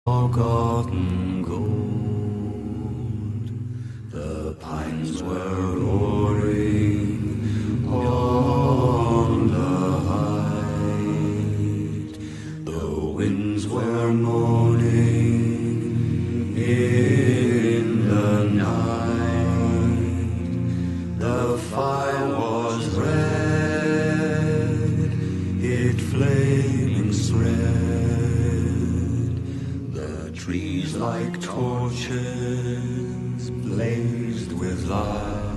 Forgotten gold, the pines were roaring on the height, the winds were moaning in the night, the fire was red, it flaming spread. Trees like torches blazed with light.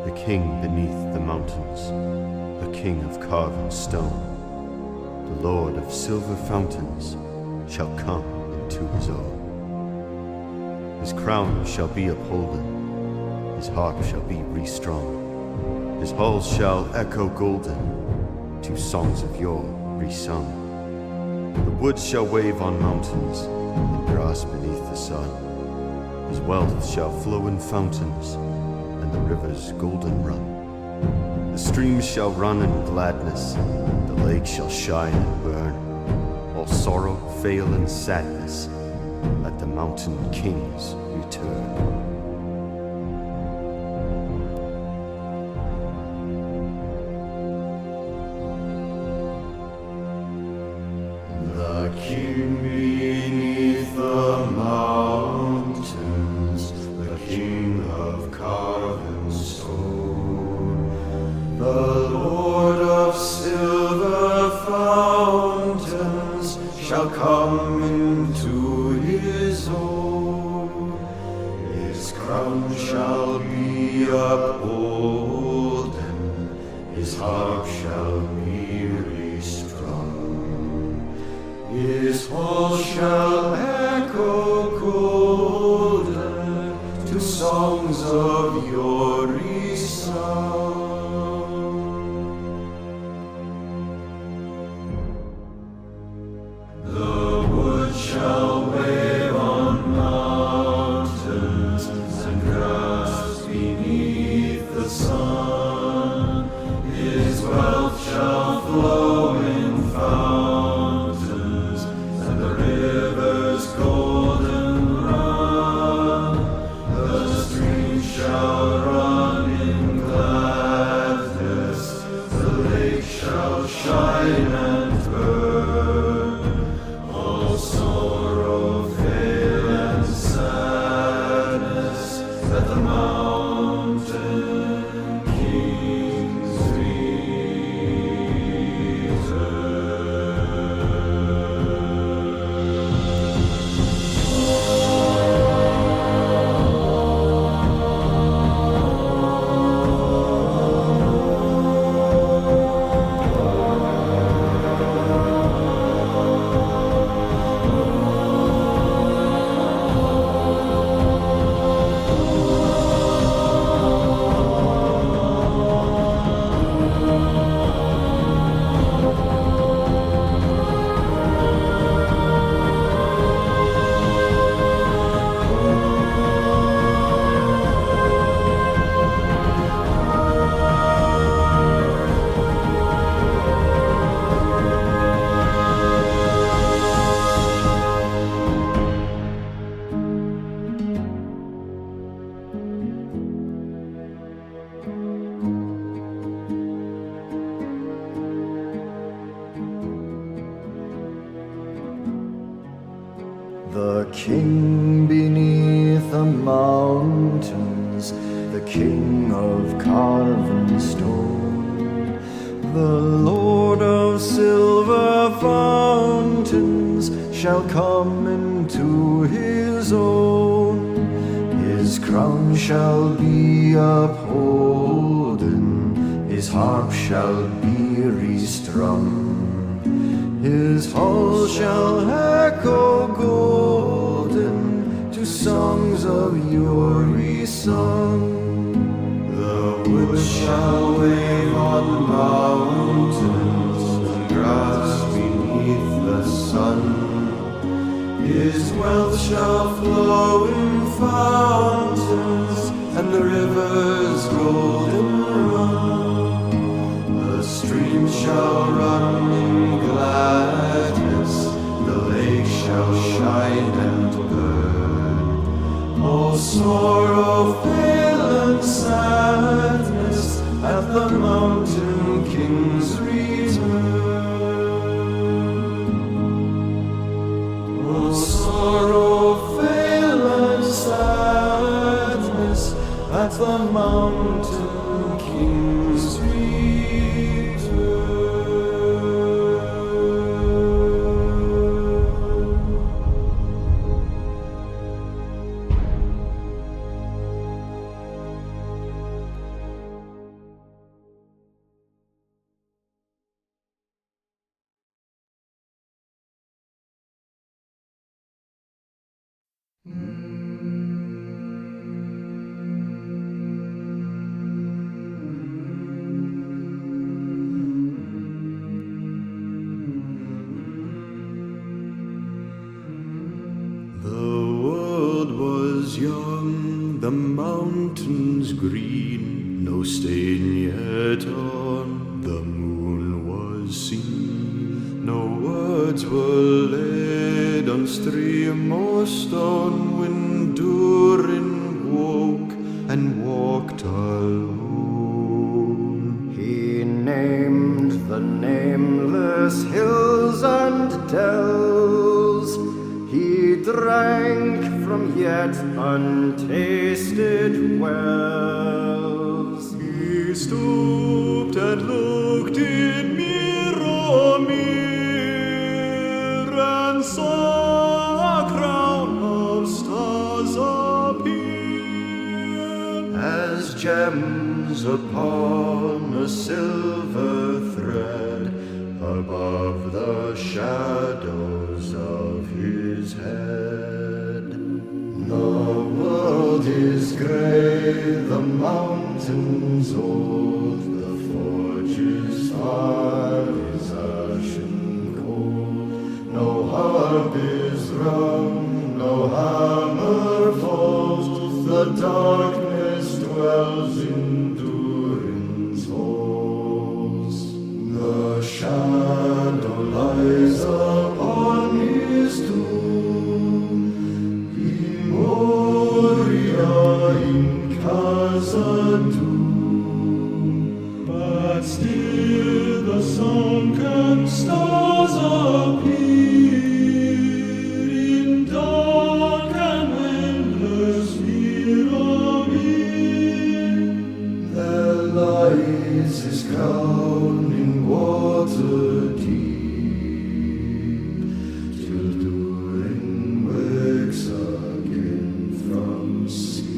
The king beneath the mountains, the king of carven stone, the Lord of silver fountains shall come into his own. His crown shall be upholden, his harp shall be restrung, his halls shall echo golden, to songs of yore resung. The woods shall wave on mountains, and grass beneath the sun. His wealth shall flow in fountains, and the rivers golden run. The streams shall run in gladness, the lake shall shine and burn. All sorrow, fail, and sadness at the mountain king's return. The king beneath the mountains, the king of carven stone, the Lord of silver fountains shall come into his own. His crown shall be upholden, his harp shall be restrung, his hall shall echo golden to songs of yore resung. The wood shall wave on mountains, and grass beneath the sun. His wealth shall flow in fountains, and the rivers golden run. The streams shall run in gladness, the lake shall shine and burn. All sorrow, fail, and sadness at the mountain king's The king beneath the mountains, the king of carven stone, the Lord of silver fountains shall come into his own. His crown shall be upholden, his harp shall be restrung. His hall shall echo golden to songs of yore resung. The wood shall wave on mountains, sun. His wealth shall flow in fountains, and the rivers golden run. The streams shall run in gladness, the lake shall shine and burn. All sorrow, fail, and sadness at the mountain king's return. All sorrow, fail, and sadness at the mountain king's return. The world was young, the mountains green, no stain yet on the moon was seen. No words were laid on stream or stone when Durin woke and walked alone. He named the nameless hills and dells. He drank from yet untasted wells. He stooped and looked in mirror and saw a crown of stars appear as gems upon a silver thread above the shadows of his head. The world is grey, the mountains old, the forge's fire is ashen cold. No harp is rung, no hammer falls, the darkness dwells in Durin's halls. The shadow lies upon his tomb, in Moria, in Khazad-dûm. But still the sunken stars appear in dark and endless Mirror. There lies his crown in water deep, till Durin wakes again from sleep.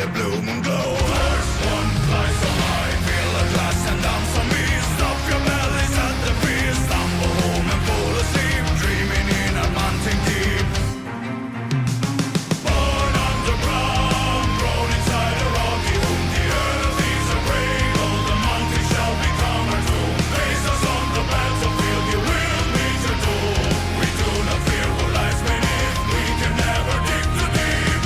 the blue moon glow. First one flies so high, feel the glass and down from me. Stop your belly, set the free. Stumble home and fall asleep, dreaming in a mountain deep. Born underground, grown inside a rocky womb. The earth is a cradle, the mountain shall become our tomb. Face us on the battlefield, you will meet your doom. We do not fear what lies beneath, we can never dig too deep.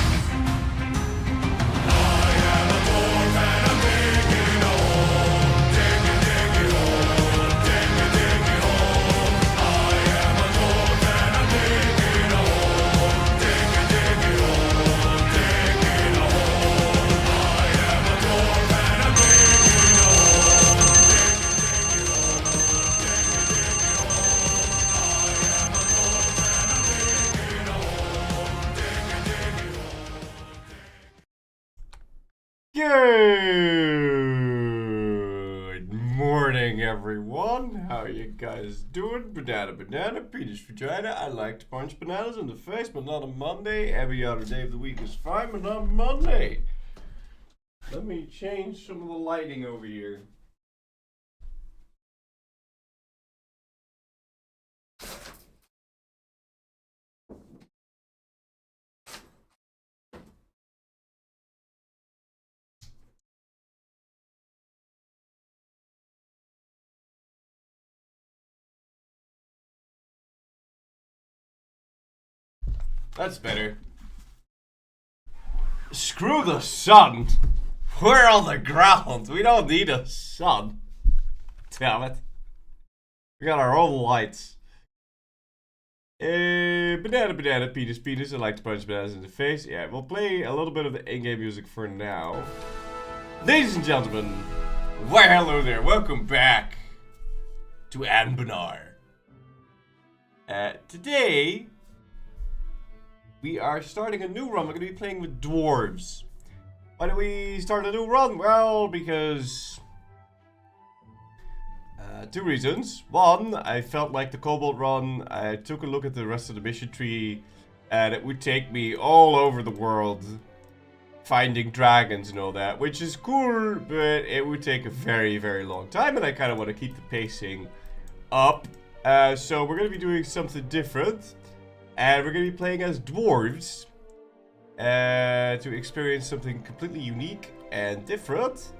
I am a dwarf and I'm digging a hole. Digging, digging hole, digging, digging hole. I am a dwarf and I'm digging a hole. Digging, digging hole, digging a hole. I am a dwarf and I'm digging a hole. Digging, digging hole, digging, digging hole. I am a dwarf and I'm digging a hole. Digging, digging hole. Good morning, everyone. How are you guys doing? Banana, penis, vagina. I like to punch bananas in the face, but not on Monday. Every other day of the week is fine, but not Monday. Let me change some of the lighting over here. That's better. Screw the sun. We're on the ground. We don't need a sun. Damn it. We got our own lights. Banana, penis. I like to punch bananas in the face. Yeah, we'll play a little bit of the in-game music for now. Ladies and gentlemen, why hello there. Welcome back to Anbanar. Today, we are starting a new run. We're going to be playing with dwarves. Why do we start a new run? Well, because... two reasons. One, I felt like the Kobold run, I took a look at the rest of the mission tree, and it would take me all over the world finding dragons and all that, which is cool, but it would take a very, very long time, and I kind of want to keep the pacing up. So we're going to be doing something different. And we're going to be playing as dwarves to experience something completely unique and different.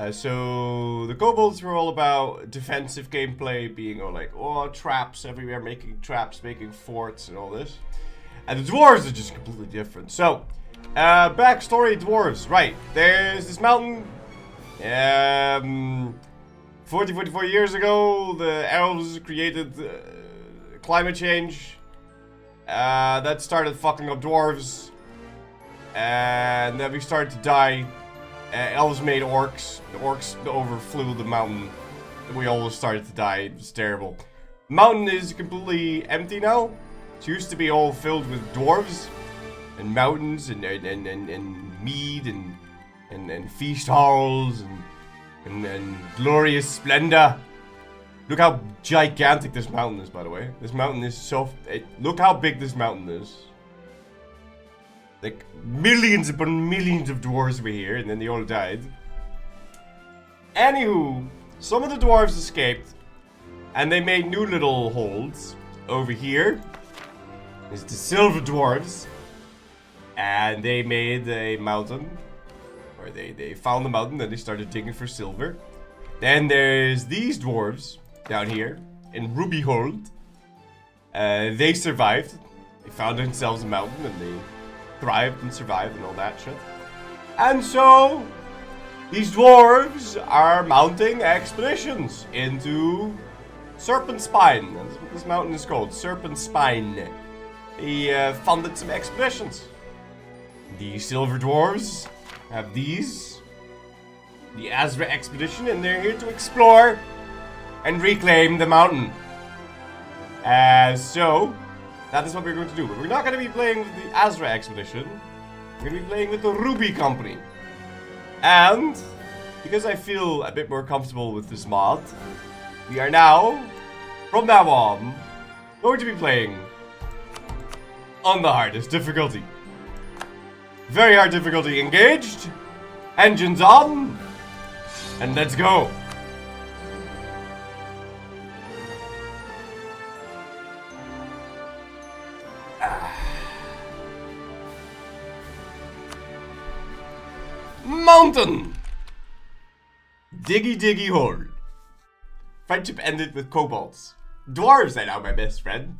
So the kobolds were all about defensive gameplay, being all like, oh, traps everywhere, making traps, making forts and all this. And the dwarves are just completely different. So, backstory dwarves. Right, there's this mountain. 44 years ago, the elves created climate change. That started fucking up dwarves. And then we started to die. Elves made orcs. The orcs overflew the mountain. We all started to die. It was terrible. The mountain is completely empty now. It used to be all filled with dwarves. And mountains and mead and feast halls and glorious splendor. Look how gigantic this mountain is, by the way. This mountain is so... look how big this mountain is. Like, millions upon millions of dwarves were here, and then they all died. Anywho, some of the dwarves escaped, and they made new little holds. Over here is the silver dwarves. And they made a mountain. Or they found the mountain, then they started digging for silver. Then there's these dwarves down here in Rubyhold. They survived. They found themselves a mountain and they thrived and survived and all that shit. And so these dwarves are mounting expeditions into Serpent Spine. That's what this mountain is called, Serpent Spine. They funded some expeditions. The silver dwarves have these, the Azra expedition, and they're here to explore and reclaim the mountain. So, that is what we're going to do. But we're not going to be playing with the Azra expedition. We're going to be playing with the Ruby Company. And, because I feel a bit more comfortable with this mod, we are now, from now on, going to be playing on the hardest difficulty. Very hard difficulty engaged. Engines on. And let's go. Mountain. Diggy diggy hole. Friendship ended with kobolds. Dwarves are now my best friend.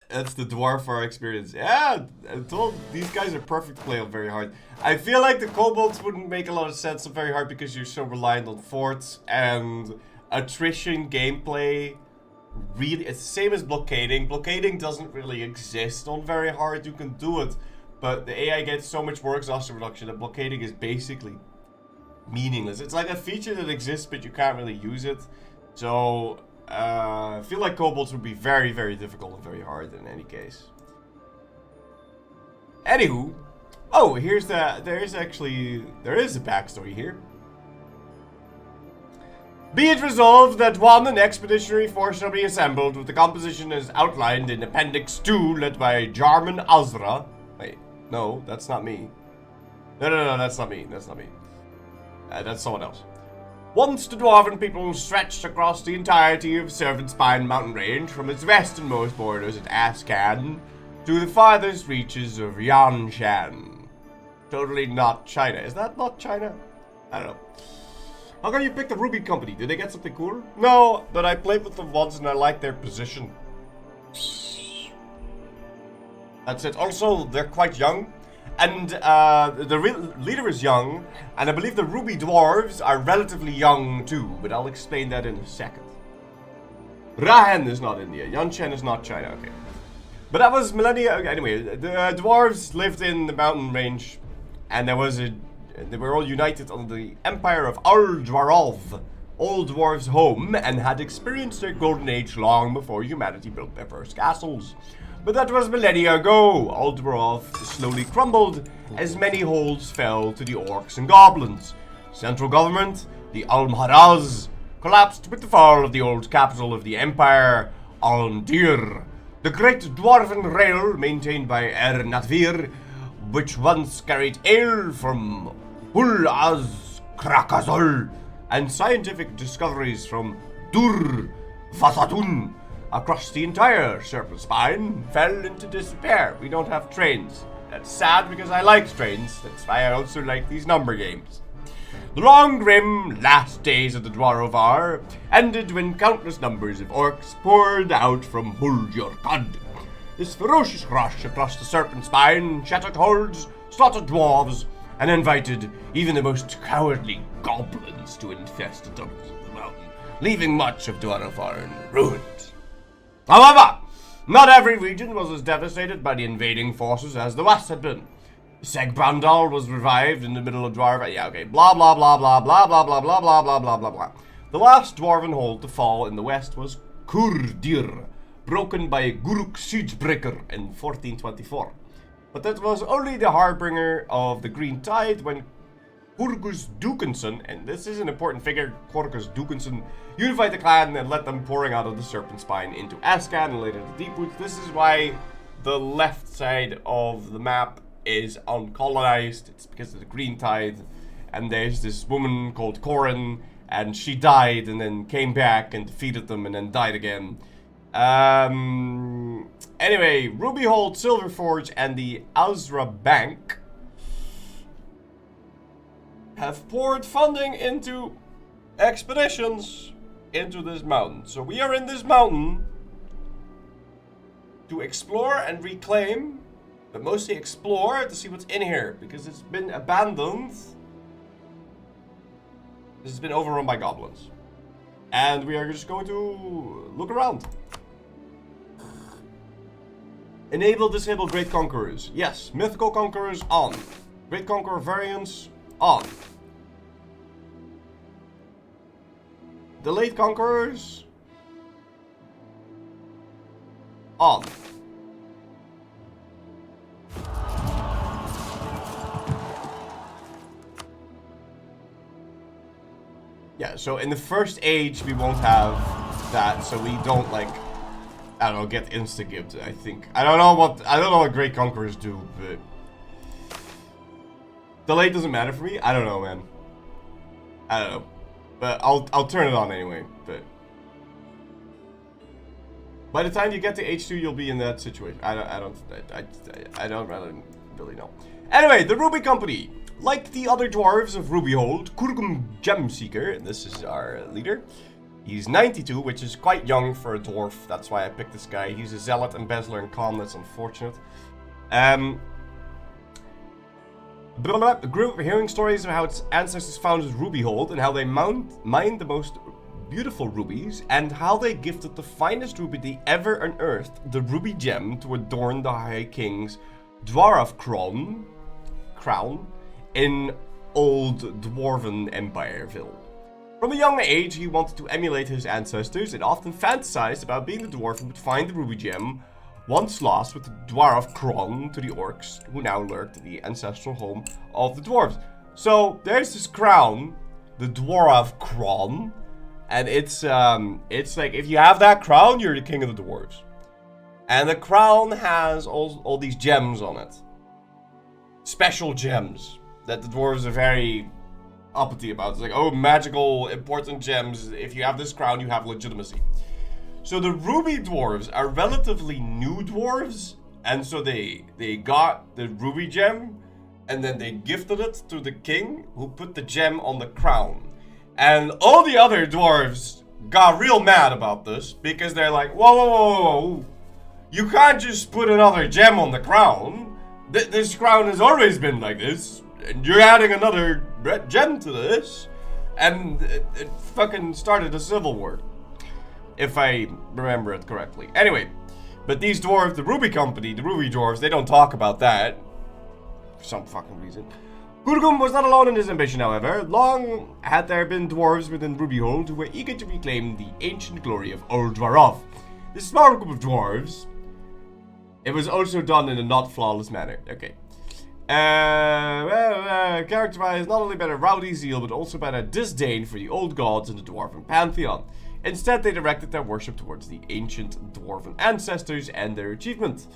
That's the Dwarf experience. Yeah, I told these guys are perfect to play on very hard. I feel like the kobolds wouldn't make a lot of sense on very hard because you're so reliant on forts and attrition gameplay. Really, it's the same as blockading. Blockading doesn't really exist on very hard. You can do it, but the AI gets so much more exhaustion reduction that blockading is basically meaningless. It's like a feature that exists, but you can't really use it. So I feel like kobolds would be very, very difficult and very hard in any case. Anywho, oh, there is a backstory here. Be it resolved that an expeditionary force shall be assembled with the composition as outlined in Appendix 2, led by Jarman Azra. Wait, no, that's not me. No, that's not me. That's not me. That's someone else. Once the Dwarven people stretched across the entirety of Servant Spine mountain range from its westernmost borders at Ascan to the farthest reaches of Yanshan. Totally not China. Is that not China? I don't know. How come you picked the Ruby Company? Did they get something cool? No, but I played with them once and I like their position. That's it. Also, they're quite young. And the leader is young. And I believe the Ruby Dwarves are relatively young too. But I'll explain that in a second. Rahen is not India. Yanshan is not China. Okay. But that was millennia. Okay, anyway, the Dwarves lived in the mountain range. And they were all united under the empire of Aldwarov, Old Dwarves' home, and had experienced their golden age long before humanity built their first castles. But that was millennia ago. Aldwarov slowly crumbled as many holds fell to the orcs and goblins. Central government, the Almharaz, collapsed with the fall of the old capital of the empire, Alndir. The great dwarven rail maintained by Natvir, which once carried ale from Hul-Az Krakazol and scientific discoveries from Dur Vasatun across the entire Serpent Spine, fell into disrepair. We don't have trains. That's sad because I like trains. That's why I also like these number games. The long, grim last days of the Dwarovar ended when countless numbers of orcs poured out from Hul-Jurkad. This ferocious rush across the Serpent Spine shattered holds, slaughtered dwarves, and invited even the most cowardly goblins to infest the tunnels of the mountain, leaving much of Dwarovar in ruins. However, not every region was as devastated by the invading forces as the west had been. Segbrandal was revived in the middle of Dwarven. Yeah, okay. Blah blah blah blah blah blah blah blah blah blah blah blah blah. The last dwarven hold to fall in the west was Kurdir, broken by Guruk Siegebreaker in 1424. But that was only the harbinger of the Green Tide when Horgus Dukenson, and this is an important figure, Horgus Dukenson, unified the clan and led them pouring out of the Serpent Spine into Ascan and later the Deepwoods. This is why the left side of the map is uncolonized. It's because of the Green Tide, and there's this woman called Corin, and she died and then came back and defeated them and then died again. Anyway, Rubyhold, Silverforge, and the Azra Bank have poured funding into expeditions into this mountain. So we are in this mountain to explore and reclaim, but mostly explore to see what's in here, because it's been abandoned. This has been overrun by goblins. And we are just going to look around. Enable, disable Great Conquerors. Yes, Mythical Conquerors on. Great Conqueror variants on. Delayed Conquerors on. Yeah, so in the first age we won't have that, so we don't like I don't know, get insta-gibbed, I think. I don't know what Great Conquerors do, but delay doesn't matter for me. I don't know, man. I don't know. But I'll turn it on anyway, but by the time you get to H2, you'll be in that situation. I don't really know. Anyway, the Ruby Company. Like the other dwarves of Rubyhold, Kurgum Gemseeker, and this is our leader. He's 92, which is quite young for a dwarf. That's why I picked this guy. He's a zealot, embezzler, and con. That's unfortunate. The group hearing stories of how its ancestors founded Rubyhold and how they mined the most beautiful rubies, and how they gifted the finest ruby they ever unearthed, the ruby gem, to adorn the High King's Dwarf crown in old Dwarven Empireville. From a young age, he wanted to emulate his ancestors and often fantasized about being the dwarf who would find the ruby gem, once lost with the Dwarf crown to the orcs, who now lurked in the ancestral home of the dwarves. So there's this crown, the Dwarf crown. And it's like, if you have that crown, you're the king of the dwarves. And the crown has all these gems on it. Special gems that the dwarves are very uppity about. It's like, oh, magical, important gems. If you have this crown, you have legitimacy. So the ruby dwarves are relatively new dwarves. And so they got the ruby gem. And then they gifted it to the king, who put the gem on the crown. And all the other dwarves got real mad about this, because they're like, whoa. You can't just put another gem on the crown. This crown has always been like this, and you're adding another red gem to this. And it fucking started a civil war, if I remember it correctly. Anyway, but these dwarves, the Ruby Company, the Ruby dwarves, they don't talk about that. For some fucking reason. Kurgum was not alone in his ambition, however. Long had there been dwarves within Rubyhold who were eager to reclaim the ancient glory of Old Dwarov. This small group of dwarves, it was also done in a not flawless manner. Okay. Characterized not only by a rowdy zeal, but also by a disdain for the old gods in the Dwarven pantheon. Instead, they directed their worship towards the ancient Dwarven ancestors and their achievements.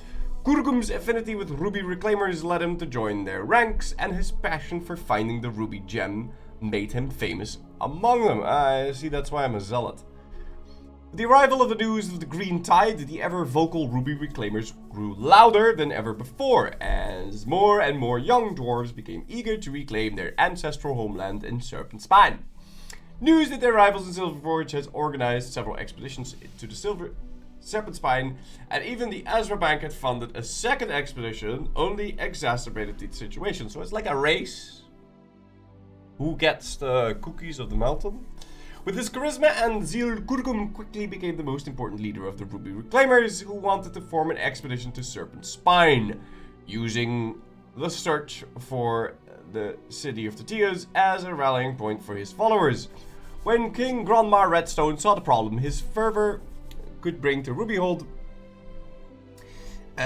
Kurgum's affinity with Ruby Reclaimers led him to join their ranks, and his passion for finding the Ruby Gem made him famous among them. I see, that's why I'm a zealot. With the arrival of the news of the Green Tide, the ever-vocal Ruby Reclaimers grew louder than ever before, as more and more young dwarves became eager to reclaim their ancestral homeland in Serpent Spine. News that their rivals in Silverforge has organized several expeditions to the Serpent Spine, and even the Ezra Bank had funded a second expedition, only exacerbated the situation. So it's like a race. Who gets the cookies of the mountain? With his charisma and zeal, Kurgum quickly became the most important leader of the Ruby Reclaimers, who wanted to form an expedition to Serpent Spine, using the search for the city of Tatias as a rallying point for his followers. When King Gronmar Redstone saw the problem his fervor could bring to Rubyhold,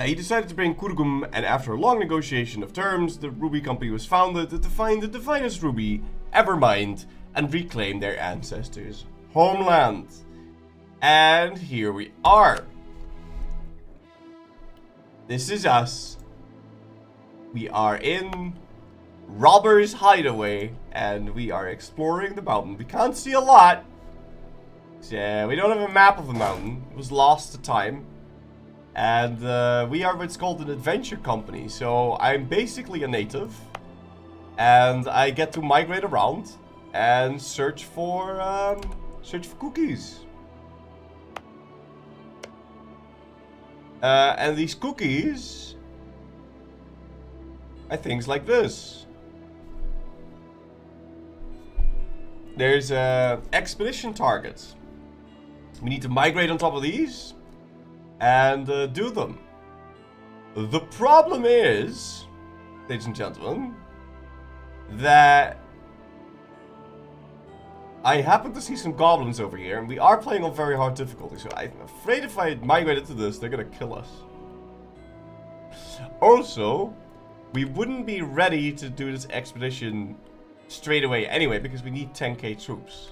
he decided to bring Kurgum, and after a long negotiation of terms, the Ruby Company was founded to find the finest ruby ever mined and reclaim their ancestors' homeland. And here we are. This is us. We are in Robber's Hideaway, and we are exploring the mountain. We can't see a lot. Yeah, we don't have a map of the mountain. It was lost to time. And we are what's called an adventure company. So I'm basically a native. And I get to migrate around and search for cookies. And these cookies are things like this. There's expedition targets. We need to migrate on top of these and do them. The problem is, ladies and gentlemen, that I happen to see some goblins over here, and we are playing on very hard difficulty, so I'm afraid if I migrate into this, they're gonna kill us. Also, we wouldn't be ready to do this expedition straight away anyway, because we need 10k troops.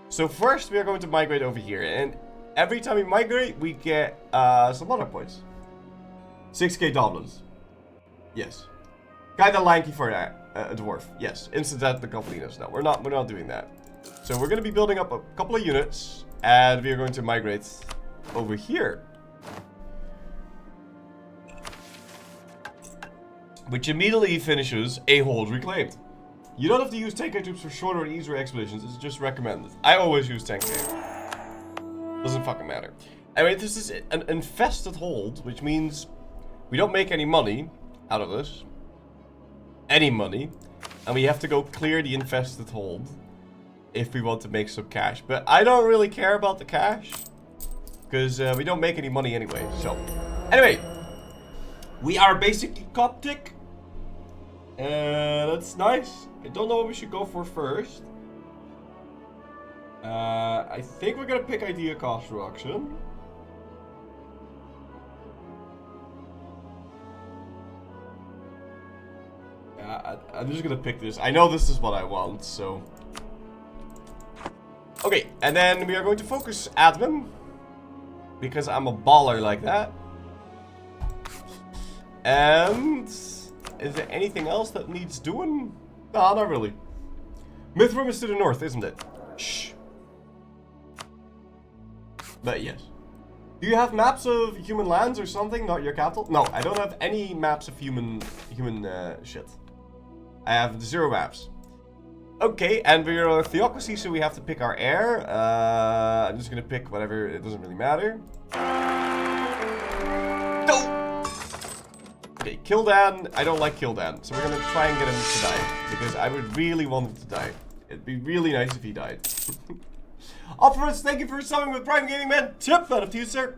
So first we are going to migrate over here, and every time we migrate, we get some other points. 6k doblins. Yes. Kinda lanky for a dwarf. Yes. Instant at the completeness. No, we're not doing that. So we're gonna be building up a couple of units, and we are going to migrate over here. Which immediately finishes a hold reclaimed. You don't have to use 10k troops for shorter and easier expeditions, it's just recommended. I always use 10k. Doesn't fucking matter. Anyway, this is an infested hold, which means we don't make any money out of this. Any money. And we have to go clear the infested hold if we want to make some cash. But I don't really care about the cash, because we don't make any money anyway. So, anyway, we are basically Coptic. That's nice. I don't know what we should go for first. I think we're gonna pick idea construction. I'm just gonna pick this. I know this is what I want, so. Okay, and then we are going to focus admin, because I'm a baller like that. And is there anything else that needs doing? No, not really. Mithrildûm is to the north, isn't it? Shh. But yes. Do you have maps of human lands or something? Not your capital? No, I don't have any maps of human shit. I have 0 maps. Okay, and we're a theocracy, so we have to pick our heir. I'm just gonna pick whatever, it doesn't really matter. No! Okay, Kildan, I don't like Kildan, so we're gonna try and get him to die, because I would really want him to die. It'd be really nice if he died. Optimus, thank you for subbing with Prime Gaming Man. Tip that up to you, sir.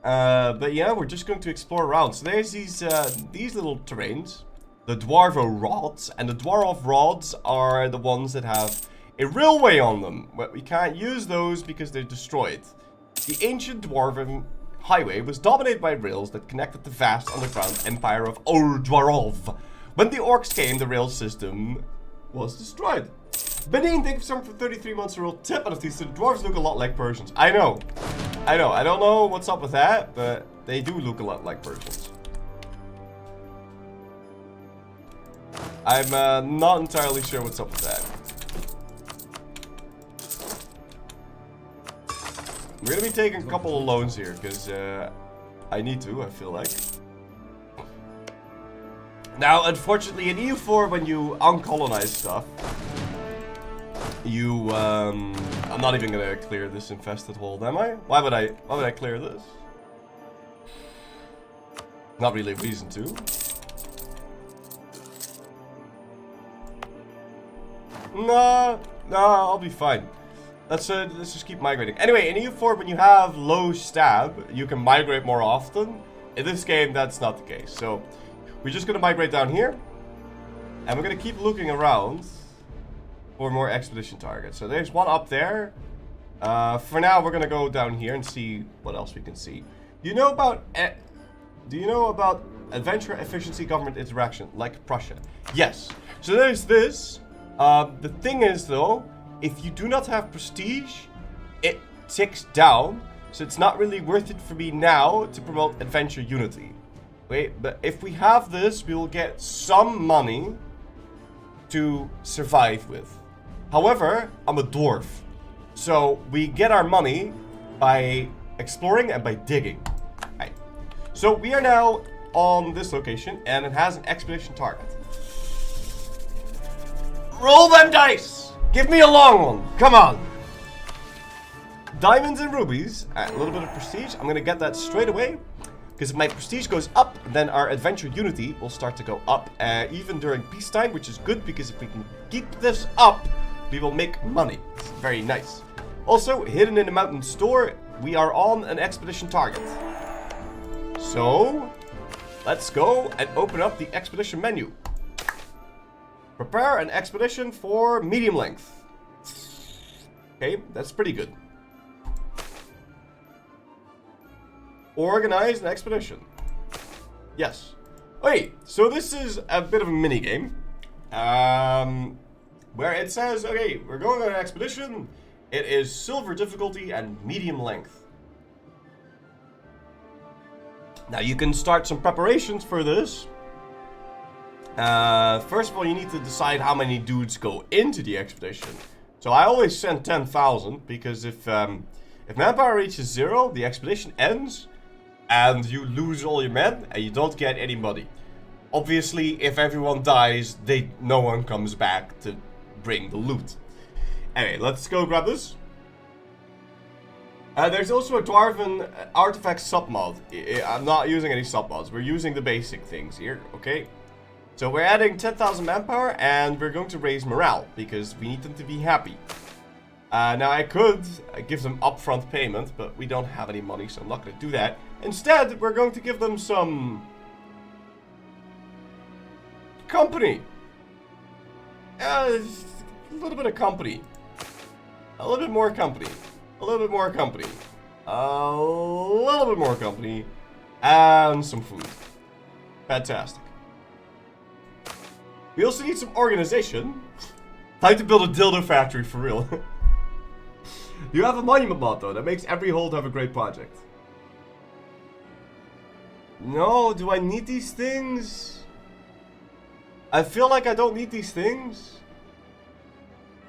But yeah, we're just going to explore around. So there's these little terrains, the Dwarvo rods, and the Dwarf rods are the ones that have a railway on them, but we can't use those because they're destroyed. The ancient Dwarven highway was dominated by rails that connected the vast underground empire of Dwarov. When the orcs came, the rail system was destroyed. Benin, thank you so much for 33 months. A real tip out of these. The dwarves look a lot like Persians. I know. I don't know what's up with that, but they do look a lot like Persians. I'm not entirely sure what's up with that. We're gonna be taking a couple of loans here, because I need to, I feel like. Now, unfortunately, in EU4, when you uncolonize stuff, you, I'm not even gonna clear this infested hold, am I? Why would I clear this? Not really a reason to. Nah, I'll be fine. Let's just keep migrating. Anyway, in EU4, when you have low stab, you can migrate more often. In this game, that's not the case. So, we're just gonna migrate down here, and we're gonna keep looking around for more expedition targets. So there's one up there. For now, we're gonna go down here and see what else we can see. Do you know about adventure efficiency government interaction, like Prussia? Yes. So there's this. The thing is, though, if you do not have prestige, it ticks down. So it's not really worth it for me now to promote adventure unity. Wait, but if we have this, we will get some money to survive with. However, I'm a dwarf, so we get our money by exploring and by digging. Right. So we are now on this location, and it has an expedition target. Roll them dice! Give me a long one, come on! Diamonds and rubies, a little bit of prestige. I'm gonna get that straight away, because if my prestige goes up, then our adventure unity will start to go up, even during peacetime, which is good, because if we can keep this up, we will make money. It's very nice. Also, hidden in the mountain store, we are on an expedition target. So, let's go and open up the expedition menu. Prepare an expedition for medium length. Okay, that's pretty good. Organize an expedition. Yes. Okay, so this is a bit of a mini game. Where it says, okay, we're going on an expedition. It is silver difficulty and medium length. Now you can start some preparations for this. First of all, you need to decide how many dudes go into the expedition. So I always send 10,000 because if manpower reaches 0, the expedition ends and you lose all your men and you don't get any money. Obviously, if everyone dies, no one comes back to bring the loot. Anyway, let's go grab this. There's also a Dwarven artifact submod. I'm not using any submods. We're using the basic things here, okay? So we're adding 10,000 manpower and we're going to raise morale because we need them to be happy. Now I could give them upfront payment, but we don't have any money, so I'm not going to do that. Instead, we're going to give them some company. A little bit of company. A little bit more company. A little bit more company. A little bit more company. And some food. Fantastic. We also need some organization. Time to build a dildo factory for real. You have a monument mod though. That makes every hold have a great project. No, do I need these things? I feel like I don't need these things.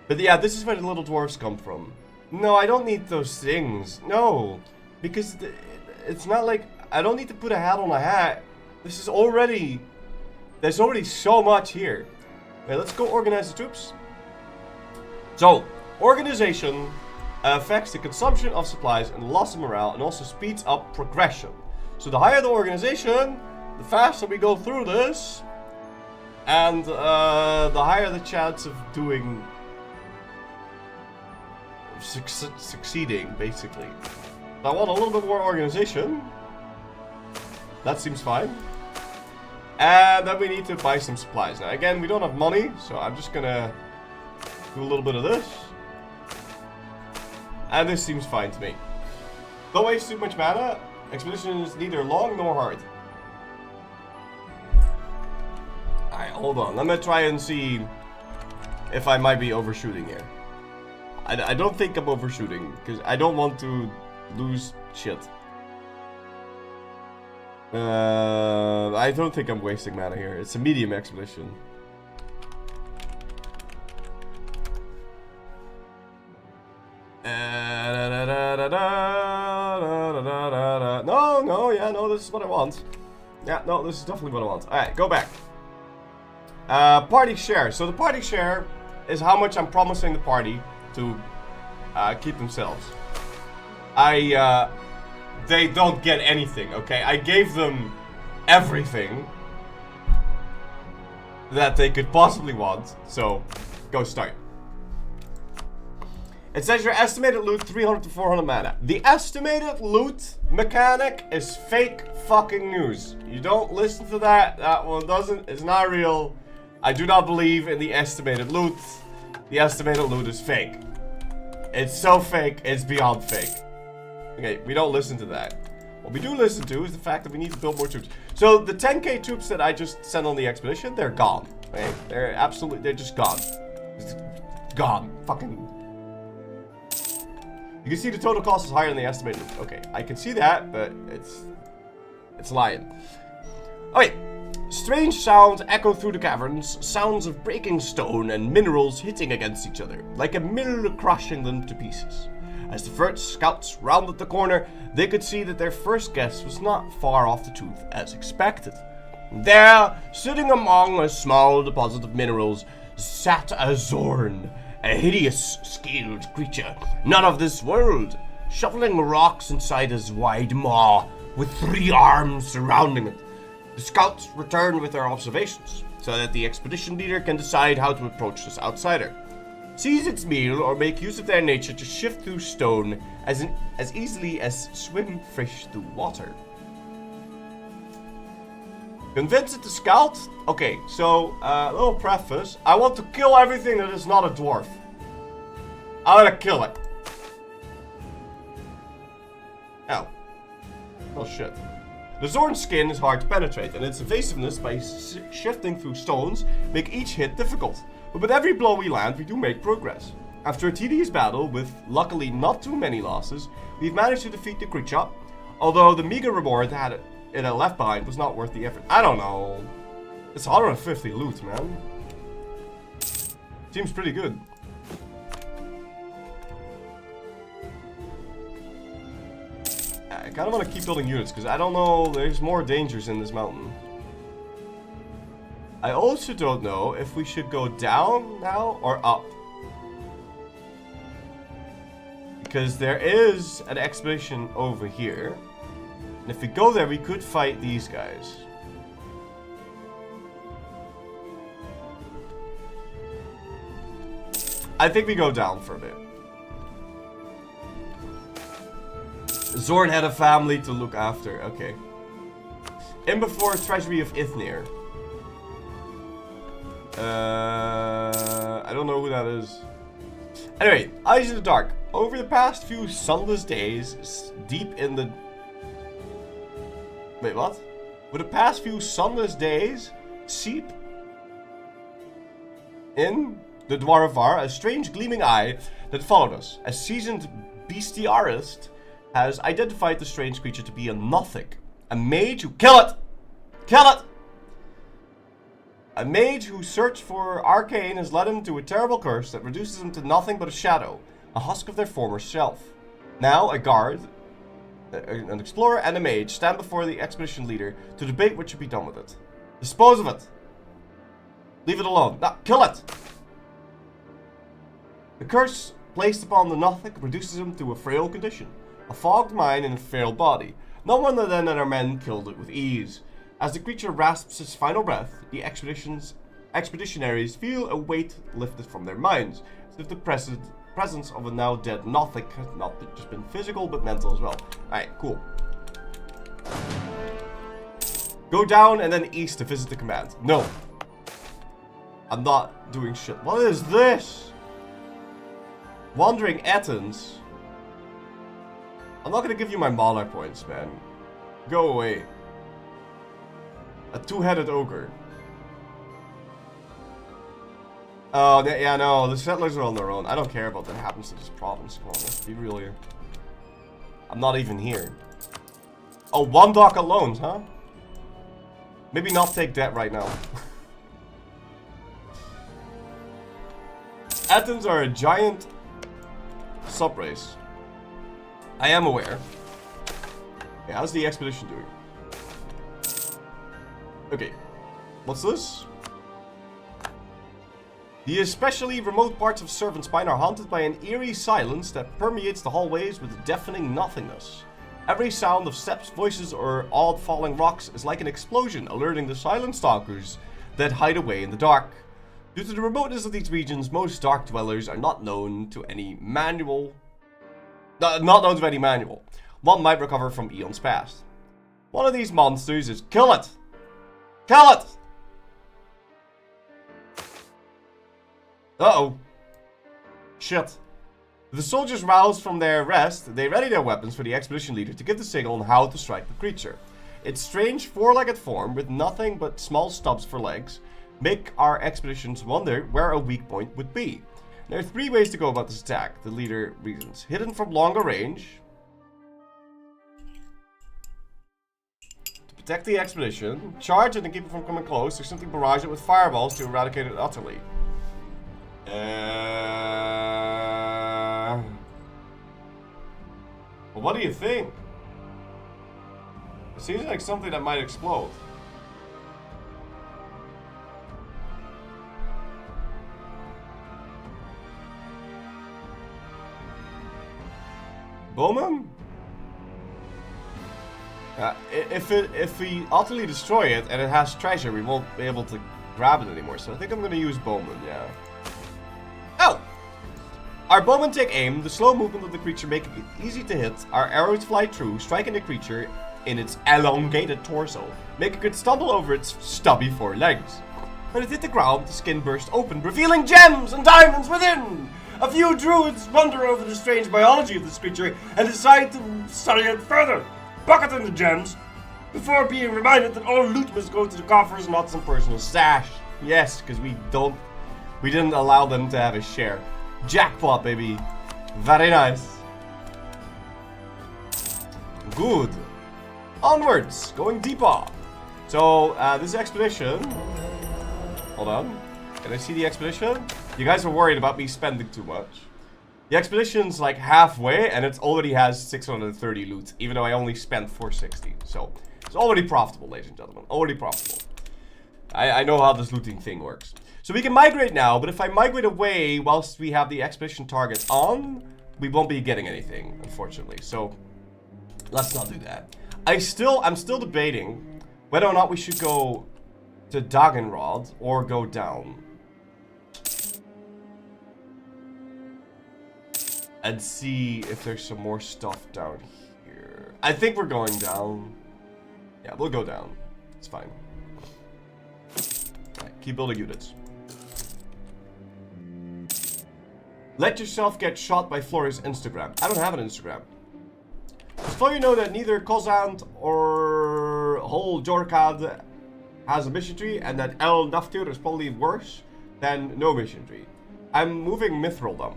But yeah, this is where the little dwarfs come from. No, I don't need those things. No. Because it's not like... I don't need to put a hat on a hat. This is already... There's already so much here. Okay, let's go organize the troops. So, organization affects the consumption of supplies and loss of morale and also speeds up progression. So the higher the organization, the faster we go through this. And the higher the chance of doing... succeeding, basically. I want a little bit more organization. That seems fine. And then we need to buy some supplies. Now, again, we don't have money, so I'm just gonna do a little bit of this. And this seems fine to me. Don't waste too much mana. Expedition is neither long nor hard. Alright, hold on. Let me try and see if I might be overshooting here. I don't think I'm overshooting, because I don't want to lose shit. I don't think I'm wasting mana here. It's a medium expedition. No, this is what I want. Yeah, no, this is definitely what I want. Alright, go back. Party share. So the party share is how much I'm promising the party to keep themselves. They don't get anything, okay? I gave them everything that they could possibly want, so go start. It says your estimated loot 300 to 400 mana. The estimated loot mechanic is fake fucking news. You don't listen to that. That one it's not real. I do not believe in the estimated loot. The estimated loot is fake. It's so fake, it's beyond fake. Okay, we don't listen to that. What we do listen to is the fact that we need to build more troops. So the 10k troops that I just sent on the expedition, they're gone. Okay? They're just gone. Just gone. Fucking. You can see the total cost is higher than the estimated. Okay, I can see that, but it's lying. Okay. Strange sounds echo through the caverns, sounds of breaking stone and minerals hitting against each other, like a mill crushing them to pieces. As the first scouts rounded the corner, they could see that their first guess was not far off the truth as expected. There, sitting among a small deposit of minerals, sat a Zorn, a hideous, scaled creature, none of this world, shoveling rocks inside his wide maw, with 3 arms surrounding it. The scouts return with their observations, so that the expedition leader can decide how to approach this outsider. Seize its meal or make use of their nature to shift through stone as easily as swim fish through water. Convince it to scout? Okay, so, a little preface. I want to kill everything that is not a dwarf. I'm gonna kill it. Ow. Oh shit. The Zorn skin is hard to penetrate, and its evasiveness by shifting through stones make each hit difficult. But with every blow we land, we do make progress. After a tedious battle, with luckily not too many losses, we've managed to defeat the creature, although the meager reward that it had left behind was not worth the effort. I don't know. It's 150 loot, man. Seems pretty good. I kind of want to keep building units, because I don't know, there's more dangers in this mountain. I also don't know if we should go down now or up. Because there is an expedition over here. And if we go there, we could fight these guys. I think we go down for a bit. Zorn had a family to look after. Okay. In before Treasury of Ithneir. I don't know who that is. Anyway, Eyes in the Dark. Over the past few sunless days, deep in the... Wait, what? Over the past few sunless days, seep in the Dwarvar a strange gleaming eye that followed us. A seasoned bestiarist has identified the strange creature to be a Nothic. A mage who... Kill it! Kill it! A mage who searched for arcane has led him to a terrible curse that reduces him to nothing but a shadow. A husk of their former self. Now, a guard, an explorer, and a mage stand before the expedition leader to debate what should be done with it. Dispose of it. Leave it alone. No, kill it! The curse placed upon the Nothic reduces him to a frail condition. A fogged mind and a frail body. No wonder then that our men killed it with ease. As the creature rasps its final breath, the expeditionaries feel a weight lifted from their minds, as if the presence of a now dead Nothic has not just been physical, but mental as well. Alright, cool. Go down and then east to visit the command. No. I'm not doing shit. What is this? Wandering Ettins. I'm not gonna give you my Monarch points, man. Go away. A two-headed ogre. Oh, yeah, no, the settlers are on their own. I don't care about what happens to this province. Come on, let's be real here. I'm not even here. Oh, one dock alone, huh? Maybe not take that right now. Athens are a giant subrace. I am aware. Okay, how's the expedition doing? Okay, what's this? The especially remote parts of Servantspine are haunted by an eerie silence that permeates the hallways with deafening nothingness. Every sound of steps, voices, or odd falling rocks is like an explosion, alerting the silent stalkers that hide away in the dark. Due to the remoteness of these regions, most dark dwellers are not known to any manual. One might recover from eons past. One of these monsters is kill it. Kill it! Uh-oh. Shit. The soldiers roused from their rest, they ready their weapons for the expedition leader to give the signal on how to strike the creature. Its strange four-legged form, with nothing but small stubs for legs, make our expeditions wonder where a weak point would be. There are three ways to go about this attack, the leader reasons. Hidden from longer range. Protect the expedition, charge it and keep it from coming close, or simply barrage it with fireballs to eradicate it utterly. Well, what do you think? It seems like something that might explode. Bowman? If we utterly destroy it and it has treasure, we won't be able to grab it anymore. So I think I'm gonna use Bowman, yeah. Oh! Our bowmen take aim, the slow movement of the creature making it easy to hit. Our arrows fly through, striking the creature in its elongated torso, making it stumble over its stubby four legs. When it hit the ground, the skin burst open, revealing gems and diamonds within! A few druids wonder over the strange biology of this creature and decide to study it further. Pocketing the gems, before being reminded that all loot must go to the coffers, not some personal stash. Yes, because we didn't allow them to have a share. Jackpot, baby. Very nice. Good. Onwards. Going deeper. So, this expedition... Hold on. Can I see the expedition? You guys were worried about me spending too much. The expedition's like halfway, and it already has 630 loot, even though I only spent 460. So, it's already profitable, ladies and gentlemen. Already profitable. I know how this looting thing works. So we can migrate now, but if I migrate away whilst we have the expedition target on, we won't be getting anything, unfortunately. So, let's not do that. I'm still debating whether or not we should go to Dagenrod or go down. And see if there's some more stuff down here. I think we're going down. Yeah, we'll go down. It's fine. Right, keep building units. Let yourself get shot by Floria's Instagram. I don't have an Instagram. Just so you know that neither Kozand or Hol Jorkad has a mission tree, and that El Naftir is probably worse than no mission tree. I'm moving Mithrildûm.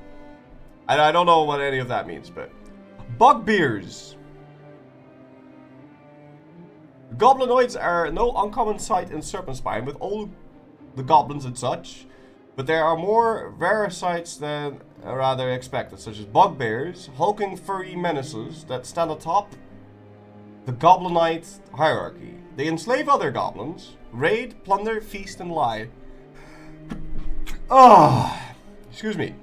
I don't know what any of that means, but... Bugbears! Goblinoids are no uncommon sight in Serpentspine with all the goblins and such, but there are more rare sights than rather expected, such as bugbears, hulking furry menaces that stand atop the goblinite hierarchy. They enslave other goblins, raid, plunder, feast, and lie. Excuse me.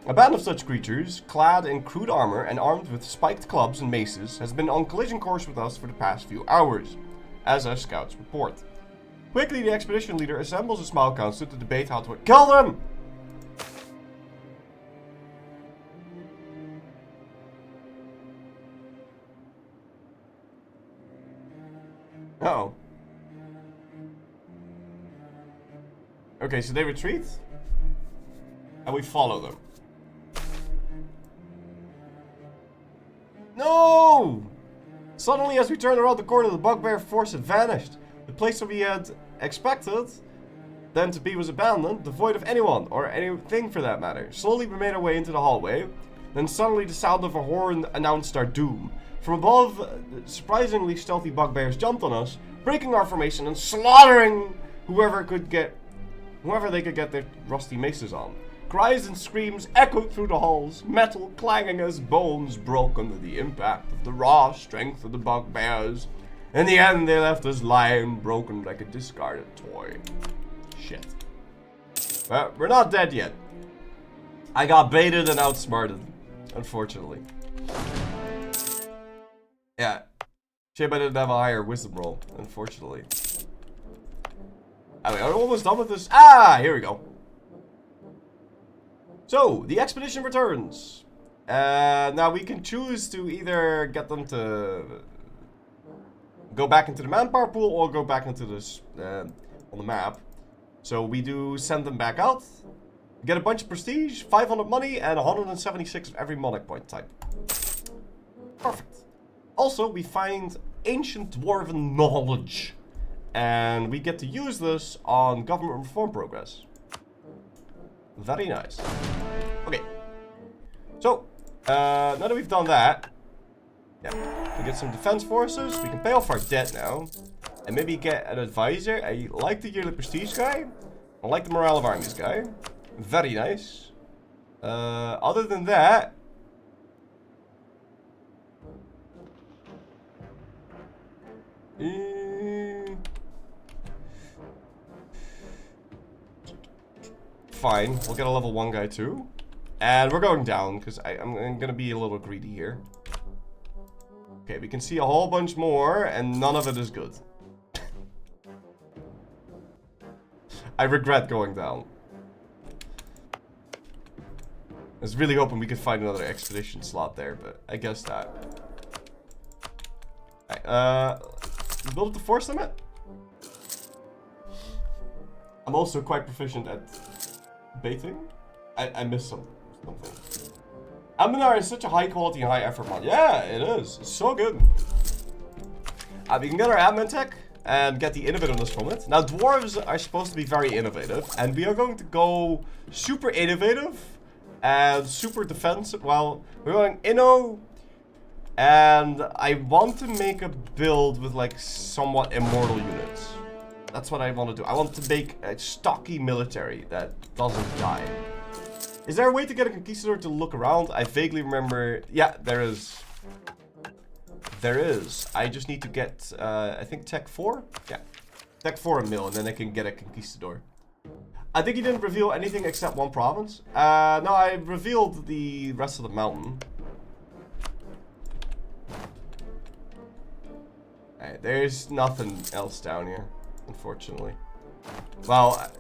A band of such creatures, clad in crude armor and armed with spiked clubs and maces, has been on collision course with us for the past few hours, as our scouts report. Quickly, the expedition leader assembles a small council to debate how to kill them! Uh-oh. Okay, so they retreat, and we follow them. No! Suddenly, as we turned around the corner, the bugbear force had vanished. The place where we had expected them to be was abandoned, devoid of anyone, or anything for that matter. Slowly, we made our way into the hallway. Then suddenly, the sound of a horn announced our doom. From above, surprisingly stealthy bugbears jumped on us, breaking our formation and slaughtering whoever they could get their rusty maces on. Cries and screams echoed through the halls, metal clanging as bones broke under the impact of the raw strength of the bugbears. In the end, they left us lying broken like a discarded toy. Shit. Well, we're not dead yet. I got baited and outsmarted, unfortunately. Yeah. Shame I didn't have a higher wisdom roll, unfortunately. I mean, are we almost done with this? Ah, here we go. So, the expedition returns. Now we can choose to either get them to go back into the manpower pool or go back into this on the map. So we do send them back out. Get a bunch of prestige, 500 money, and 176 of every monarch point type. Perfect. Also, we find ancient dwarven knowledge. And we get to use this on government reform progress. Very nice. Okay. So, now that we've done that, yeah, we get some defense forces. We can pay off our debt now. And maybe get an advisor. I like the yearly prestige guy. I like the morale of armies guy. Very nice. Other than that, fine, we'll get a level 1 guy too. And we're going down, because I'm gonna be a little greedy here. Okay, we can see a whole bunch more, and none of it is good. I regret going down. I was really hoping we could find another expedition slot there, but I guess not. Alright, we build up the force limit? I'm also quite proficient at baiting. I missed something. Almanar is such a high quality and high effort mod. Yeah, it is. It's so good. We can get our admin tech and get the innovativeness from it. Now, dwarves are supposed to be very innovative, and we are going to go super innovative And super defensive. Well, we're going Inno. And I want to make a build with like somewhat immortal units. That's what I want to do. I want to make a stocky military that doesn't die. Is there a way to get a conquistador to look around? I vaguely remember. Yeah, there is. There is. I just need to get, I think, Tech 4? Yeah. Tech 4 and mill, and then I can get a conquistador. I think he didn't reveal anything except one province. No, I revealed the rest of the mountain. Alright, there's nothing else down here, unfortunately. Well,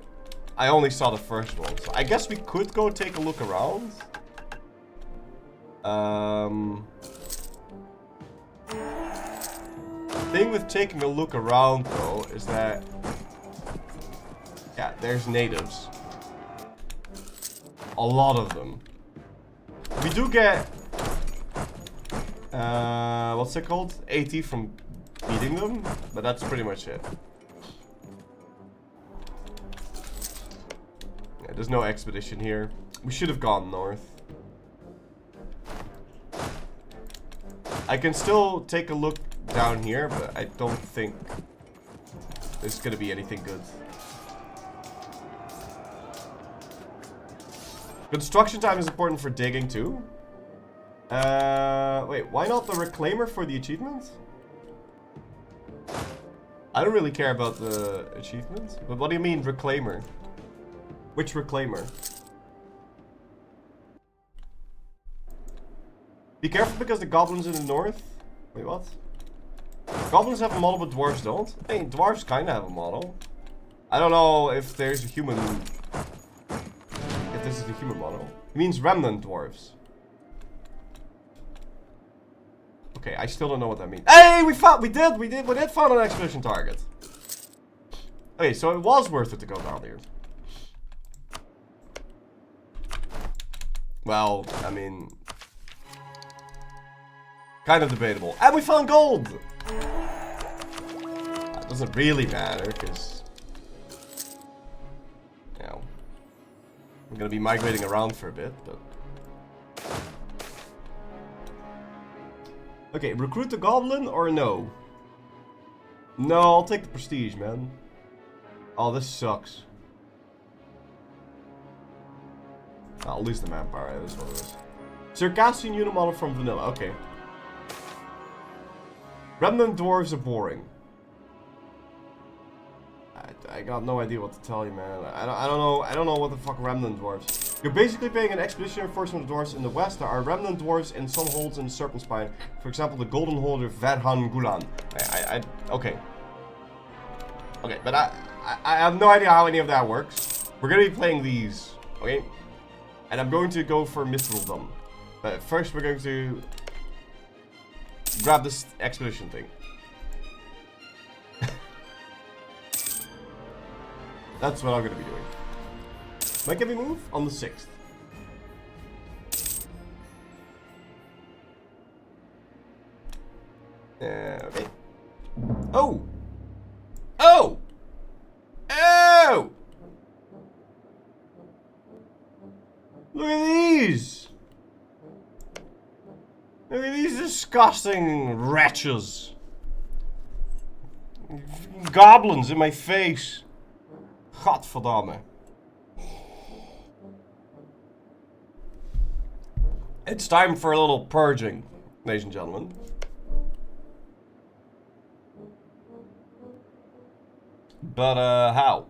I only saw the first one, so I guess we could go take a look around. The thing with taking a look around, though, is that... Yeah, there's natives. A lot of them. We do get... what's it called? AT from beating them, but that's pretty much it. Yeah, there's no expedition here. We should have gone north. I can still take a look down here, but I don't think there's gonna be anything good. Construction time is important for digging too. Wait, why not the Reclaimer for the achievement? I don't really care about the achievement, but what do you mean Reclaimer? Which Reclaimer? Be careful because the goblins in the north... Wait, what? Goblins have a model, but dwarves don't? Hey, dwarves kinda have a model. I don't know if there's a human... If this is a human model. It means remnant dwarves. Okay, I still don't know what that means. Hey, we did find an expedition target. Okay, so it was worth it to go down here. Well, I mean... Kind of debatable. And we found gold! That doesn't really matter, because... You know... I'm gonna be migrating around for a bit, but... Okay, recruit the goblin or no? No, I'll take the prestige, man. Oh, this sucks. I'll lose the manpower, that is what it is. Circassian unit model from vanilla, okay. Remnant dwarves are boring. I got no idea what to tell you, man. I don't know what the fuck remnant dwarves. You're basically paying an expeditionary force from the dwarves in the west. There are remnant dwarves in some holds in the Serpent Spine. For example, the golden holder Verhan Gulan. Okay. Okay, but I have no idea how any of that works. We're gonna be playing these, okay? And I'm going to go for Mithrildûm. But first we're going to grab this expedition thing. That's what I'm gonna be doing. When can we move? On the 6th. Okay. Oh! Oh! Oh! Look at these! Look at these disgusting wretches. Goblins in my face. Gadverdamme. It's time for a little purging, ladies and gentlemen. But, how?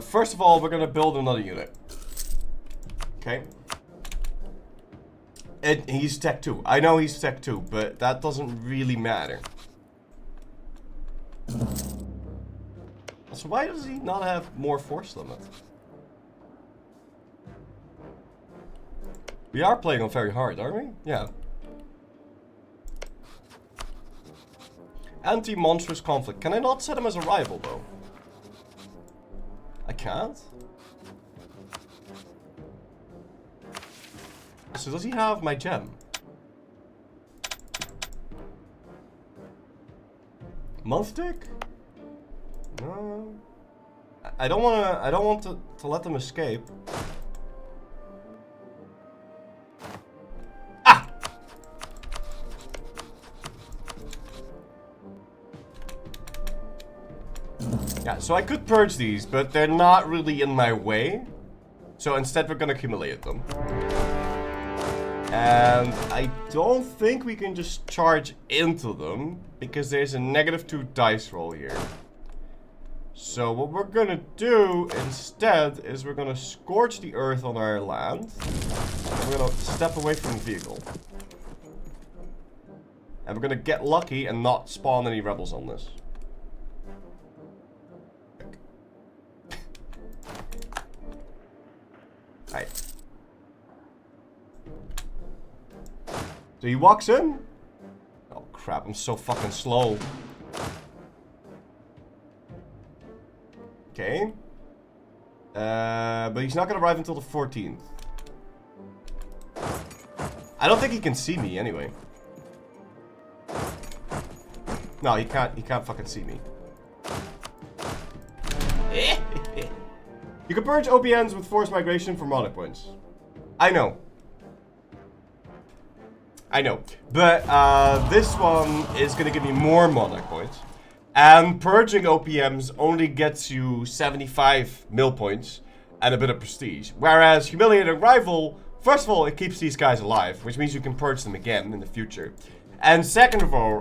First of all, we're gonna build another unit. Okay. He's Tech 2. I know he's Tech 2, but that doesn't really matter. So why does he not have more force limit? We are playing on very hard, aren't we? Yeah. Anti-monstrous conflict. Can I not set him as a rival, though? I can't? So does he have my gem? Month tick? No. I don't want to let them escape. Ah! Yeah, so I could purge these, but they're not really in my way. So instead we're gonna accumulate them. And I don't think we can just charge into them, because there's a -2 dice roll here. So what we're gonna do instead is we're gonna scorch the earth on our land. And we're gonna step away from the vehicle. And we're gonna get lucky and not spawn any rebels on this. Alright. So he walks in. Oh crap, I'm so fucking slow. Okay. But he's not gonna arrive until the 14th. I don't think he can see me anyway. No, he can't fucking see me. You can purge OPNs with forced migration for monarch points. I know. I know. But this one is gonna give me more monarch points. And purging OPMs only gets you 75 mil points and a bit of prestige. Whereas humiliating rival, first of all, it keeps these guys alive, which means you can purge them again in the future. And second of all,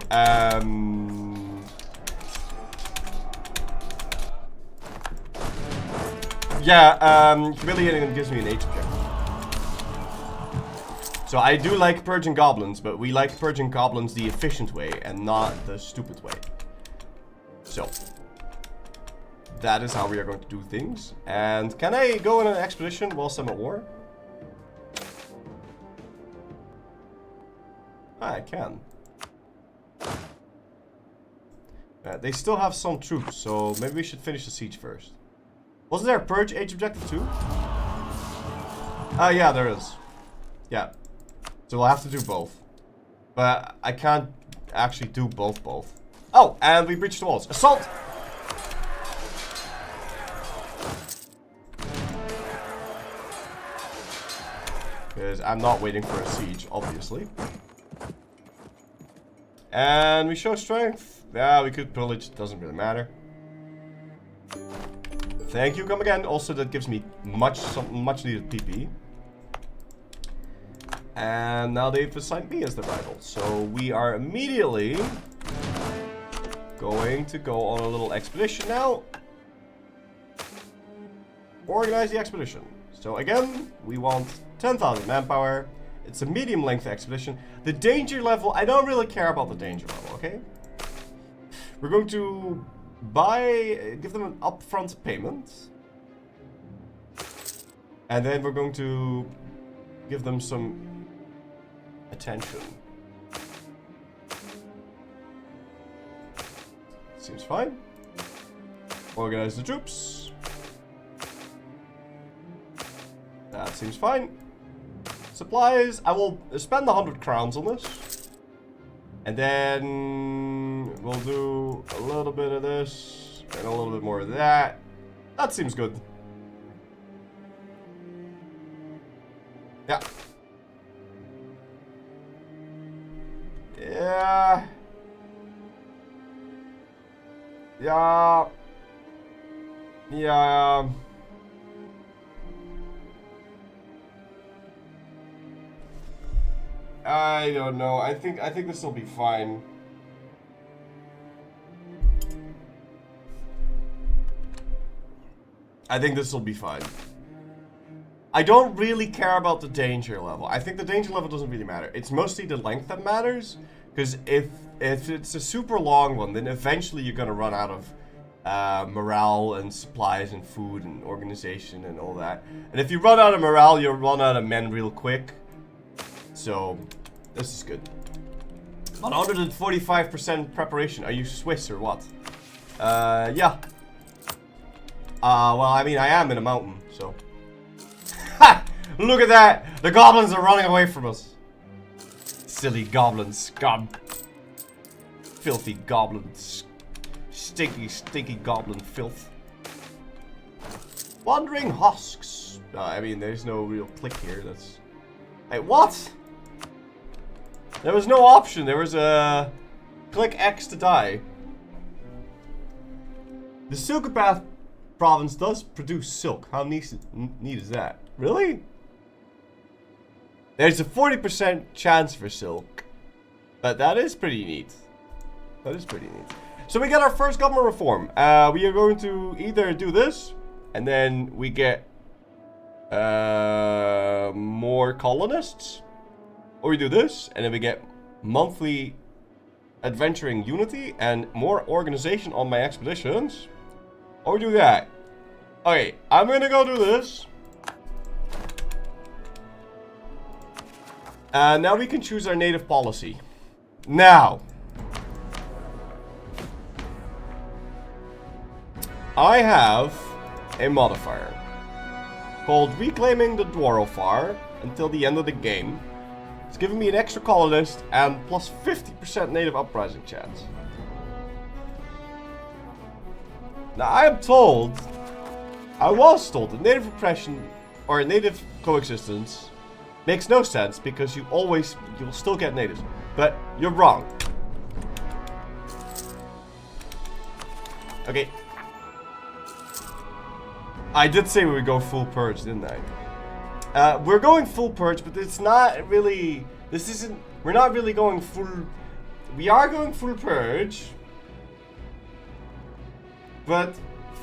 humiliating them gives me an H objective. So I do like purging goblins, but we like purging goblins the efficient way and not the stupid way. So, that is how we are going to do things. And can I go on an expedition whilst I'm at war? Ah, I can. They still have some troops, so maybe we should finish the siege first. Wasn't there a purge age objective too? Ah, yeah, there is. Yeah. So we'll have to do both. But I can't actually do both. Oh, and we breached the walls. Assault! Because I'm not waiting for a siege, obviously. And we show strength. Yeah, we could pillage. Doesn't really matter. Thank you, come again. Also, that gives me much needed PP. And now they've assigned me as the rival. So we are immediately going to go on a little expedition now. Organize the expedition. So again, we want 10,000 manpower. It's a medium length expedition. The danger level, I don't really care about the danger level, okay? We're going to give them an upfront payment. And then we're going to give them some attention. Seems fine. Organize the troops. That seems fine. Supplies. I will spend 100 crowns on this. And then we'll do a little bit of this and a little bit more of that. That seems good. Yeah. Yeah. Yeah. Yeah. I don't know. I think this will be fine. I think this will be fine. I don't really care about the danger level. I think the danger level doesn't really matter. It's mostly the length that matters. Because if it's a super long one, then eventually you're gonna run out of morale and supplies and food and organization and all that. And if you run out of morale, you'll run out of men real quick. So, this is good. 145% preparation. Are you Swiss or what? Yeah. Well, I mean, I am in a mountain, so. Look at that! The goblins are running away from us. Silly goblins. Scum. Filthy goblins. Stinky, stinky goblin filth. Wandering husks. No, I mean, there's no real click here. That's... Hey, what? There was no option. There was a... Click X to die. The Silkopath province does produce silk. How neat is that? Really? There's a 40% chance for silk. But that is pretty neat. That is pretty neat. So we got our first government reform. We are going to either do this, and then we get more colonists. Or we do this, and then we get monthly adventuring unity and more organization on my expeditions. Or we do that. Okay, I'm gonna go do this. Now we can choose our native policy. Now, I have a modifier called Reclaiming the Dwarfar until the end of the game. It's giving me an extra colonist and plus 50% native uprising chance. Now I am told, I was told that native oppression or native coexistence makes no sense because you'll still get natives. But you're wrong. Okay. I did say we would go full purge, didn't I? We're going full purge, but it's not really... We're not really going full... We are going full purge. But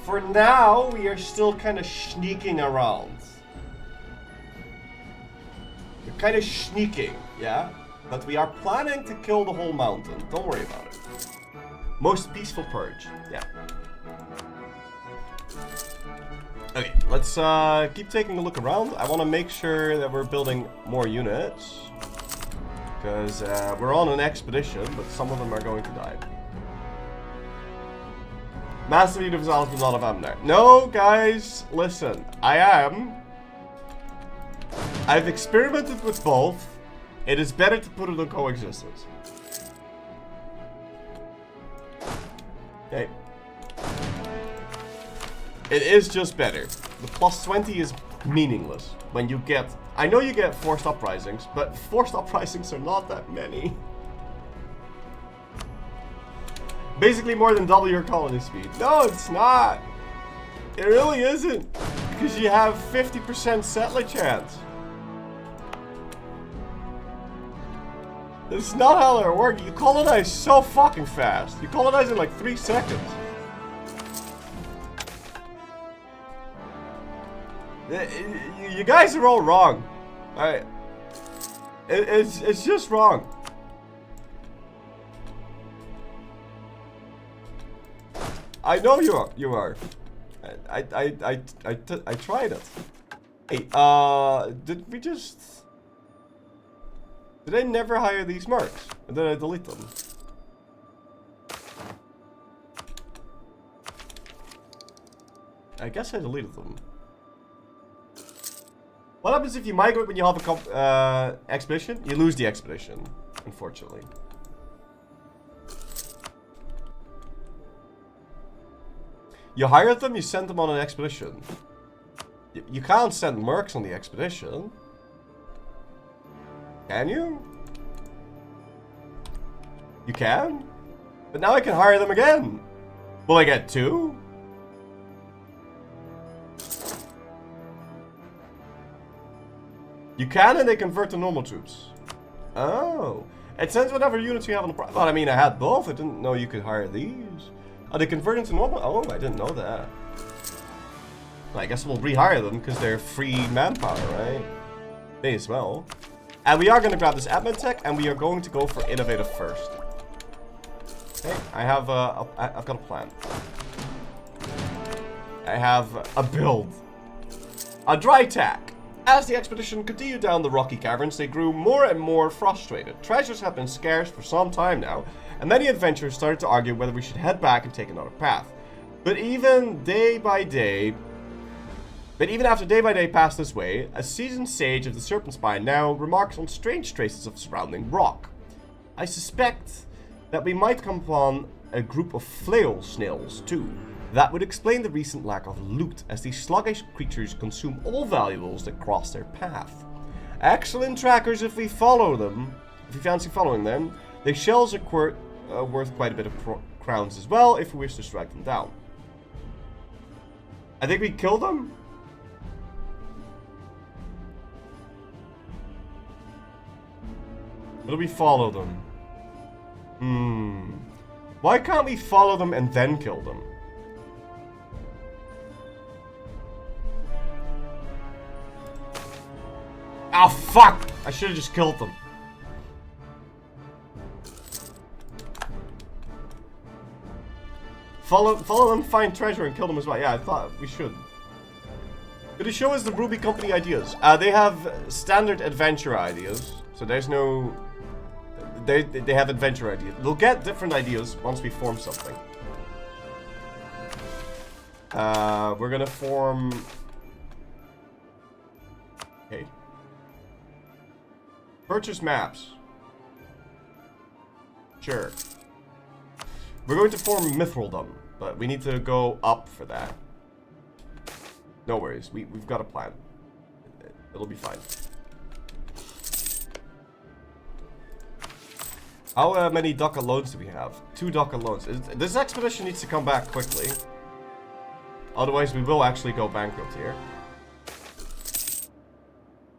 for now, we are still kind of sneaking around. We're kind of sneaking, yeah? But we are planning to kill the whole mountain. Don't worry about it. Most peaceful purge, yeah. Okay, let's keep taking a look around. I want to make sure that we're building more units. Because we're on an expedition, but some of them are going to die. Massive universal is not of there. No, guys, listen. I've experimented with both. It is better to put it on coexistence. Okay. It is just better. The plus 20 is meaningless when you get... I know you get forced uprisings, but forced uprisings are not that many. Basically more than double your colony speed. No, it's not. It really isn't. Because you have 50% settler chance. That's not how they work. You colonize so fucking fast. You colonize in like 3 seconds. You guys are all wrong. Alright. It's just wrong. I know you are. I tried it. Hey, did I never hire these mercs? And then I delete them. I guess I deleted them. What happens if you migrate when you have a expedition? You lose the expedition, unfortunately. You hired them, you sent them on an expedition. You can't send mercs on the expedition. Can you? You can? But now I can hire them again. Will I get 2? You can, and they convert to normal troops. Oh. It sends whatever units you have on the... Well, I mean, I had both. I didn't know you could hire these. Oh, they convert into normal? Oh, I didn't know that. Well, I guess we'll rehire them because they're free manpower, right? May as well. And we are going to grab this admin tech, and we are going to go for innovative first. Okay, I've got a plan. I have a build. A dry tack. As the expedition continued down the rocky caverns, they grew more and more frustrated. Treasures have been scarce for some time now, and many adventurers started to argue whether we should head back and take another path. But even day by day, But even after day by day passed this way, a seasoned sage of the Serpent Spine now remarks on strange traces of surrounding rock. I suspect that we might come upon a group of flail snails too. That would explain the recent lack of loot, as these sluggish creatures consume all valuables that cross their path. Excellent trackers if we follow them. If you fancy following them, their shells are worth quite a bit of crowns as well if we wish to strike them down. I think we kill them. Will we follow them? Why can't we follow them and then kill them? Oh fuck! I should have just killed them. Follow them, find treasure, and kill them as well. Yeah, I thought we should. Could you show us the Ruby Company ideas? They have standard adventure ideas, so there's no. They have adventure ideas. We'll get different ideas once we form something. We're gonna form. Okay. Purchase maps. Sure. We're going to form Mithrildûm, but we need to go up for that. No worries, we've got a plan. It'll be fine. How many ducat loans do we have? 2 ducat loans. This expedition needs to come back quickly. Otherwise we will actually go bankrupt here.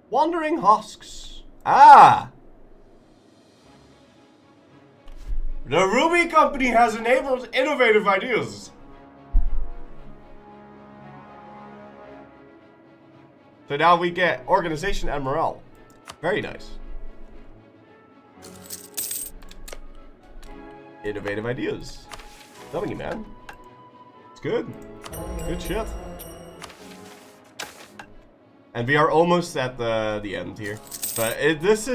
Wandering husks. Ah! The Ruby Company has enabled innovative ideas. So now we get organization and morale. Very nice. Innovative ideas. Telling you, man. It's good. Good shit. And we are almost at the end here. But this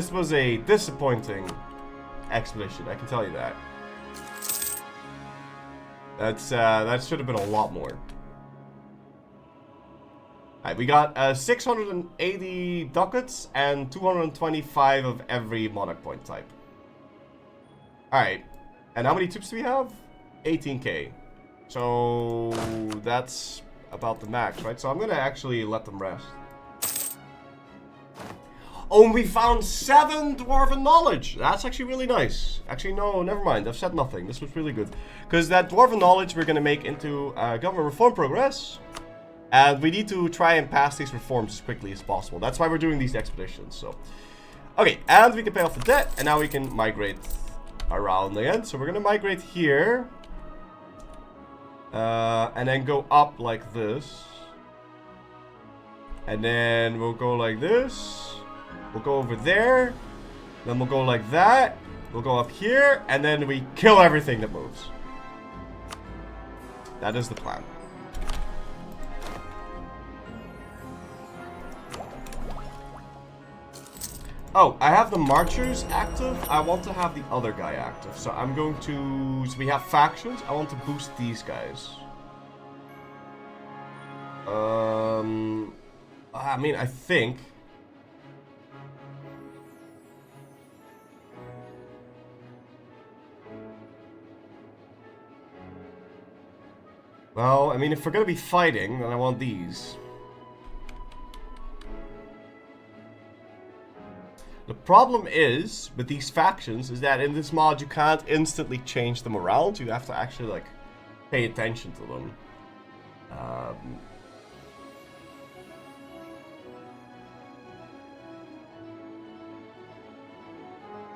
was a disappointing expedition, I can tell you that. That should have been a lot more. Alright, we got 680 ducats and 225 of every monarch point type. Alright, and how many troops do we have? 18k. So that's about the max, right? So I'm gonna actually let them rest. Oh, and we found 7 Dwarven Knowledge! That's actually really nice. Actually, no, never mind. I've said nothing. This was really good. Because that Dwarven Knowledge we're going to make into government reform progress. And we need to try and pass these reforms as quickly as possible. That's why we're doing these expeditions. So, okay, and we can pay off the debt. And now we can migrate around again. So we're going to migrate here. And then go up like this. And then we'll go like this. We'll go over there, then we'll go like that, we'll go up here, and then we kill everything that moves. That is the plan. Oh, I have the marchers active. I want to have the other guy active. So I'm going to, so we have factions. I want to boost these guys. I mean, I think. Well, I mean, if we're gonna be fighting, then I want these. The problem is, with these factions, is that in this mod you can't instantly change them around. You have to actually, like, pay attention to them.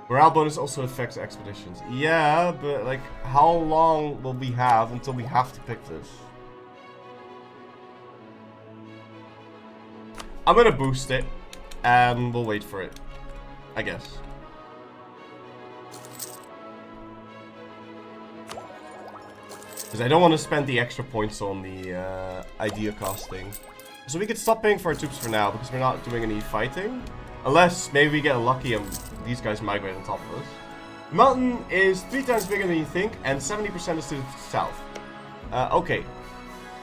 Morale bonus also affects expeditions. Yeah, but like, how long will we have until we have to pick this? I'm gonna boost it, and we'll wait for it, I guess. Because I don't want to spend the extra points on the idea costing. So we could stop paying for our troops for now, because we're not doing any fighting. Unless maybe we get lucky and these guys migrate on top of us. The mountain is 3 times bigger than you think, and 70% is to the south. Okay.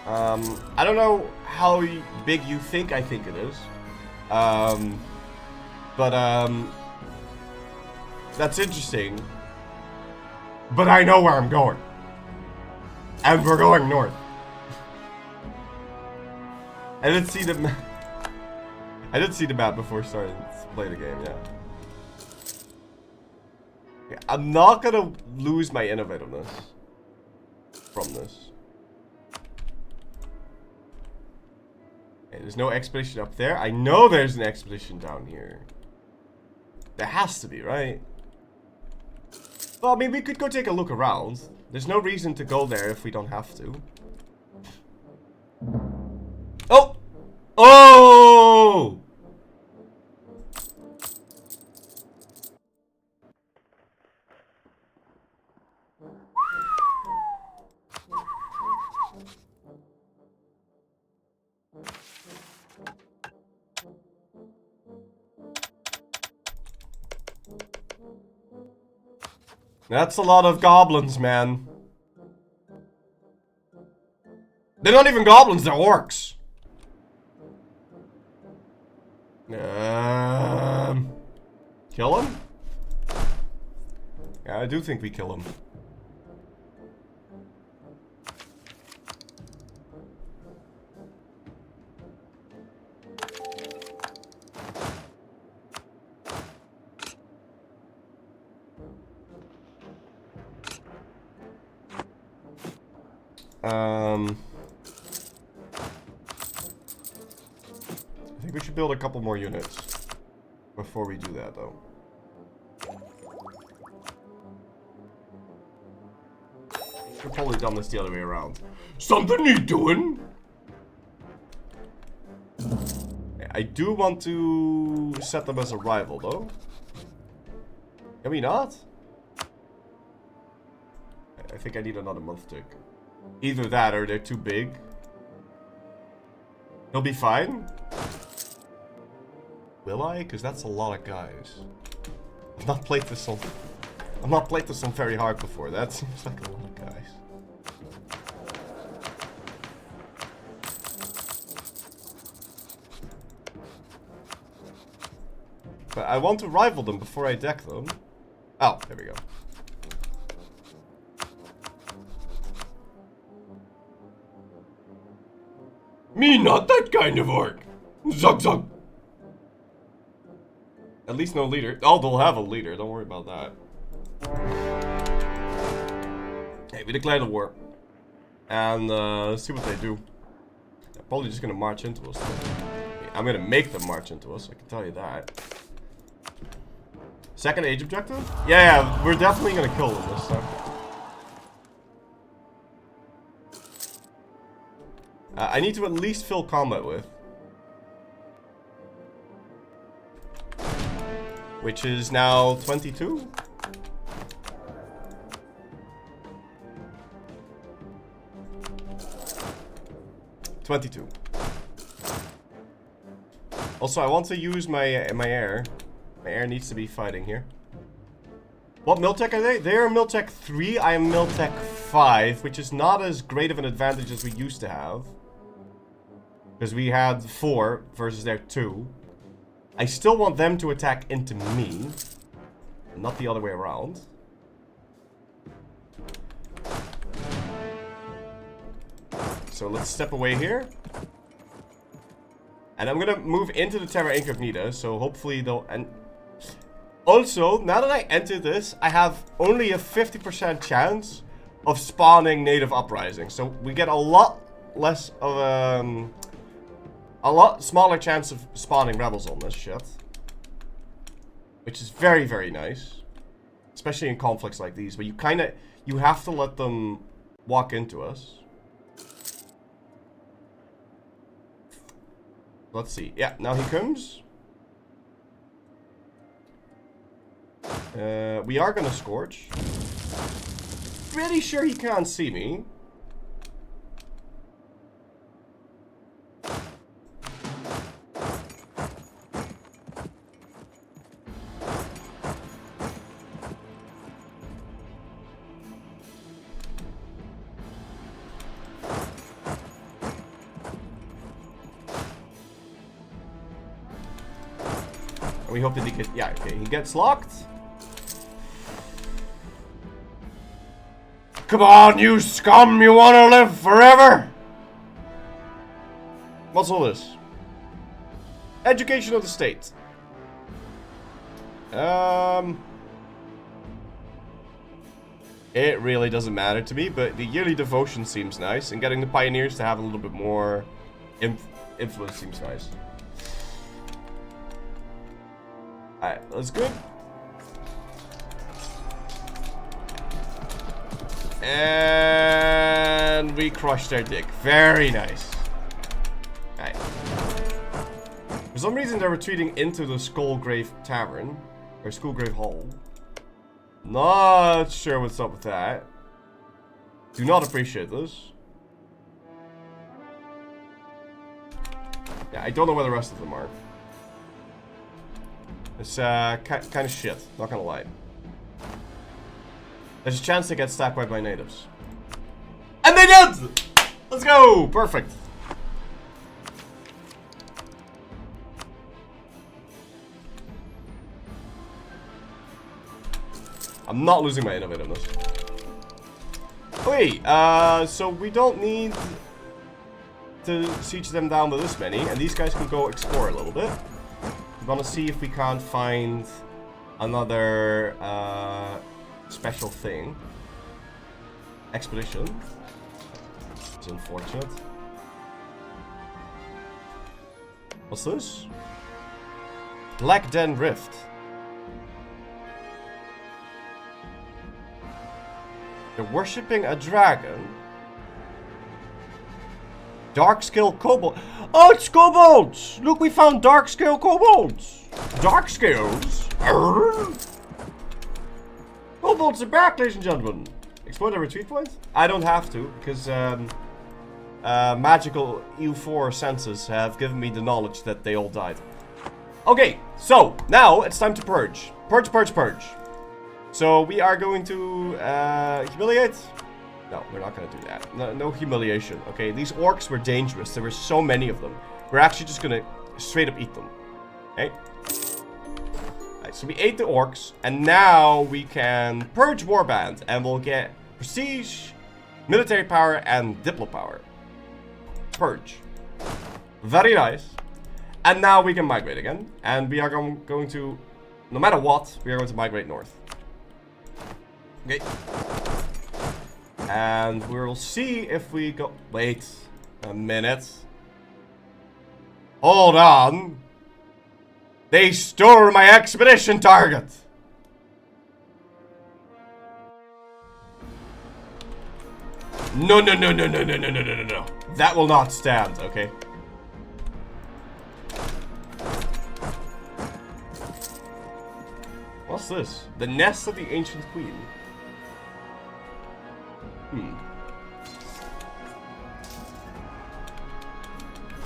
I don't know how big you think I think it is. That's interesting. But I know where I'm going. And we're going north. I didn't see the map before starting to play the game, yeah. Okay, I'm not gonna lose my innovativeness from this. Okay, there's no expedition up there. I know there's an expedition down here. There has to be, right? Well, I mean, we could go take a look around. There's no reason to go there if we don't have to. Oh! Oh! That's a lot of goblins, man. They're not even goblins, they're orcs. Kill him? Yeah, I do think we kill him. I think we should build a couple more units before we do that, though. Should probably done this the other way around. Something you doing? I do want to set them as a rival, though. Can we not? I think I need another month tick. Either that or they're too big. They'll be fine. Will I? Because that's a lot of guys. I've not played this on very hard before. That seems like a lot of guys. But I want to rival them before I deck them. Oh, there we go. Me not that kind of orc. Zug zug. At least no leader. Oh, they'll have a leader. Don't worry about that. Hey, we declared a war. And let's see what they do. They're probably just gonna march into us. I'm gonna make them march into us, I can tell you that. Second age objective? Yeah, we're definitely gonna kill them this time. I need to at least fill combat with. Which is now 22? Also, I want to use my air. My air needs to be fighting here. What Miltech are they? They're Miltech 3, I am Miltech 5, which is not as great of an advantage as we used to have. Because we had 4 versus their 2. I still want them to attack into me, not the other way around. So let's step away here. And I'm gonna move into the Terra Incognita, so hopefully they'll... And also, now that I enter this, I have only a 50% chance of spawning native uprising. So we get a lot less of a lot smaller chance of spawning rebels on this shit. Which is very, very nice. Especially in conflicts like these, but you have to let them walk into us. Let's see. Yeah, now he comes. We are gonna Scorch. Pretty sure he can't see me. We hope that he gets... Yeah, okay, he gets locked. Come on, you scum! You want to live forever? What's all this? Education of the state. It really doesn't matter to me, but the yearly devotion seems nice, and getting the pioneers to have a little bit more influence seems nice. Alright, that's good. And we crushed their dick. Very nice. Alright. For some reason they're retreating into the Skullgrave Tavern. Or Skullgrave Hall. Not sure what's up with that. Do not appreciate this. Yeah, I don't know where the rest of them are. It's kind of shit, not gonna lie. There's a chance they get stacked by natives. And they did! Let's go! Perfect. I'm not losing my innovativeness. Wait, so we don't need to siege them down to this many, and these guys can go explore a little bit. I'm gonna see if we can't find another special thing. Expedition. It's unfortunate. What's this? Black Den Rift. They're worshipping a dragon. Dark scale kobold. Oh, it's kobolds! Look, we found dark scale kobolds. Dark scales? Kobolds are back, ladies and gentlemen. Explore the retreat point? I don't have to, because magical EU4 senses have given me the knowledge that they all died. Okay, so now it's time to purge. Purge, purge, purge. So we are going to humiliate. No, we're not going to do that. No humiliation. Okay, these orcs were dangerous. There were so many of them. We're actually just going to straight up eat them. Okay. Alright, so we ate the orcs, and now we can purge warband, and we'll get prestige, military power, and diplo power. Purge. Very nice. And now we can migrate again, and we are going to, no matter what, we are going to migrate north. Okay. And we'll see if we go... Wait a minute. Hold on. They stole my expedition target. No, no, no, no, no, no, no, no, no, no. That will not stand, okay? What's this? The nest of the ancient queen.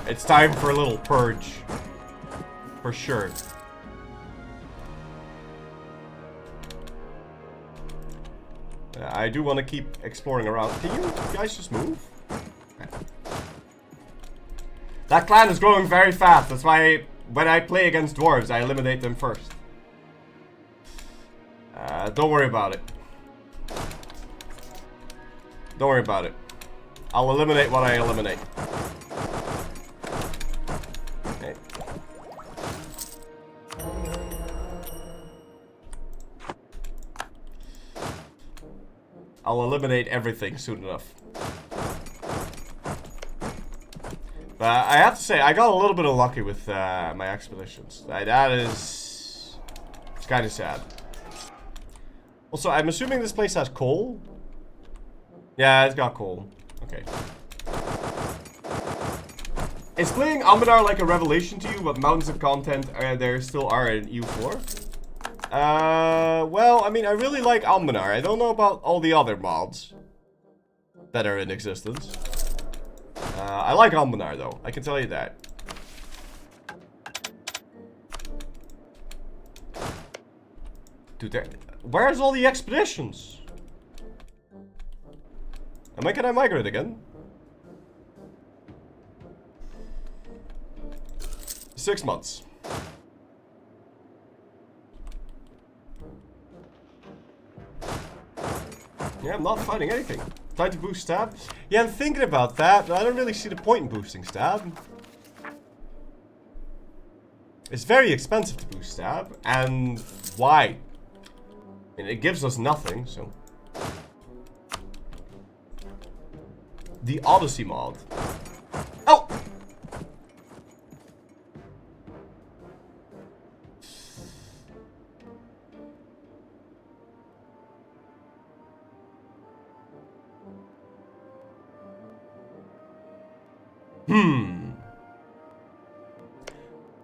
It's time for a little purge. For sure. I do want to keep exploring around. Can you guys just move? Okay. That clan is growing very fast. That's why when I play against dwarves, I eliminate them first. Don't worry about it. Don't worry about it. I'll eliminate what I eliminate. Okay. I'll eliminate everything soon enough. But I have to say, I got a little bit unlucky with my expeditions. That is... It's kind of sad. Also, I'm assuming this place has coal? Yeah, it's got coal. Okay. Is playing Almanar like a revelation to you what mountains of content there still are in EU4? Well, I mean, I really like Almanar. I don't know about all the other mods that are in existence. I like Almanar, though. I can tell you that. Dude, where's all the expeditions? Can I migrate again? 6 months. Yeah, I'm not fighting anything. Time to boost stab. Yeah, I'm thinking about that, but I don't really see the point in boosting stab. It's very expensive to boost stab, and why? I mean, it gives us nothing, so. The Odyssey mod. Oh!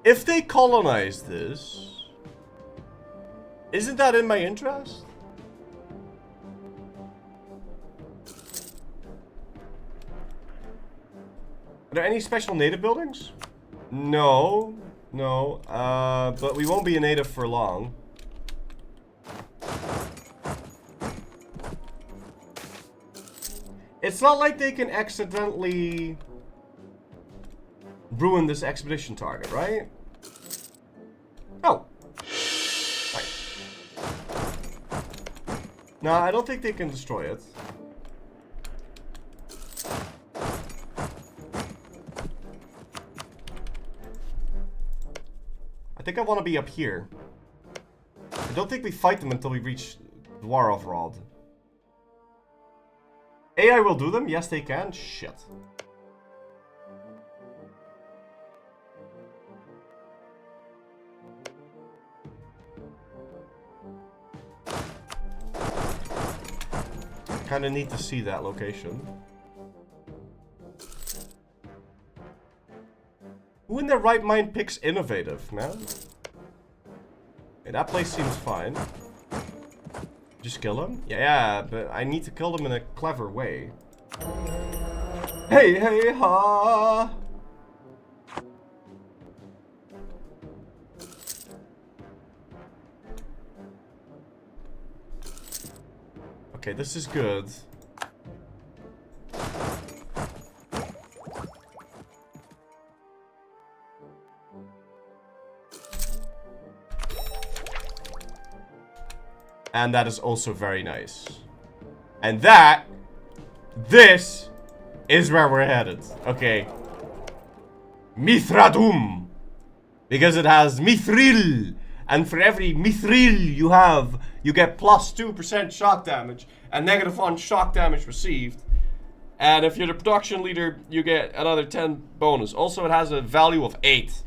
If they colonize this, isn't that in my interest? Are there any special native buildings? No, no, but we won't be a native for long. It's not like they can accidentally ruin this expedition target, right? Oh. Right. No, I don't think they can destroy it. I think I want to be up here. I don't think we fight them until we reach Dwarves. AI will do them? Yes, they can. Shit. Kinda need to see that location. Who in their right mind picks innovative, man? Hey, that place seems fine. Just kill him? Yeah, but I need to kill them in a clever way. Hey, hey, ha! Okay, this is good. And that is also very nice. And this is where we're headed. Okay. Mithrildûm. Because it has Mithril. And for every Mithril you have, you get plus 2% shock damage and -1 shock damage received. And if you're the production leader, you get another 10 bonus. Also, it has a value of 8.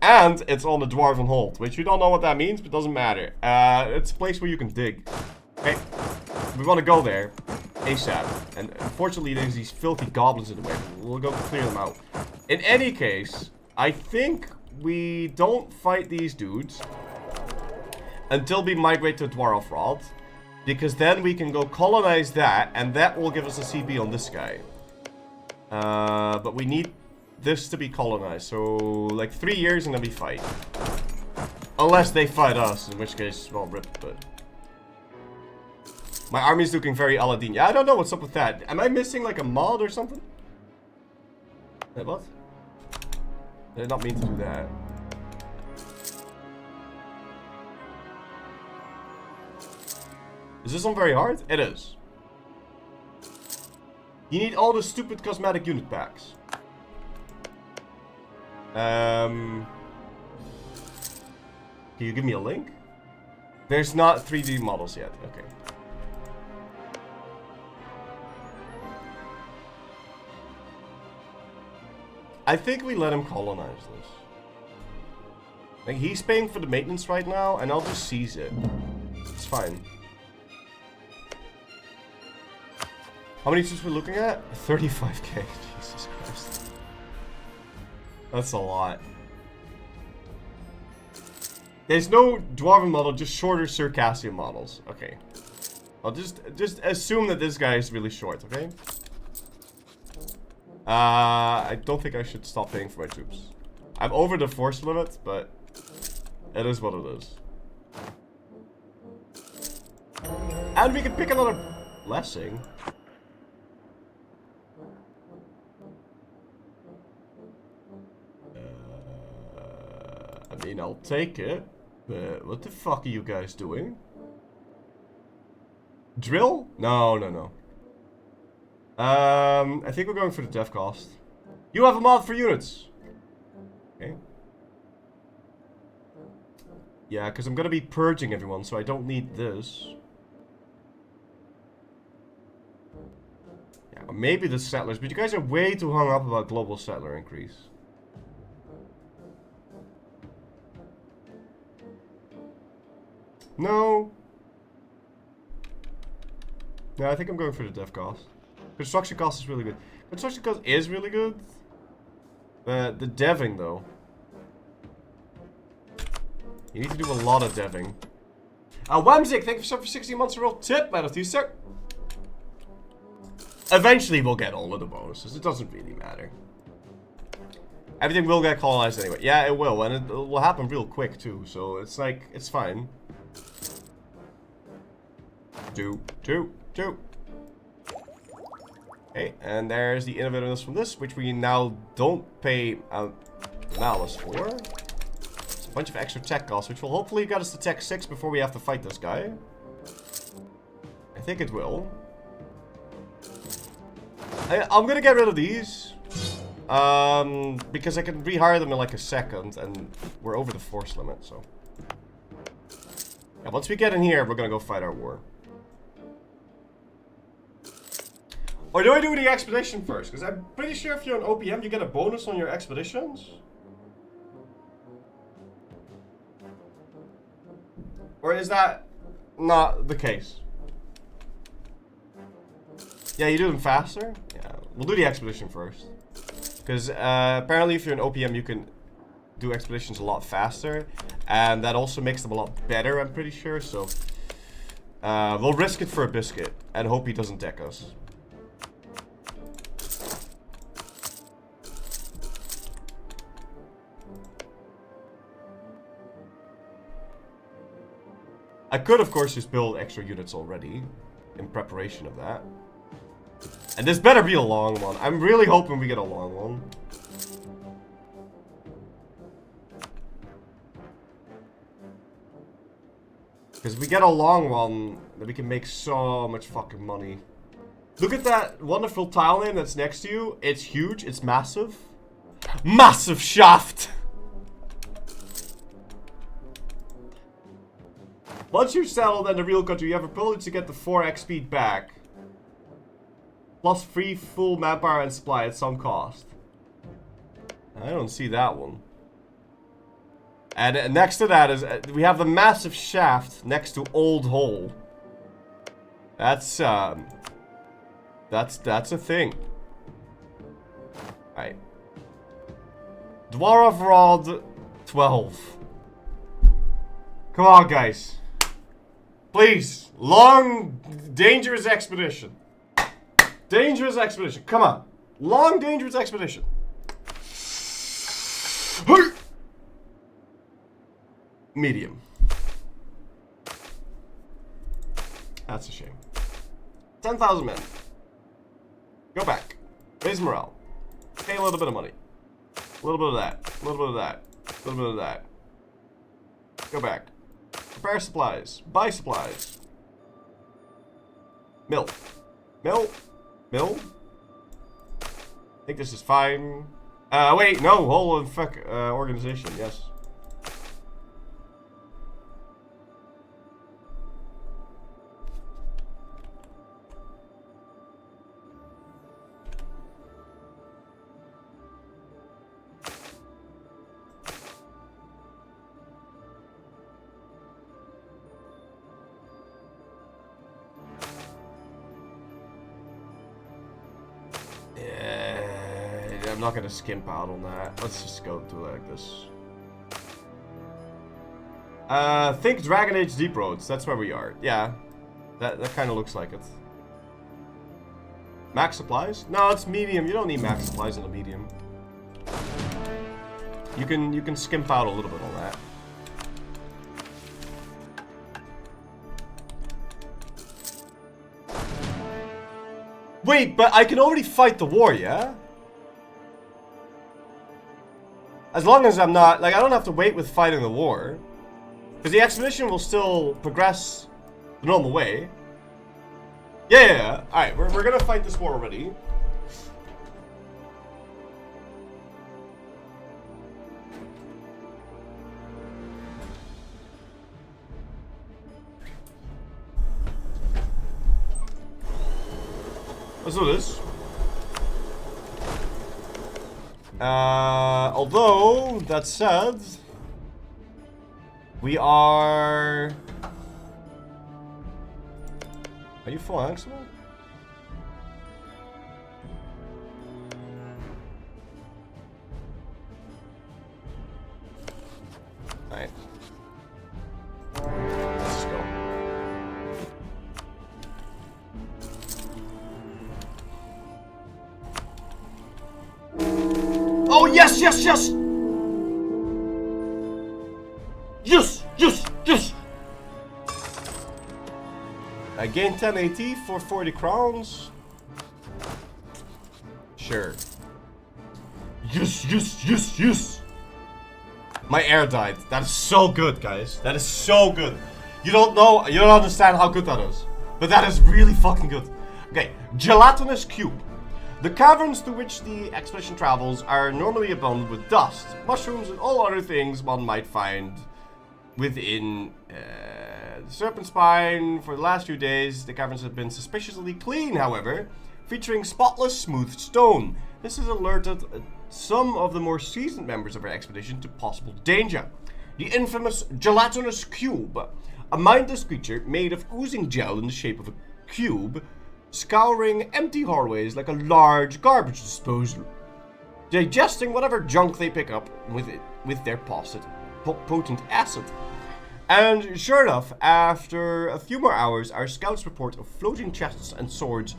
And it's on the Dwarven Hold, which we don't know what that means, but doesn't matter. It's a place where you can dig. Okay, we want to go there ASAP. And unfortunately, there's these filthy goblins in the way. We'll go clear them out. In any case, I think we don't fight these dudes until we migrate to Dwarves, because then we can go colonize that, and that will give us a CB on this guy. But we need this to be colonized, so like 3 years and then we fight. Unless they fight us, in which case, well, rip, but... My army's looking very Aladdin. Yeah, I don't know what's up with that. Am I missing like a mod or something? Wait, what? I did not mean to do that. Is this one very hard? It is. You need all the stupid cosmetic unit packs. Can you give me a link? There's not 3D models yet. Okay. I think we let him colonize this. Like, he's paying for the maintenance right now, and I'll just seize it. It's fine. How many troops we're looking at? 35k. Jesus Christ. That's a lot. There's no Dwarven model, just shorter Circassian models. Okay. I'll just assume that this guy is really short, okay? I don't think I should stop paying for my troops. I'm over the force limit, but it is what it is. And we can pick another blessing. I mean, I'll take it, but what the fuck are you guys doing? Drill? No, no, no. I think we're going for the dev cost. You have a mod for units. Okay. Yeah, because I'm going to be purging everyone, so I don't need this. Yeah, maybe the settlers, but you guys are way too hung up about global settler increase. No. No, I think I'm going for the dev cost. Construction cost is really good. Construction cost is really good. The deving, though. You need to do a lot of deving. Wamzik, thank you for 16 months a real tip, man, of you, sir. Eventually we'll get all of the bonuses. It doesn't really matter. Everything will get colonized anyway. Yeah, it will, and it will happen real quick, too. So it's like, it's fine. Two. Okay, and there's the innovativeness from this, which we now don't pay malice for. It's a bunch of extra tech costs, which will hopefully get us to tech 6 before we have to fight this guy. I think it will. I'm gonna get rid of these. Because I can rehire them in like a second, and we're over the force limit, so. Yeah, once we get in here, we're gonna go fight our war. Or do I do the expedition first? Because I'm pretty sure if you're an OPM, you get a bonus on your expeditions. Or is that not the case? Yeah, you do them faster? Yeah, we'll do the expedition first. Because apparently if you're an OPM, you can do expeditions a lot faster. And that also makes them a lot better, I'm pretty sure. So we'll risk it for a biscuit and hope he doesn't deck us. I could, of course, just build extra units already in preparation of that. And this better be a long one. I'm really hoping we get a long one. Because if we get a long one, then we can make so much fucking money. Look at that wonderful tile name that's next to you. It's huge. It's massive. Massive shaft! Once you're settled in the real country, you have a privilege to get the 4x speed back. Plus free full manpower and supply at some cost. I don't see that one. And next to that is, we have the massive shaft next to Old Hole. That's a thing. Alright. Dwarf Rod 12. Come on, guys. Please, long, dangerous expedition. Dangerous expedition. Come on. Long, dangerous expedition. Medium. That's a shame. 10,000 men. Go back. Raise morale. Pay a little bit of money. A little bit of that. A little bit of that. A little bit of that. Go back. Prepare supplies. Buy supplies. Mill. Mill. Mill. I think this is fine. Wait, no. Whole and fuck organization. Yes. I'm not gonna skimp out on that. Let's just go do it like this. Think Dragon Age Deep Roads. That's where we are. Yeah, that kind of looks like it. Max supplies? No, it's medium. You don't need max supplies in a medium. You can skimp out a little bit on that. Wait, but I can already fight the war, yeah? As long as I'm not, like, I don't have to wait with fighting the war. Because the expedition will still progress the normal way. Yeah. Alright, we're gonna fight this war already. Let's do this. Although, that said, we are... Are you full Axel? Alright. Let's go. Oh, yes! Yes! I gain 10 AT for 40 crowns. Sure. Yes! My air died. That is so good, guys. That is so good. You don't understand how good that is. But that is really fucking good. Okay, gelatinous cube. The caverns through which the expedition travels are normally abundant with dust, mushrooms, and all other things one might find within the Serpent Spine. For the last few days, the caverns have been suspiciously clean, however, featuring spotless, smooth stone. This has alerted some of the more seasoned members of our expedition to possible danger. The infamous gelatinous cube, a mindless creature made of oozing gel in the shape of a cube, scouring empty hallways like a large garbage disposal, digesting whatever junk they pick up with their potent acid. And sure enough, after a few more hours, our scouts report of floating chests and swords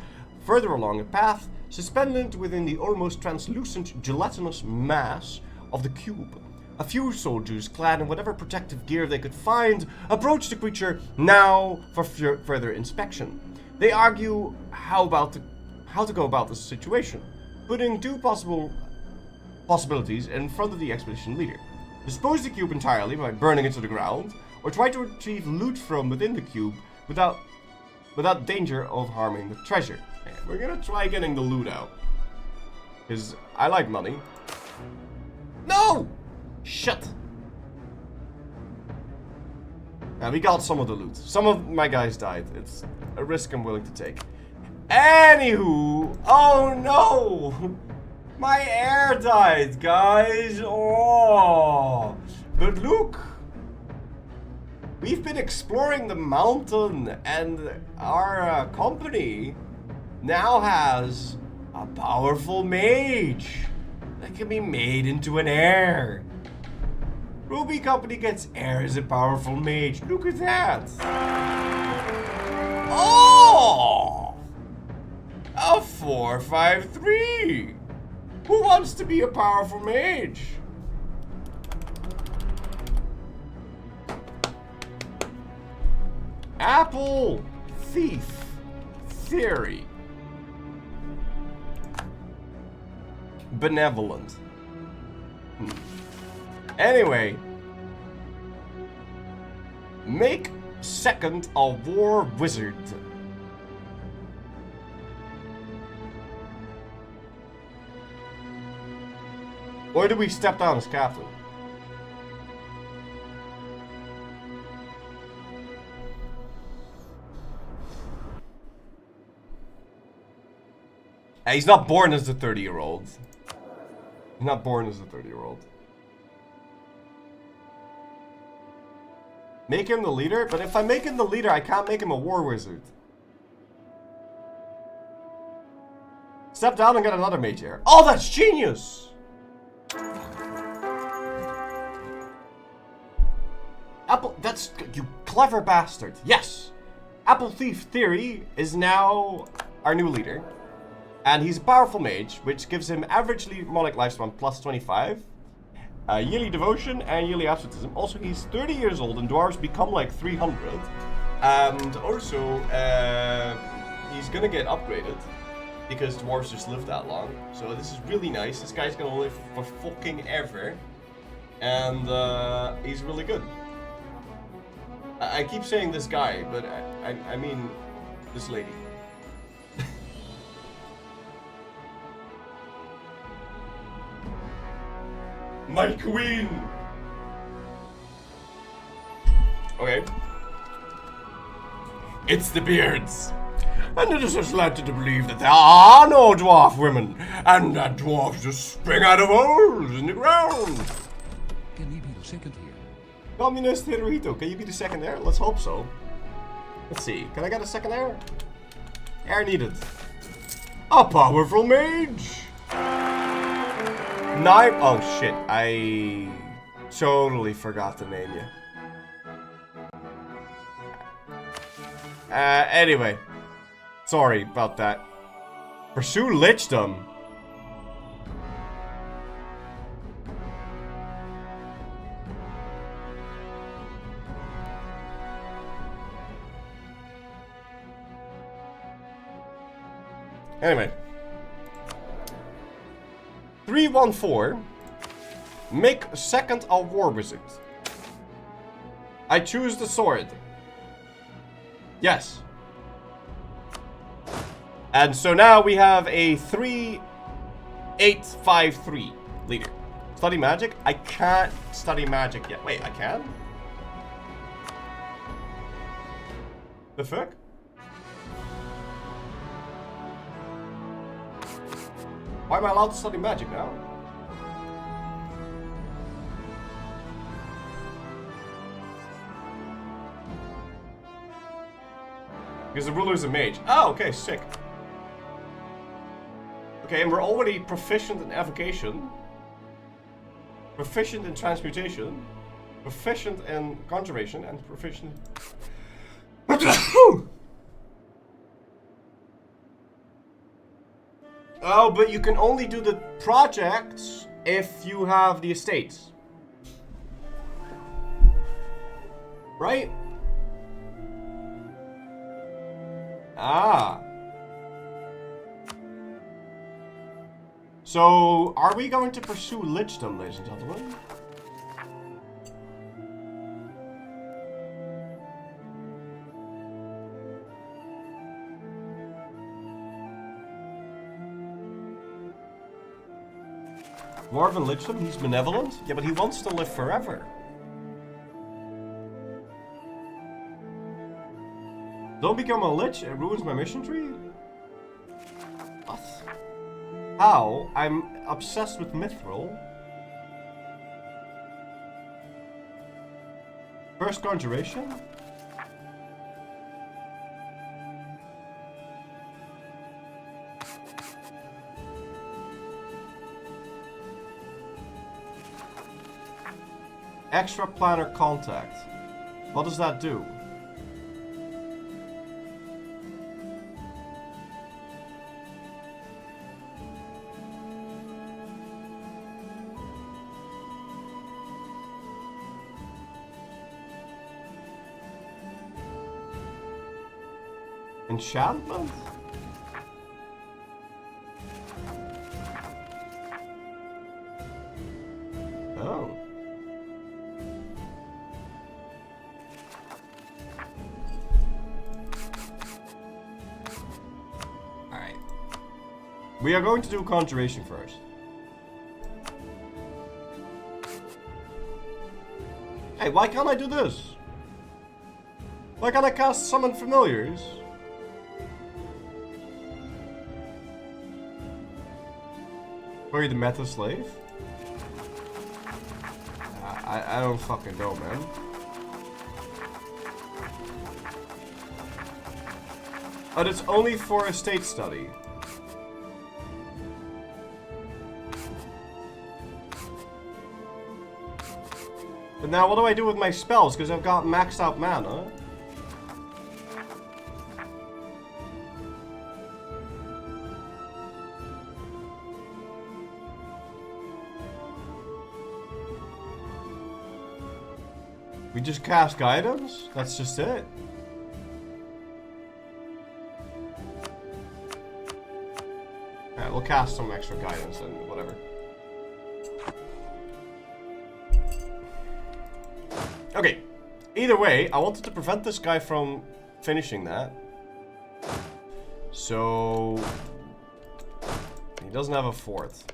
further along a path, suspended within the almost translucent gelatinous mass of the cube. A few soldiers, clad in whatever protective gear they could find, approach the creature now for further inspection. They argue how to go about this situation, putting two possibilities in front of the expedition leader. Dispose the cube entirely by burning it to the ground, or try to retrieve loot from within the cube without danger of harming the treasure. And we're gonna try getting the loot out, because I like money. No! Shit! Now we got some of the loot. Some of my guys died. It's a risk I'm willing to take. Anywho, oh no! My air died, guys. Oh, but look, we've been exploring the mountain, and our company now has a powerful mage that can be made into an heir. Ruby Company gets heir as a powerful mage. Look at that. Oh! A 453. Who wants to be a powerful mage? Apple Thief Theory. Benevolent. Anyway, make second a war wizard. Or do we step down as captain? He's not born as a 30-year-old. He's not born as a 30-year-old. Make him the leader? But if I make him the leader, I can't make him a war wizard. Step down and get another mage here. Oh, that's genius! Apple, that's, you clever bastard. Yes! Apple Thief Theory is now our new leader. And he's a powerful mage, which gives him averagely demonic lifespan plus 25. Yearly devotion and yearly absolutism. Also, he's 30 years old and dwarves become like 300. And also, he's gonna get upgraded because dwarves just live that long. So this is really nice. This guy's gonna live for fucking ever. And he's really good. I keep saying this guy, but I mean this lady. My queen! Okay. It's the beards. And it is led to believe that there are no dwarf women, and that dwarves just spring out of holes in the ground. Can he be the second here? Communist Hirohito, can you be the second heir? Let's hope so. Let's see, can I get a second heir? Heir needed. A powerful mage! Oh shit, I totally forgot to name you. Anyway. Sorry about that. Pursue Lichdom. Anyway. 314. Make second a war wizard. I choose the sword. Yes. And so now we have a 3-8-5-3 leader. Study magic? I can't study magic yet. Wait, I can? The fuck? Why am I allowed to study magic now? Because the ruler is a mage. Oh, okay, sick. Okay, and we're already proficient in evocation, proficient in transmutation, proficient in conjuration, and proficient... Oh, but you can only do the projects if you have the estates. Right? Ah. So, are we going to pursue Lichdom, ladies and gentlemen? Dwarven Lichdom, he's benevolent? Yeah, but he wants to live forever. Don't become a lich, it ruins my mission tree? What? How? I'm obsessed with Mithril. First conjuration? Extra planar contact. What does that do? Enchantment? Oh. Alright. We are going to do conjuration first. Hey, why can't I do this? Why can't I cast summon familiars? Are you the meta slave? I don't fucking know, man. But it's only for estate study. But now what do I do with my spells? Because I've got maxed out mana. We just cast guidance? That's just it. Alright, we'll cast some extra guidance and whatever. Okay. Either way, I wanted to prevent this guy from finishing that. So... he doesn't have a fourth.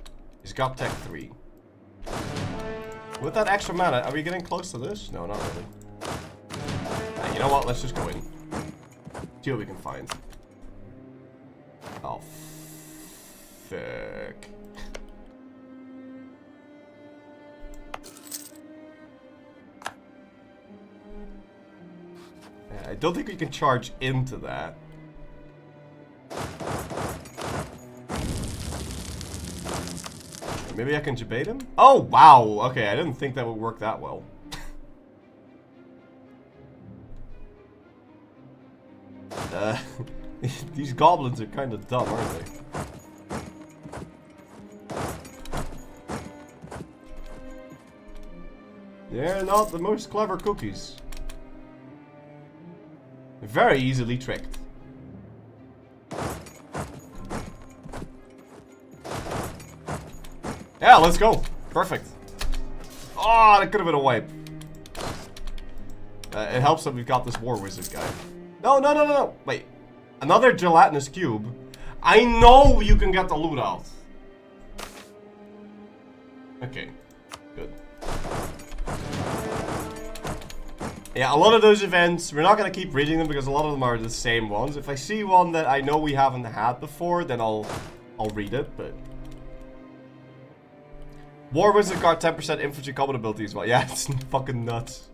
He's got tech 3. With that extra mana, are we getting close to this? No, not really. You know what? Let's just go in. See what we can find. Oh, fuck. I don't think we can charge into that. Maybe I can debate him? Oh, wow! Okay, I didn't think that would work that well. These goblins are kind of dumb, aren't they? They're not the most clever cookies. They're very easily tricked. Yeah, let's go. Perfect. Oh, that could have been a wipe. It helps that we've got this war wizard guy. No, no, no, no, no. Wait. Another gelatinous cube. I know you can get the loot out. Okay. Good. Yeah, a lot of those events, we're not going to keep reading them because a lot of them are the same ones. If I see one that I know we haven't had before, then I'll read it, but... War Wizard got 10% infantry combat ability as well. Yeah, it's fucking nuts.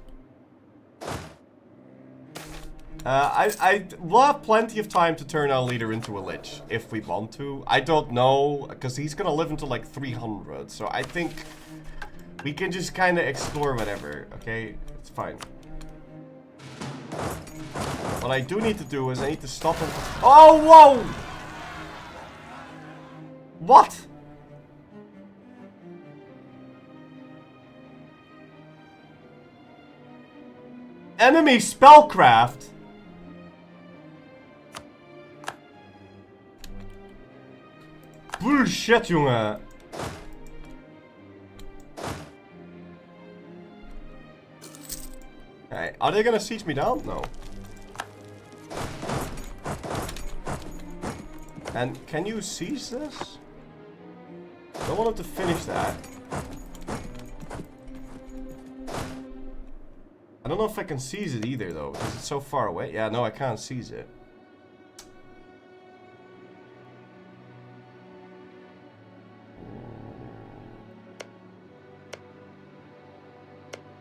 I will have plenty of time to turn our leader into a lich, if we want to. I don't know, because he's going to live until like 300, so I think we can just kind of explore whatever, okay? It's fine. What I do need to do is I need to stop him. Oh, whoa! What? Enemy spellcraft? Bullshit, jongen. Hey, are they gonna siege me down? No. And can you siege this? I don't want them to finish that. I don't know if I can seize it either, though, because it's so far away. Yeah, no, I can't seize it.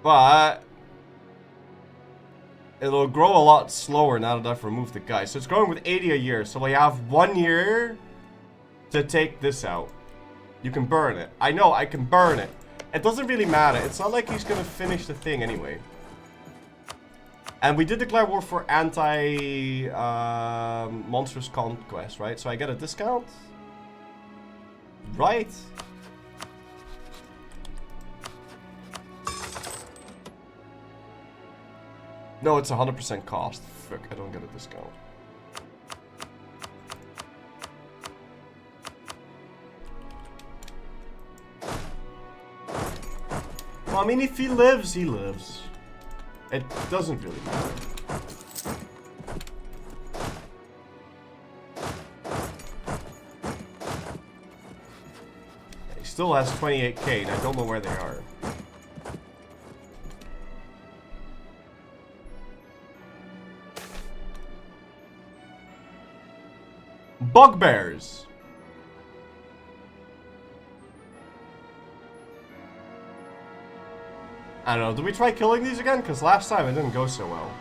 But it'll grow a lot slower now that I've removed the guy. So it's growing with 80 a year. So we have 1 year to take this out. You can burn it. I know, I can burn it. It doesn't really matter. It's not like he's going to finish the thing anyway. And we did declare war for monstrous conquest, right? So I get a discount? Right? No, it's 100% cost. Fuck, I don't get a discount. Well, I mean, if he lives, he lives. It doesn't really matter. He still has 28k, and I don't know where they are. Bugbears. I don't know, did we try killing these again? Because last time it didn't go so well.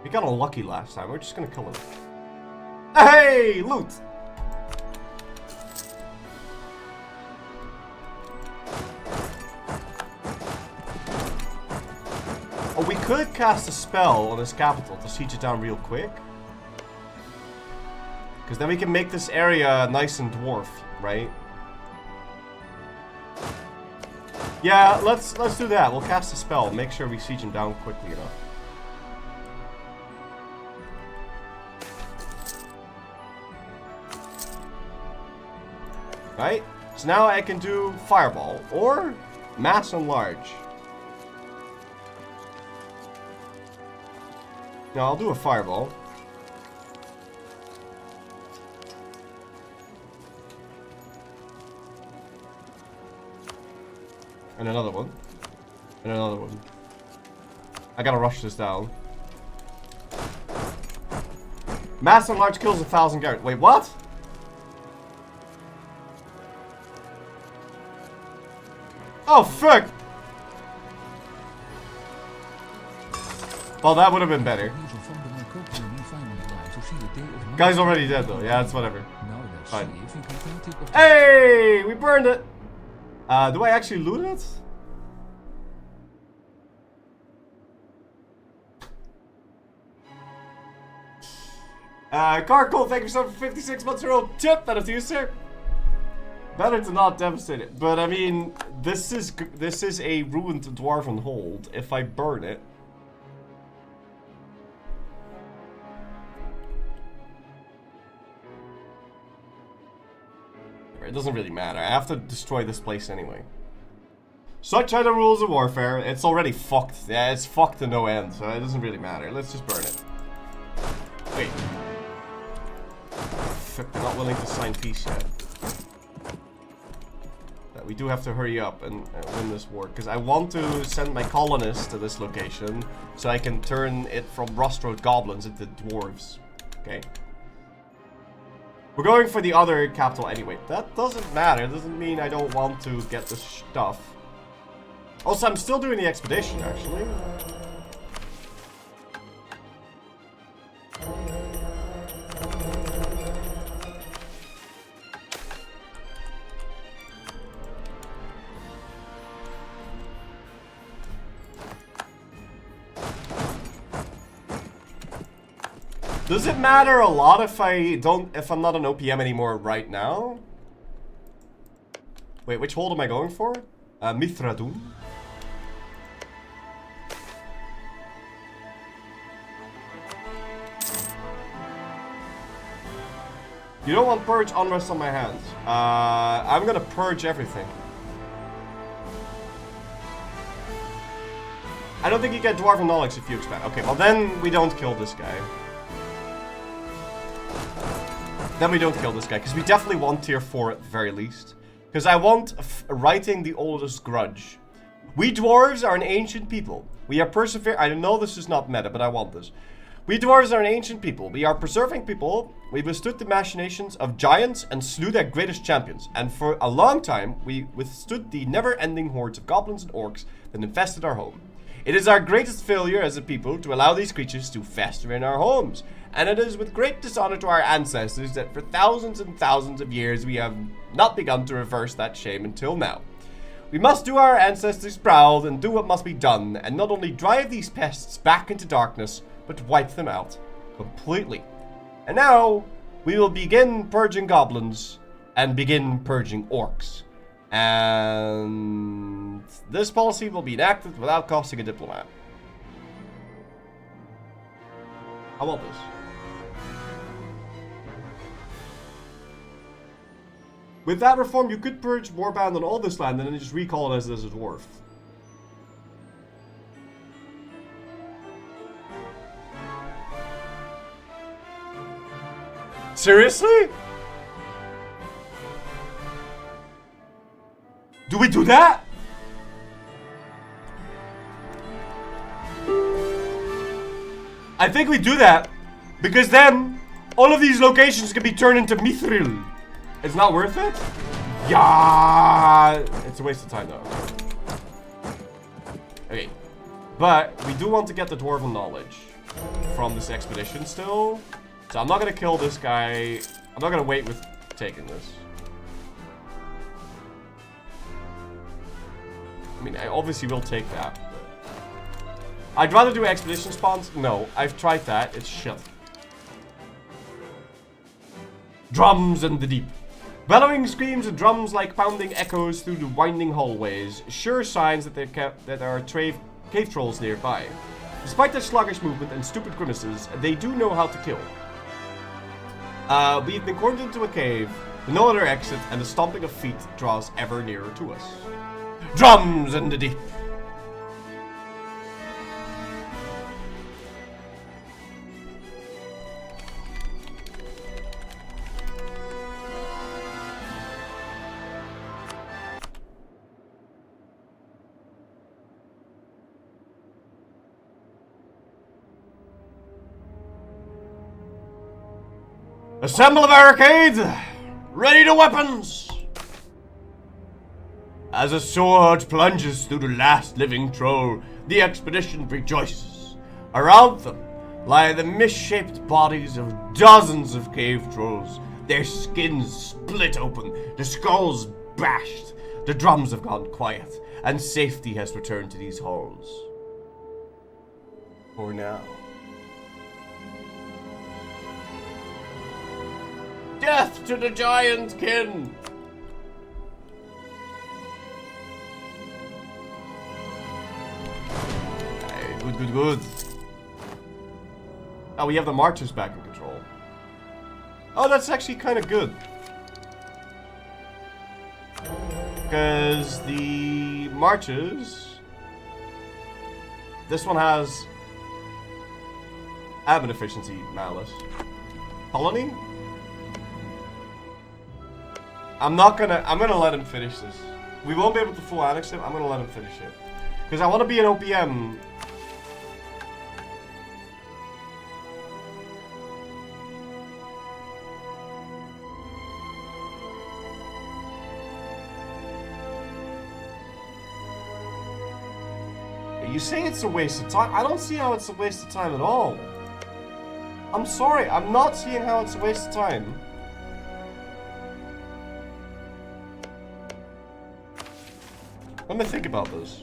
We got unlucky last time, we're just gonna kill them. Hey! Loot! Oh, we could cast a spell on his capital to siege it down real quick. Because then we can make this area nice and dwarf, right? Yeah, let's do that. We'll cast a spell. Make sure we siege him down quickly enough. Right? So now I can do Fireball or Mass Enlarge. No, I'll do a Fireball. And another one. And another one. I gotta rush this down. Mass and large kills 1,000 guards. Wait, what? Oh, fuck! Well, that would have been better. Guy's already dead, though. Yeah, it's whatever. Fine. Hey! We burned it! Do I actually loot it? Carcoal, thank you so much for 56 months in a row. Tip, that is you, sir. Better to not devastate it. But, I mean, this is a ruined dwarven hold. If I burn it... It doesn't really matter. I have to destroy this place anyway. Such are the rules of warfare. It's already fucked. Yeah, it's fucked to no end, so it doesn't really matter. Let's just burn it. Wait. Fuck, they're not willing to sign peace yet. We do have to hurry up and win this war, because I want to send my colonists to this location so I can turn it from rust-road goblins into dwarves. Okay. We're going for the other capital anyway. That doesn't matter. It doesn't mean I don't want to get this stuff. Also, I'm still doing the expedition, actually. Does it matter a lot if I'm not an OPM anymore right now? Wait, which hold am I going for? Mithrildûm. You don't want purge unrest on my hands. I'm gonna purge everything. I don't think you get dwarven knowledge if you expand. Okay, well then we don't kill this guy. Then we don't kill this guy, because we definitely want tier 4 at the very least. Because I want righting the oldest grudge. We dwarves are an ancient people. We are persevering. I know this is not meta, but I want this. We dwarves are an ancient people. We are preserving people. We withstood the machinations of giants and slew their greatest champions. And for a long time, we withstood the never-ending hordes of goblins and orcs that infested our home. It is our greatest failure as a people to allow these creatures to fester in our homes. And it is with great dishonor to our ancestors that for thousands and thousands of years we have not begun to reverse that shame until now. We must do our ancestors proud and do what must be done, and not only drive these pests back into darkness, but wipe them out completely. And now, we will begin purging goblins and begin purging orcs. And this policy will be enacted without costing a diplomat. I want this. With that reform, you could purge Warband on all this land and then just recolonize it as a dwarf. Seriously? Do we do that? I think we do that, because then all of these locations can be turned into Mithril. It's not worth it? Yeah, it's a waste of time though. Okay, but we do want to get the dwarven knowledge from this expedition still. So I'm not gonna kill this guy. I'm not gonna wait with taking this. I mean, I obviously will take that. But I'd rather do expedition spawns. No, I've tried that. It's shit. Drums in the deep. Bellowing screams and drums like pounding echoes through the winding hallways, sure signs that there are cave trolls nearby. Despite their sluggish movement and stupid grimaces, they do know how to kill. We've been cornered into a cave, no other exit, and the stomping of feet draws ever nearer to us. Drums in the deep. Assemble the barricades! Ready to weapons! As a sword plunges through the last living troll, the expedition rejoices. Around them lie the misshaped bodies of dozens of cave trolls, their skins split open, the skulls bashed. The drums have gone quiet, and safety has returned to these halls. For now. Death to the giant kin! Hey, good. Oh, we have the marchers back in control. Oh, that's actually kind of good. Because the marchers... This one has... admin efficiency, malice. Colony? I'm gonna let him finish this. We won't be able to full annex him, I'm gonna let him finish it. Because I want to be an OPM. You say it's a waste of time? I don't see how it's a waste of time at all. I'm sorry, I'm not seeing how it's a waste of time. Let me think about this.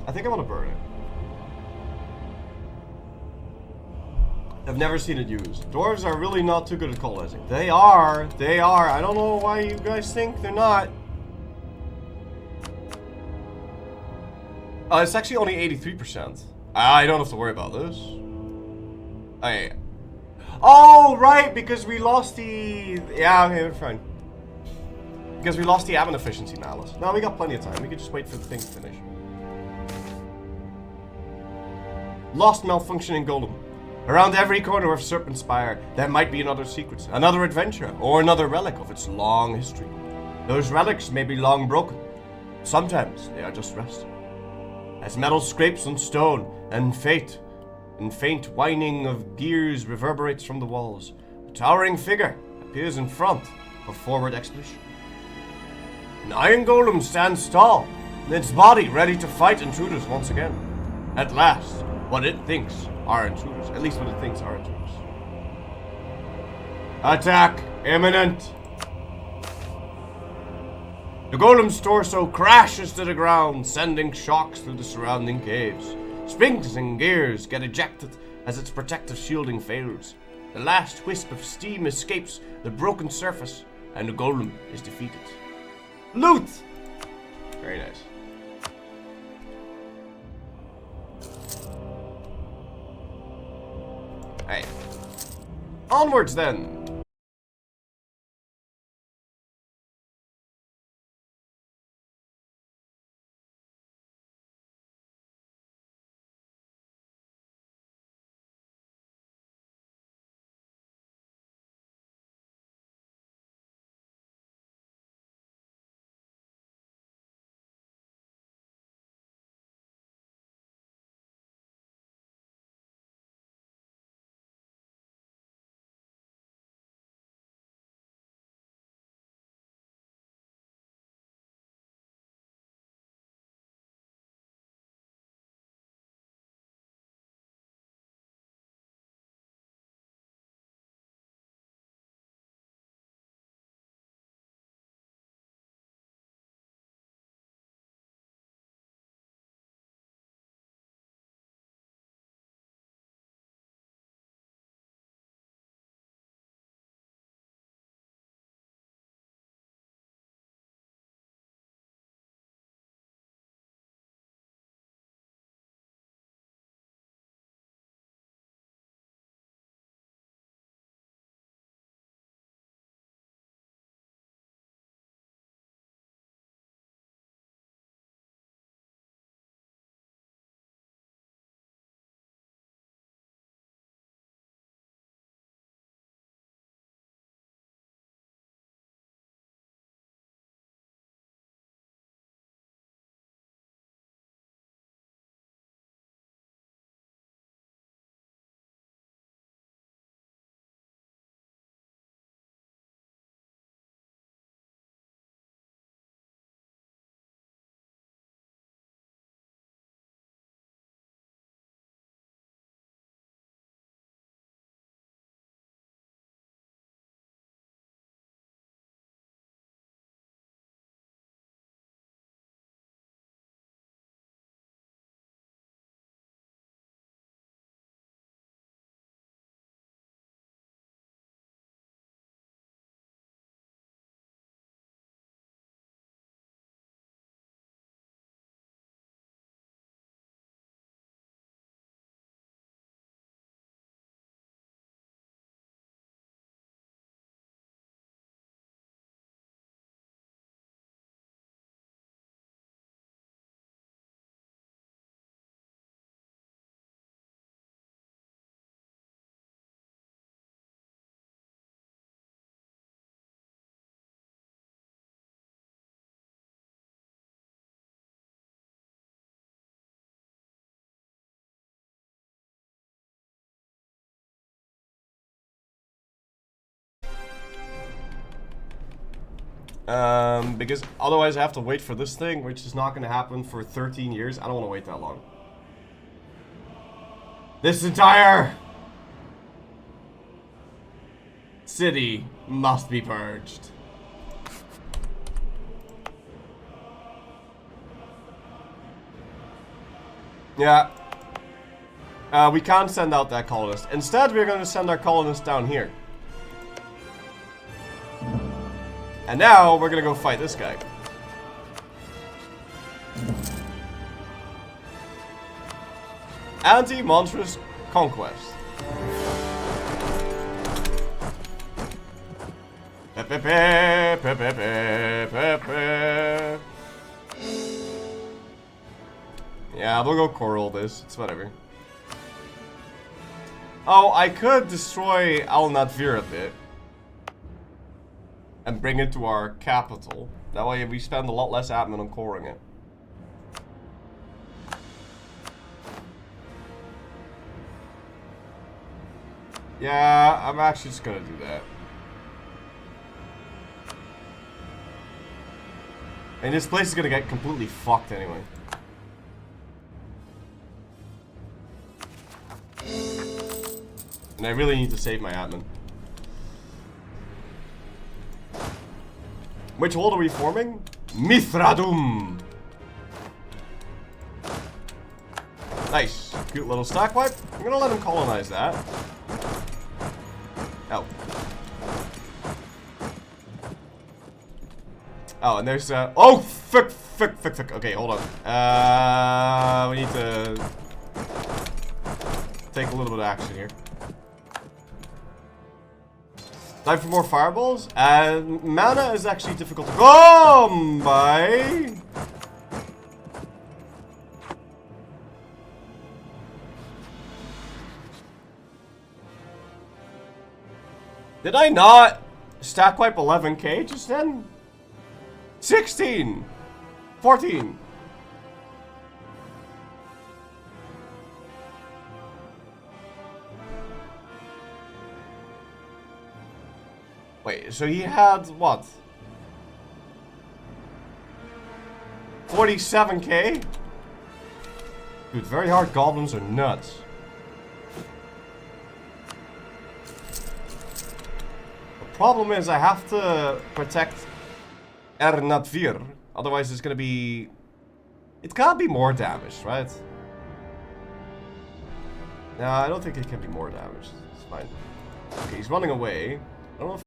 I think I want to burn it. I've never seen it used. Dwarves are really not too good at colonizing. They are. I don't know why you guys think they're not. It's actually only 83%. I don't have to worry about this. Oh, right, because we lost the... Yeah, okay, we're fine. Because we lost the admin efficiency malice. No, we got plenty of time. We could just wait for the thing to finish. Lost malfunctioning golem. Around every corner of Serpent Spire, there might be another secret, another adventure, or another relic of its long history. Those relics may be long broken. Sometimes they are just resting. As metal scrapes on stone, and faint whining of gears reverberates from the walls, a towering figure appears in front of forward expedition. An iron golem stands tall, its body ready to fight intruders once again. At last, what it thinks are intruders. At least what it thinks are intruders. Attack imminent! The golem's torso crashes to the ground, sending shocks through the surrounding caves. Springs and gears get ejected as its protective shielding fails. The last wisp of steam escapes the broken surface, and the golem is defeated. Loot! Very nice. Hey. Onwards then! Because otherwise I have to wait for this thing, which is not going to happen for 13 years. I don't want to wait that long. This entire city must be purged. Yeah. We can't send out that colonist. Instead, we're going to send our colonist down here. And now, we're going to go fight this guy. Anti-monstrous conquest. Yeah, we'll go coral this. It's whatever. Oh, I could destroy Al Nadvir a bit. And bring it to our capital. That way we spend a lot less admin on coring it. Yeah, I'm actually just gonna do that. And this place is gonna get completely fucked anyway. And I really need to save my admin. Which hold are we forming? Mithrildûm! Nice. Cute little stack wipe. I'm gonna let him colonize that. Oh. Oh, and there's oh, fuck. Okay, hold on. We need to take a little bit of action here. Time for more fireballs. And mana is actually difficult to come by. Did I not stack wipe 11k just then? 16! 14! Wait, so he had what? 47k? Dude, very hard goblins are nuts. The problem is I have to protect Nadvir, otherwise it's gonna be... It can't be more damaged, right? No, I don't think it can be more damaged. It's fine. Okay, he's running away. I don't know if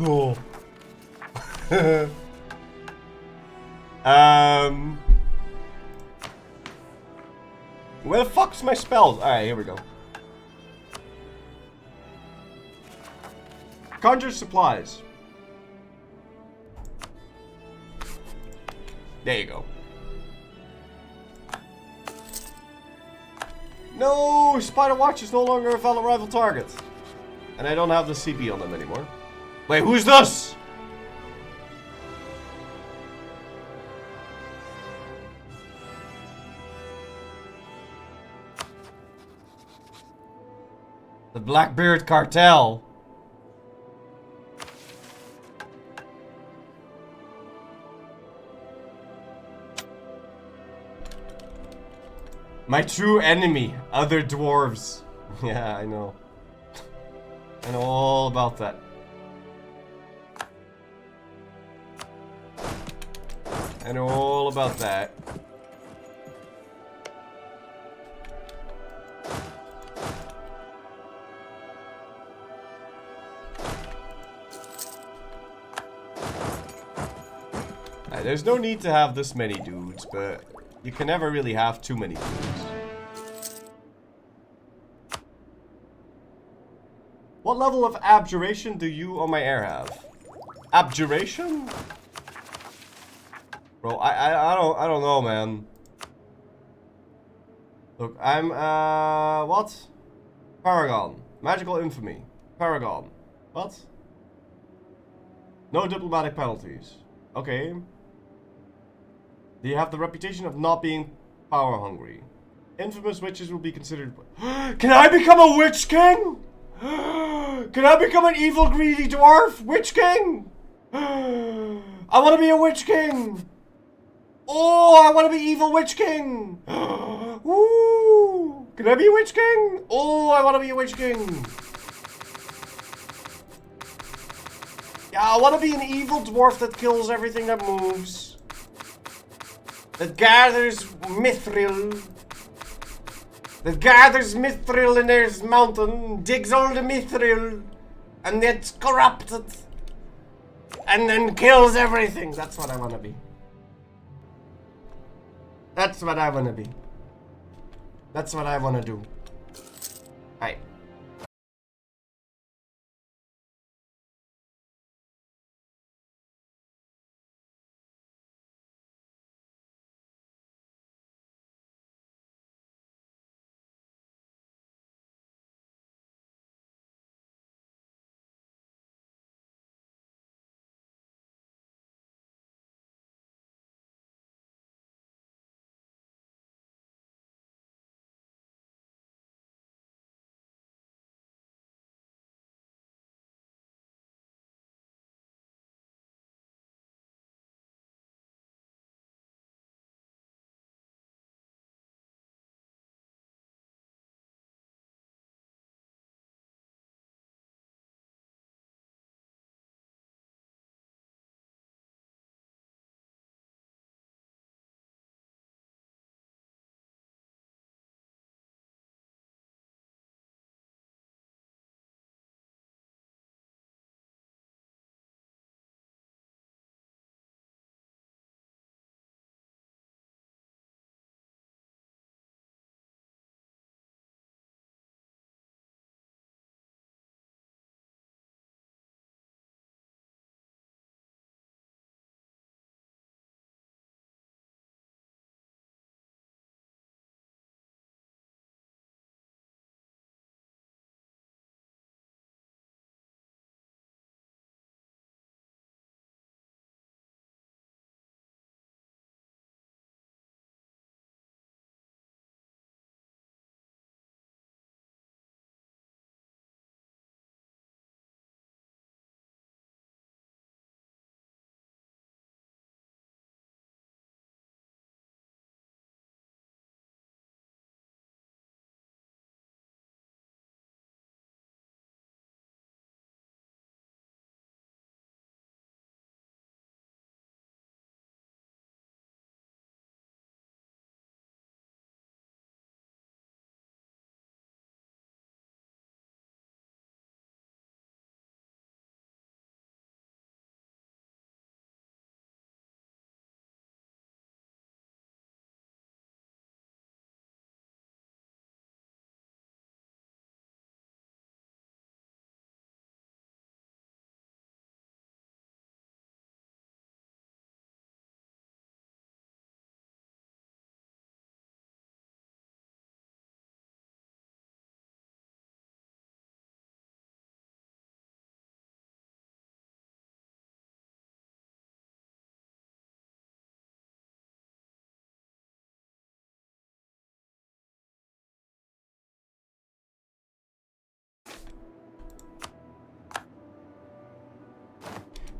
cool. Where the fuck's my spells? Alright, here we go. Conjure supplies. There you go. No! Spider Watch is no longer a valid rival target. And I don't have the CP on them anymore. Wait, who's this? The Blackbeard Cartel. My true enemy, other dwarves. Yeah, I know. I know all about that. I know all about that. There's no need to have this many dudes, but you can never really have too many dudes. What level of abjuration do you or my heir have? Abjuration? Bro, I don't know, man. Look, I'm what? Paragon. Magical infamy. Paragon. What? No diplomatic penalties. Okay. Do you have the reputation of not being power hungry? Infamous witches will be considered. Can I become a witch king? Can I become an evil, greedy dwarf witch king? I want to be a witch king. Oh, I want to be evil witch king. Woo! Can I be a witch king? Oh, I want to be a witch king. Yeah, I want to be an evil dwarf that kills everything that moves. That gathers mithril. That gathers mithril in his mountain, digs all the mithril, and gets corrupted. And then kills everything. That's what I want to be. That's what I want to be. That's what I want to do. Right.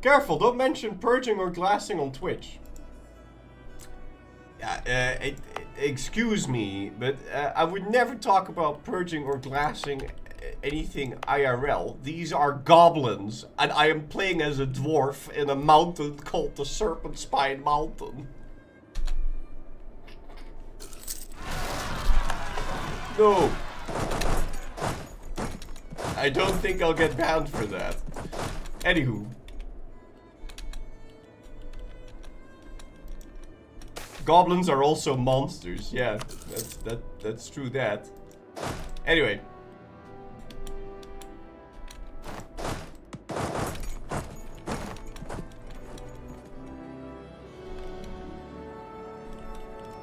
Careful, don't mention purging or glassing on Twitch. Excuse me, but I would never talk about purging or glassing anything IRL. These are goblins, and I am playing as a dwarf in a mountain called the Serpent Spine Mountain. No. I don't think I'll get banned for that. Anywho. Goblins are also monsters. Yeah, that's true that. Anyway.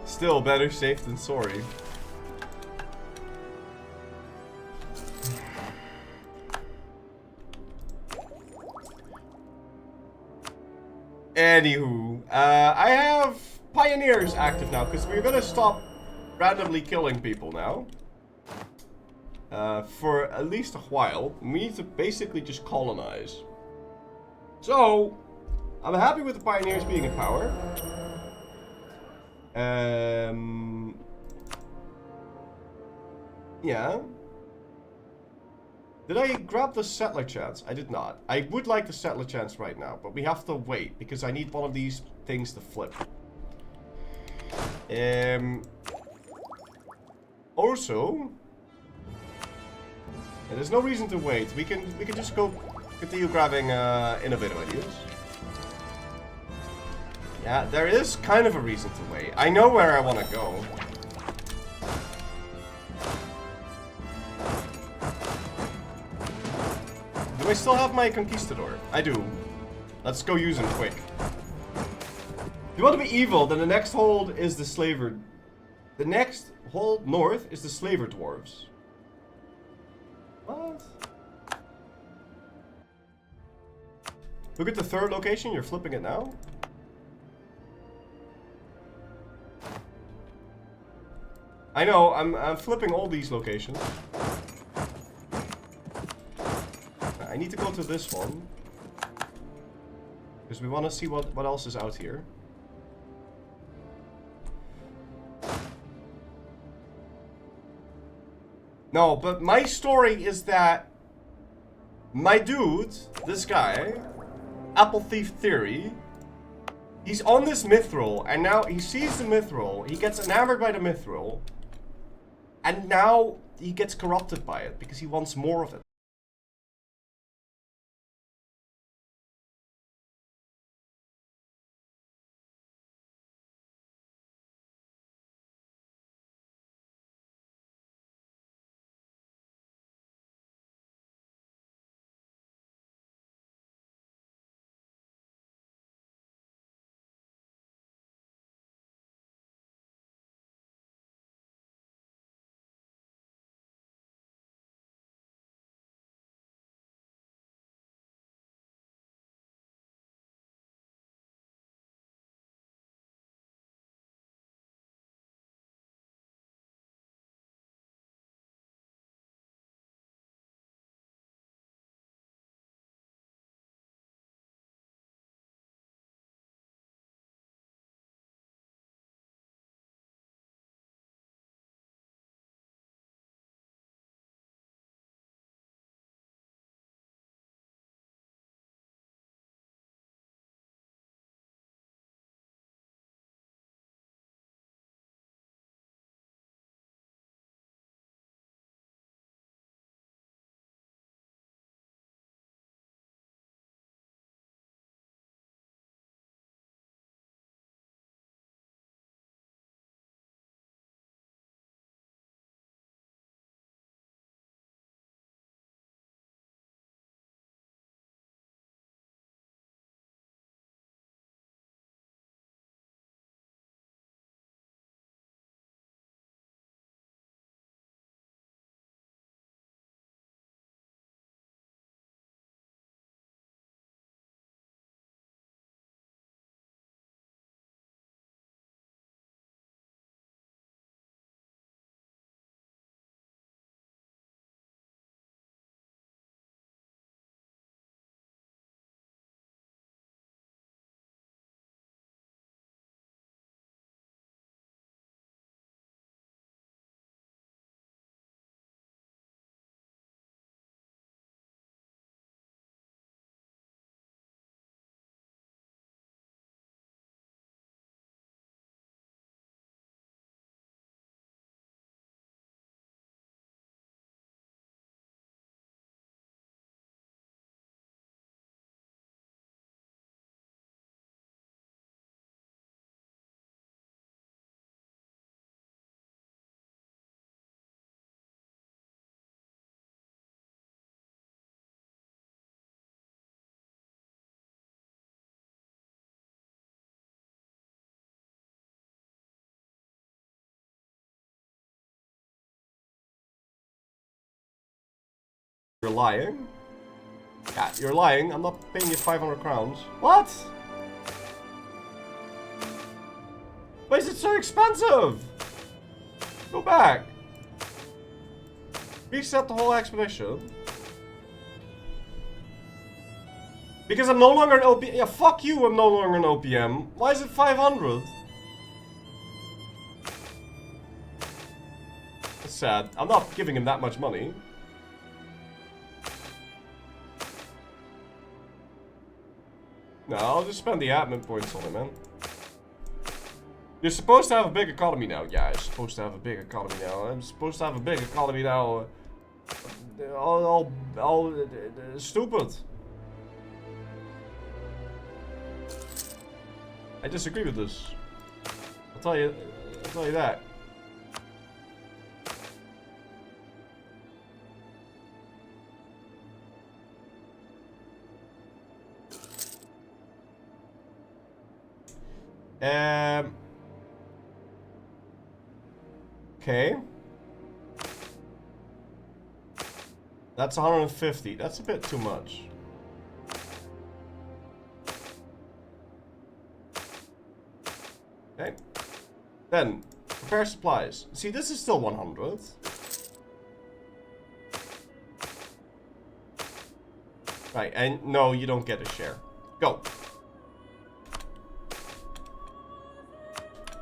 Still better safe than sorry. Anywho, I have pioneers active now because we're gonna stop randomly killing people now. For at least a while. We need to basically just colonize. So, I'm happy with the pioneers being in power. Yeah. Did I grab the settler chance? I did not. I would like the settler chance right now, but we have to wait because I need one of these things to flip. Also, there's no reason to wait. We can just go continue grabbing innovative ideas. Yeah, there is kind of a reason to wait. I know where I want to go. Do I still have my conquistador? I do. Let's go use him quick. If you want to be evil, then the next hold is the slaver. The next hold north is the slaver dwarves. What? Look at the third location. You're flipping it now. I know. I'm flipping all these locations. I need to go to this one. Because we want to see what else is out here. No, but my story is that my dude, this guy, Apple Thief Theory, he's on this mithril, and now he sees the mithril, he gets enamored by the mithril, and now he gets corrupted by it because he wants more of it. You're lying. Yeah, you're lying. I'm not paying you 500 crowns. What? Why is it so expensive? Go back. Reset the whole expedition. Because I'm no longer an OPM. Yeah, fuck you, I'm no longer an OPM. Why is it 500? That's sad. I'm not giving him that much money. No, I'll just spend the admin points on him, man. You're supposed to have a big economy now. Yeah, you're supposed to have a big economy now. I'm supposed to have a big economy now. All stupid. I disagree with this. I'll tell you that. Okay. That's 150. That's a bit too much. Okay. Then, prepare supplies. See, this is still 100. Right, and no, you don't get a share. Go.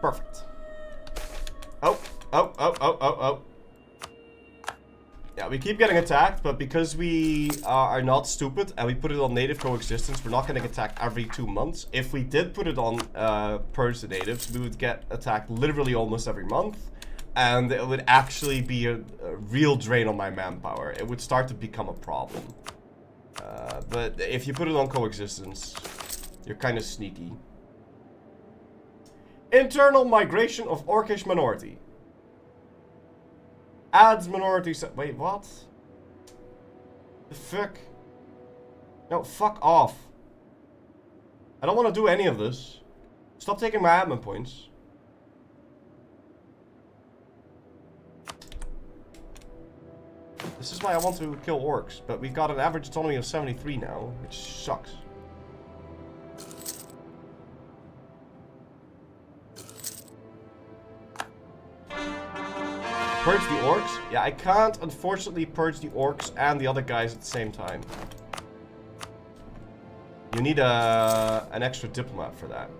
Perfect. Oh. Yeah, we keep getting attacked, but because we are not stupid and we put it on native coexistence, we're not getting attacked every 2 months. If we did put it on purge the natives, we would get attacked literally almost every month. And it would actually be a real drain on my manpower. It would start to become a problem. But if you put it on coexistence, you're kind of sneaky. Internal migration of Orcish minority. Adds minority. Wait, what? The fuck? No, fuck off. I don't want to do any of this. Stop taking my admin points. This is why I want to kill orcs, but we've got an average autonomy of 73 now, which sucks. Purge the orcs? Yeah, I can't unfortunately purge the orcs and the other guys at the same time. You need an extra diplomat for that.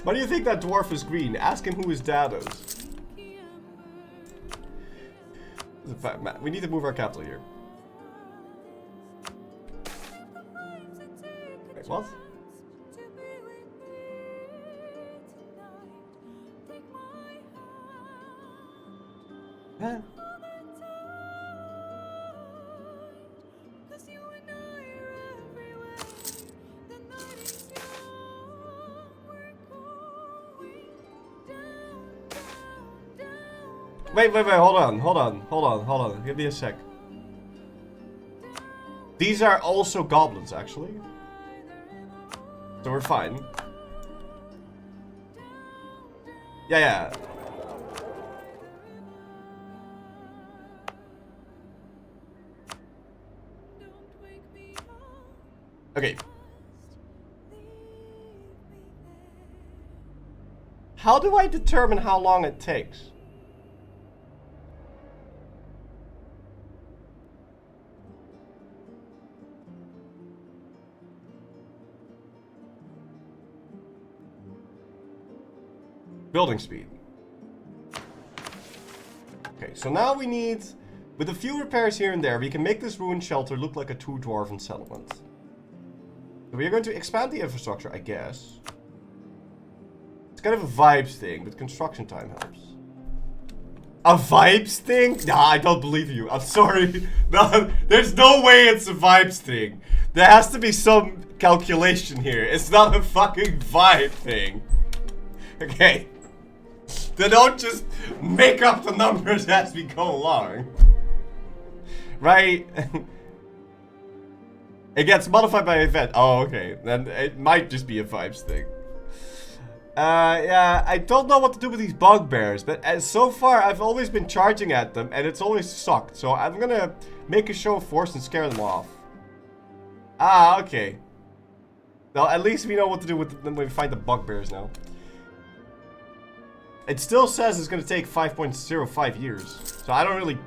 Why do you think that dwarf is green? Ask him who his dad is. We need to move our capital here. Wait, what? Huh? Wait, hold on. Give me a sec. These are also goblins, actually. So we're fine. Yeah. Okay. How do I determine how long it takes? Building speed. Okay, so now we need, with a few repairs here and there, we can make this ruined shelter look like a true dwarven settlement. So we are going to expand the infrastructure, I guess. It's kind of a vibes thing, but construction time helps. A vibes thing? Nah, I don't believe you. I'm sorry. No, there's no way it's a vibes thing. There has to be some calculation here. It's not a fucking vibe thing. Okay. They don't just make up the numbers as we go along. Right? It gets modified by event. Oh, okay. Then it might just be a vibes thing. Yeah, I don't know what to do with these bugbears, but so far I've always been charging at them and it's always sucked. So I'm gonna make a show of force and scare them off. Ah, okay. Well, at least we know what to do with them when we find the bugbears now. It still says it's gonna take 5.05 years. So I don't really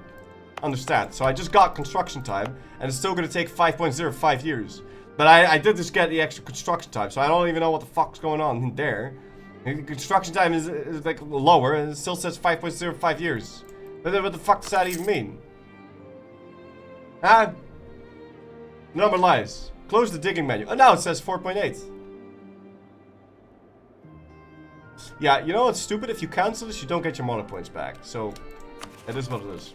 understand. So I just got construction time and it's still gonna take 5.05 years. But I did just get the extra construction time, so I don't even know what the fuck's going on in there. Construction time is like lower, and it still says 5.05 years. But then what the fuck does that even mean? Ah, number lies. Close the digging menu. Oh, now it says 4.8. Yeah, you know what's stupid? If you cancel this, you don't get your mana points back. So, it is what it is.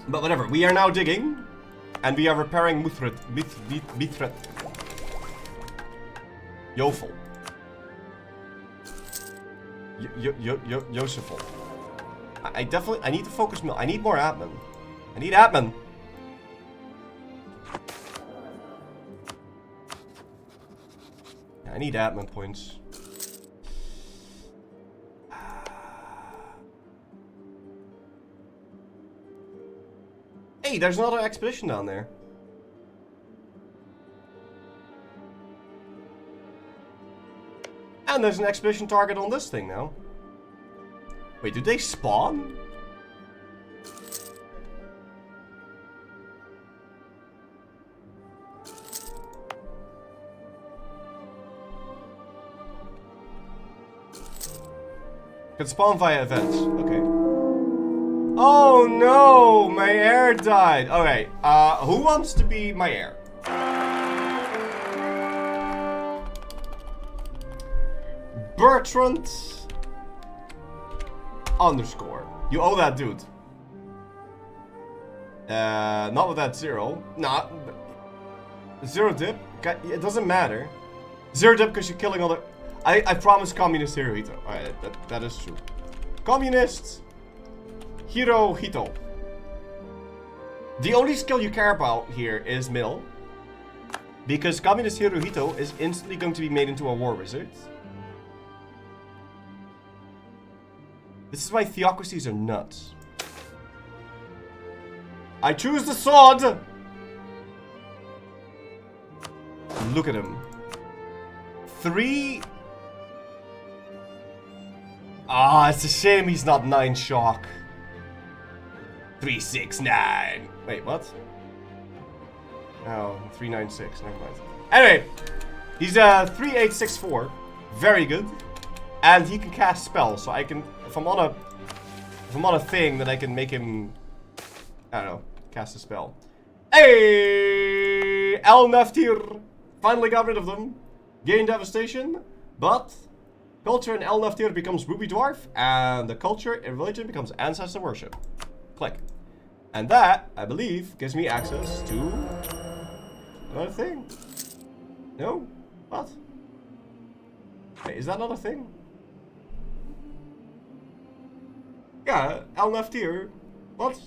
But whatever, we are now digging. And we are repairing Mithrildûm. Jofel. Joseful. I need to focus more. I need more admin. I need admin. I need admin points. Hey, there's another expedition down there. And there's an expedition target on this thing now. Wait, did they spawn? Can spawn via events. Okay. Oh no! My heir died. Okay, who wants to be my heir? Bertrand underscore. You owe that dude. Not with that zero. Nah. Zero dip? It doesn't matter. Zero dip because you're killing other... I promise communist Hirohito. Alright, that is true. Communists Hirohito. The only skill you care about here is mill. Because communist Hirohito is instantly going to be made into a war wizard. This is why theocracies are nuts. I choose the sword! Look at him. 3... Ah, it's a shame he's not 9 shock. 369. Wait, what? Oh, 396. Never mind. Anyway, He's a 3864. Very good. And he can cast spells, so I can, if I'm on a thing, then I can make him, I don't know, cast a spell. Hey, El Naftir finally got rid of them. Gain devastation, but culture in El Naftir becomes Ruby Dwarf, and the culture in religion becomes ancestor worship. Click. And that, I believe, gives me access to another thing. No? What? Wait, is that not a thing? Yeah, El Naftir. What?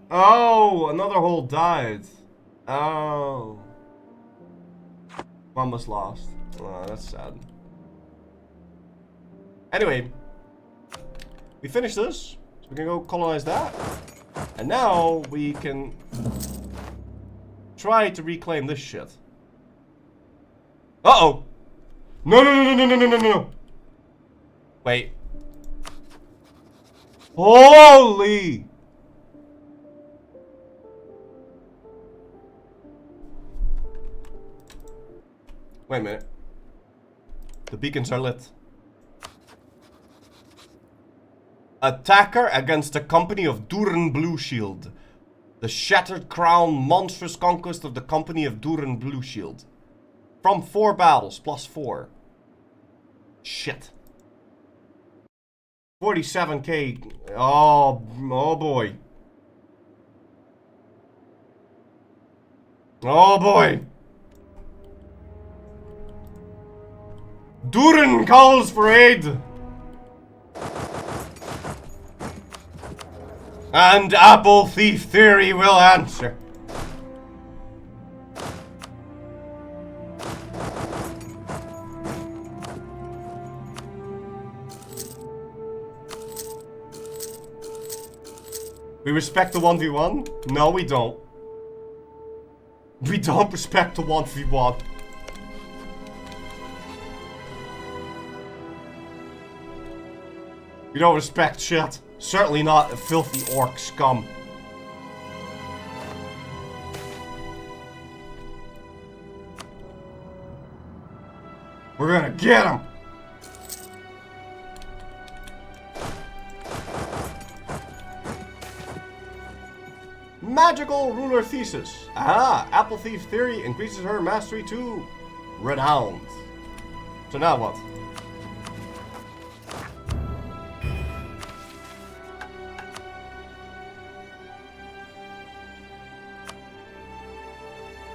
Oh, another hole died. Oh. One was lost. Oh, that's sad. Anyway. We finished this. So we can go colonize that. And now we can try to reclaim this shit. Uh-oh. No, no, no, no, no, no, no, no. Wait. Holy. Wait a minute. The beacons are lit. Attacker against the company of Duran Blueshield. The Shattered Crown monstrous conquest of the company of Duran Blueshield. From 4 battles, +4. Shit. 47k. Oh boy. Oh boy. Duran calls for aid. And Apple Thief Theory will answer. We respect the 1v1? No, we don't. We don't respect the 1v1. We don't respect shit. Certainly not a filthy orc scum. We're gonna get him! Magical Ruler Thesis. Aha! Apple Thief Theory increases her mastery to Renowned. So now what?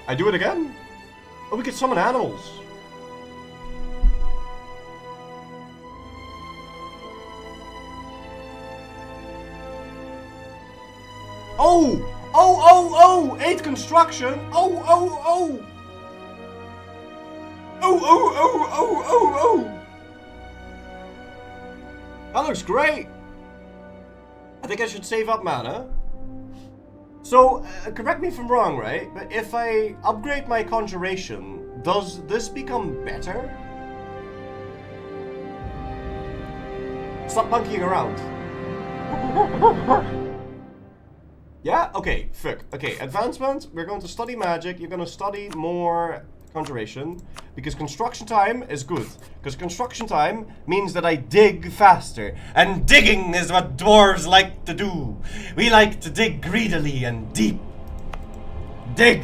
I do it again? Oh, we can summon animals. Oh! Oh! 8 construction! Oh! Oh! That looks great! I think I should save up mana. So, correct me if I'm wrong, right? But if I upgrade my conjuration, does this become better? Stop monkeying around. Yeah? Okay, fuck. Okay, advancement. We're going to study magic. You're going to study more conjuration. Because construction time is good. Because construction time means that I dig faster. And digging is what dwarves like to do. We like to dig greedily and deep. Dig.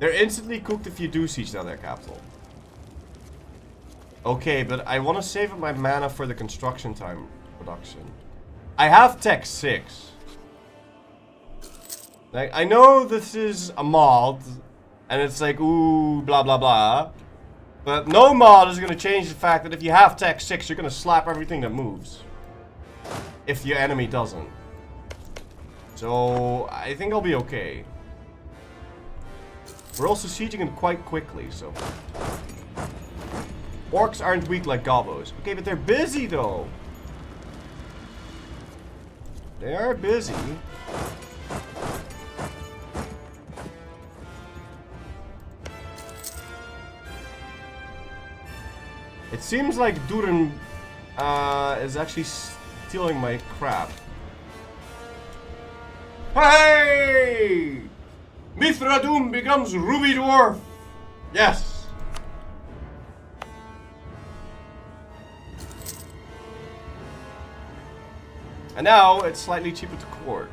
They're instantly cooked if you do siege down their capital. Okay, but I want to save up my mana for the construction time production. I have tech 6. Like, I know this is a mod, and it's like, ooh, blah, blah, blah. But no mod is going to change the fact that if you have tech 6, you're going to slap everything that moves. If your enemy doesn't. So, I think I'll be okay. We're also sieging it quite quickly, so... Orcs aren't weak like gobos. Okay, but they're busy, though. They are busy. It seems like Durin is actually stealing my crap. Hey! Mithrildûm becomes Ruby Dwarf! Yes! And now it's slightly cheaper to court.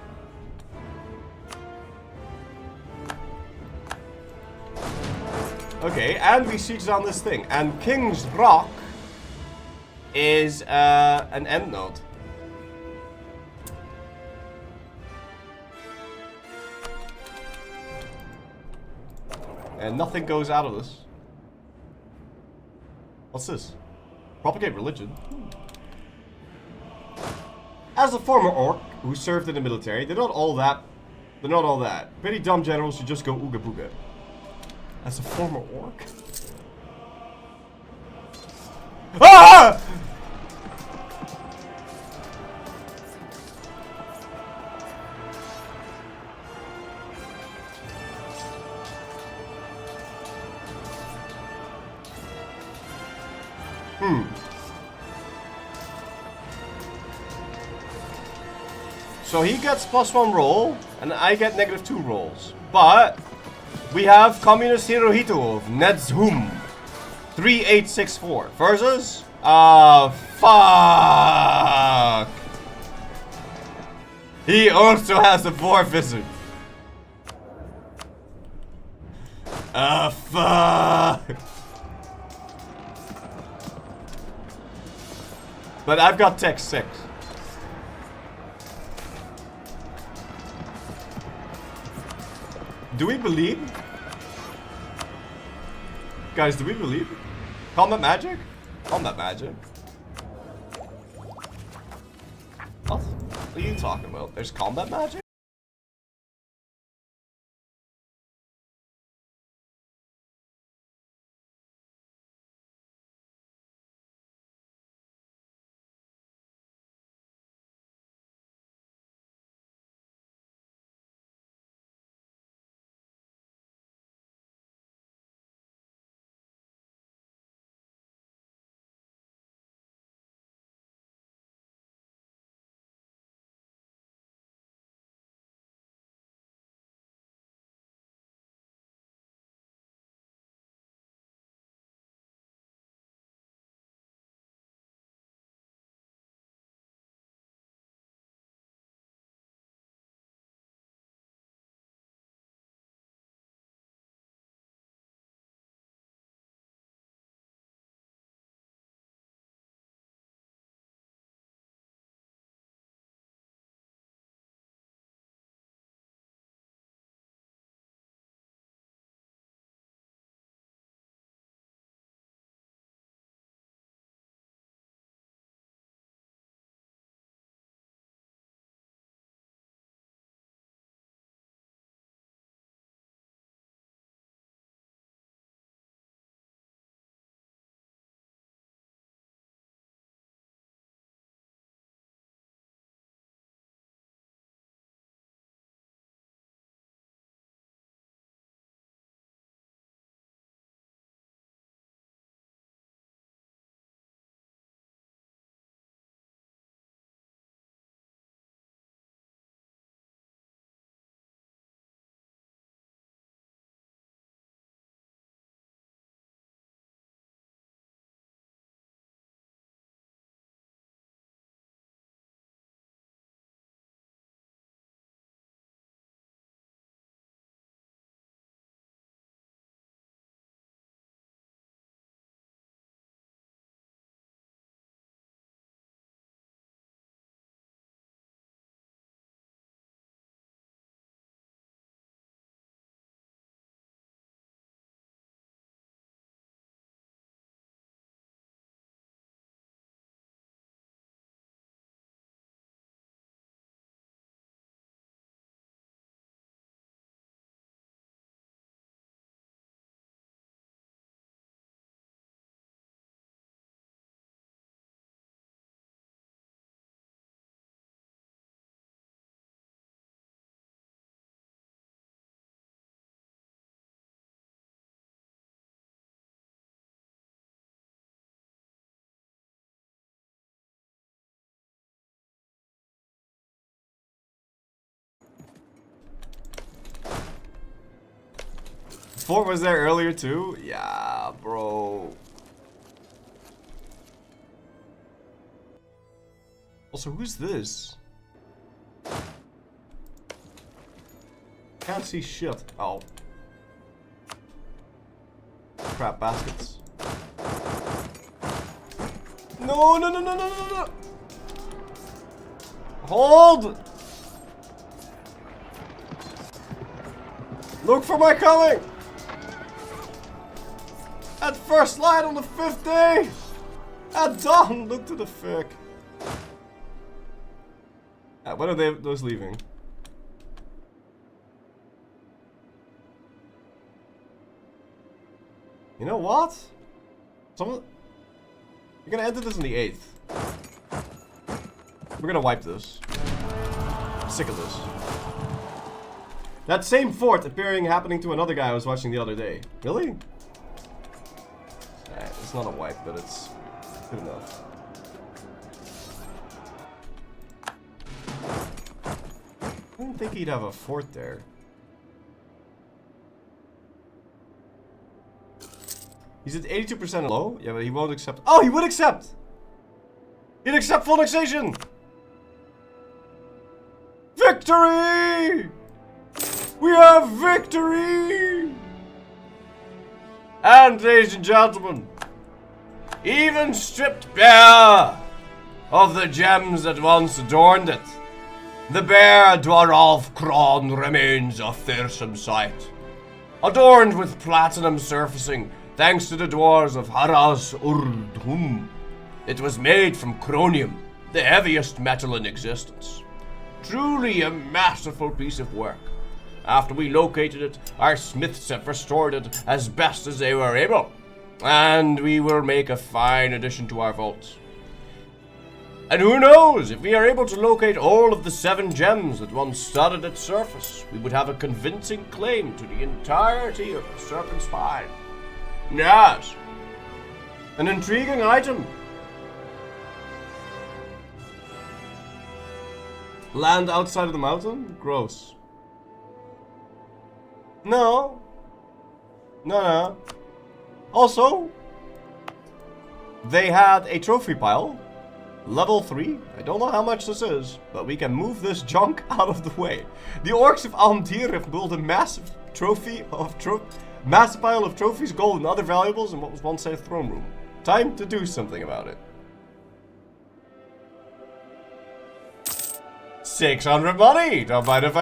Okay, and we siege on this thing. And King's Rock is an end node. And nothing goes out of this. What's this? Propagate religion. As a former orc who served in the military, they're not all that. Pretty dumb generals should just go ooga booga. As a former orc? Ah! So he gets +1 roll, and I get -2 rolls. But we have Communist Hirohito of Nedzhum 3864 versus fuck. He also has a Dwarf Wizard. Fuck. But I've got tech 6. Do we believe? Guys, do we believe? Combat magic? Combat magic? What? What are you talking about? There's combat magic? fort was there earlier too? Yeah, bro. Also, who's this? Can't see shit. Oh. Crap baskets. No, no, no, no, no, no, no. Hold! Look for my coming! At first light on the 5th day! At dawn! Look to the fic. When are those leaving? You know what? You're gonna enter this on the 8th. We're gonna wipe this. I'm sick of this. That same fort happening to another guy I was watching the other day. Really? It's not a wipe, but it's good enough. I didn't think he'd have a fort there. He's at 82% low? Yeah, but he won't accept. Oh, he would accept! He'd accept full annexation! Victory! We have victory! And, ladies and gentlemen, even stripped bare of the gems that once adorned it, the bare dwarf crown remains a fearsome sight, adorned with platinum surfacing thanks to the dwarves of Rise of Mithrildûm. It was made from chromium, the heaviest metal in existence. Truly a masterful piece of work. After we located it, our smiths have restored it as best as they were able, and we will make a fine addition to our vaults. And who knows, if we are able to locate all of the 7 gems that once studded its surface, we would have a convincing claim to the entirety of the Serpent Spine. Yes, an intriguing item. Land outside of the mountain? Gross. No. No. Also, they had a trophy pile. Level 3. I don't know how much this is, but we can move this junk out of the way. The orcs of Almdir have built a massive massive pile of trophies, gold, and other valuables in what was once a throne room. Time to do something about it. 600 money! Don't mind if I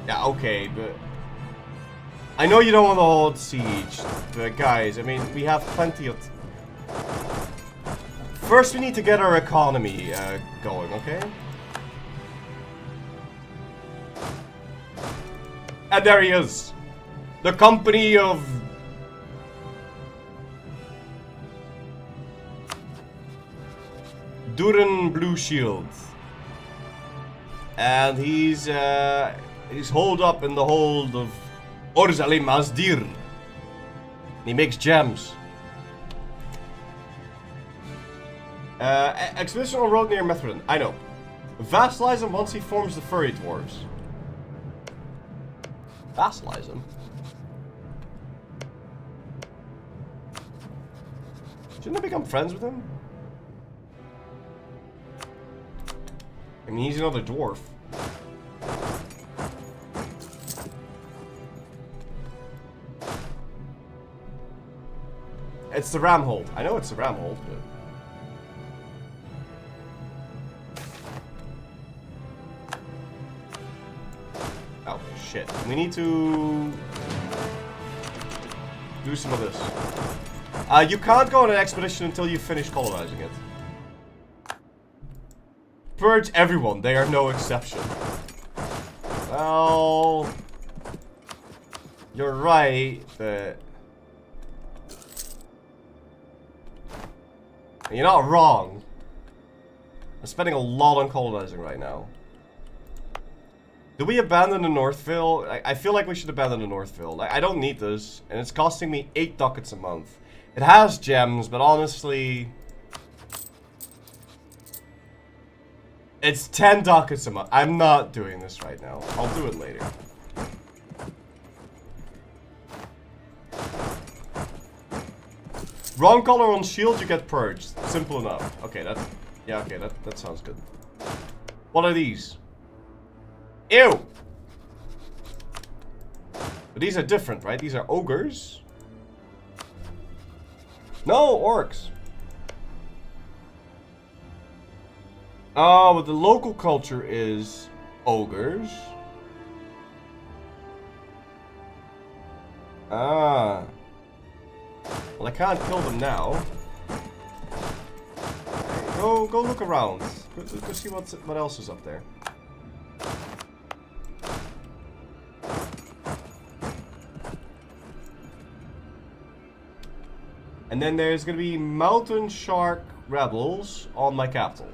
Yeah, okay, but I know you don't want to hold siege, but guys, I mean, we have plenty of... First, we need to get our economy going, okay? And there he is. The company of... Durin Blue Shield. And he's holed up in the hold of Orzalim Azdir. He makes gems. Expedition on road near Mithrildûm. I know. Vassalize him once he forms the furry dwarves. Vassalize him? Shouldn't I become friends with him? I mean, he's another dwarf. It's the ram hold. I know it's the ram hold, but... Oh, shit. We need to... do some of this. You can't go on an expedition until you finish colonizing it. Purge everyone. They are no exception. Well... You're right, but... You're not wrong. I'm spending a lot on colonizing right now. Do we abandon the Northville? I feel like we should abandon the Northville. I don't need this, and it's costing me 8 ducats a month. It has gems, but honestly... It's 10 ducats a month. I'm not doing this right now. I'll do it later. Wrong color on shield, you get purged. Simple enough. Okay, that... Yeah, okay, that sounds good. What are these? Ew! But these are different, right? These are ogres. No, orcs. Oh, but the local culture is ogres. Ah. Well, I can't kill them now. Go look around. Go see what else is up there. And then there's gonna be mountain shark rebels on my capital.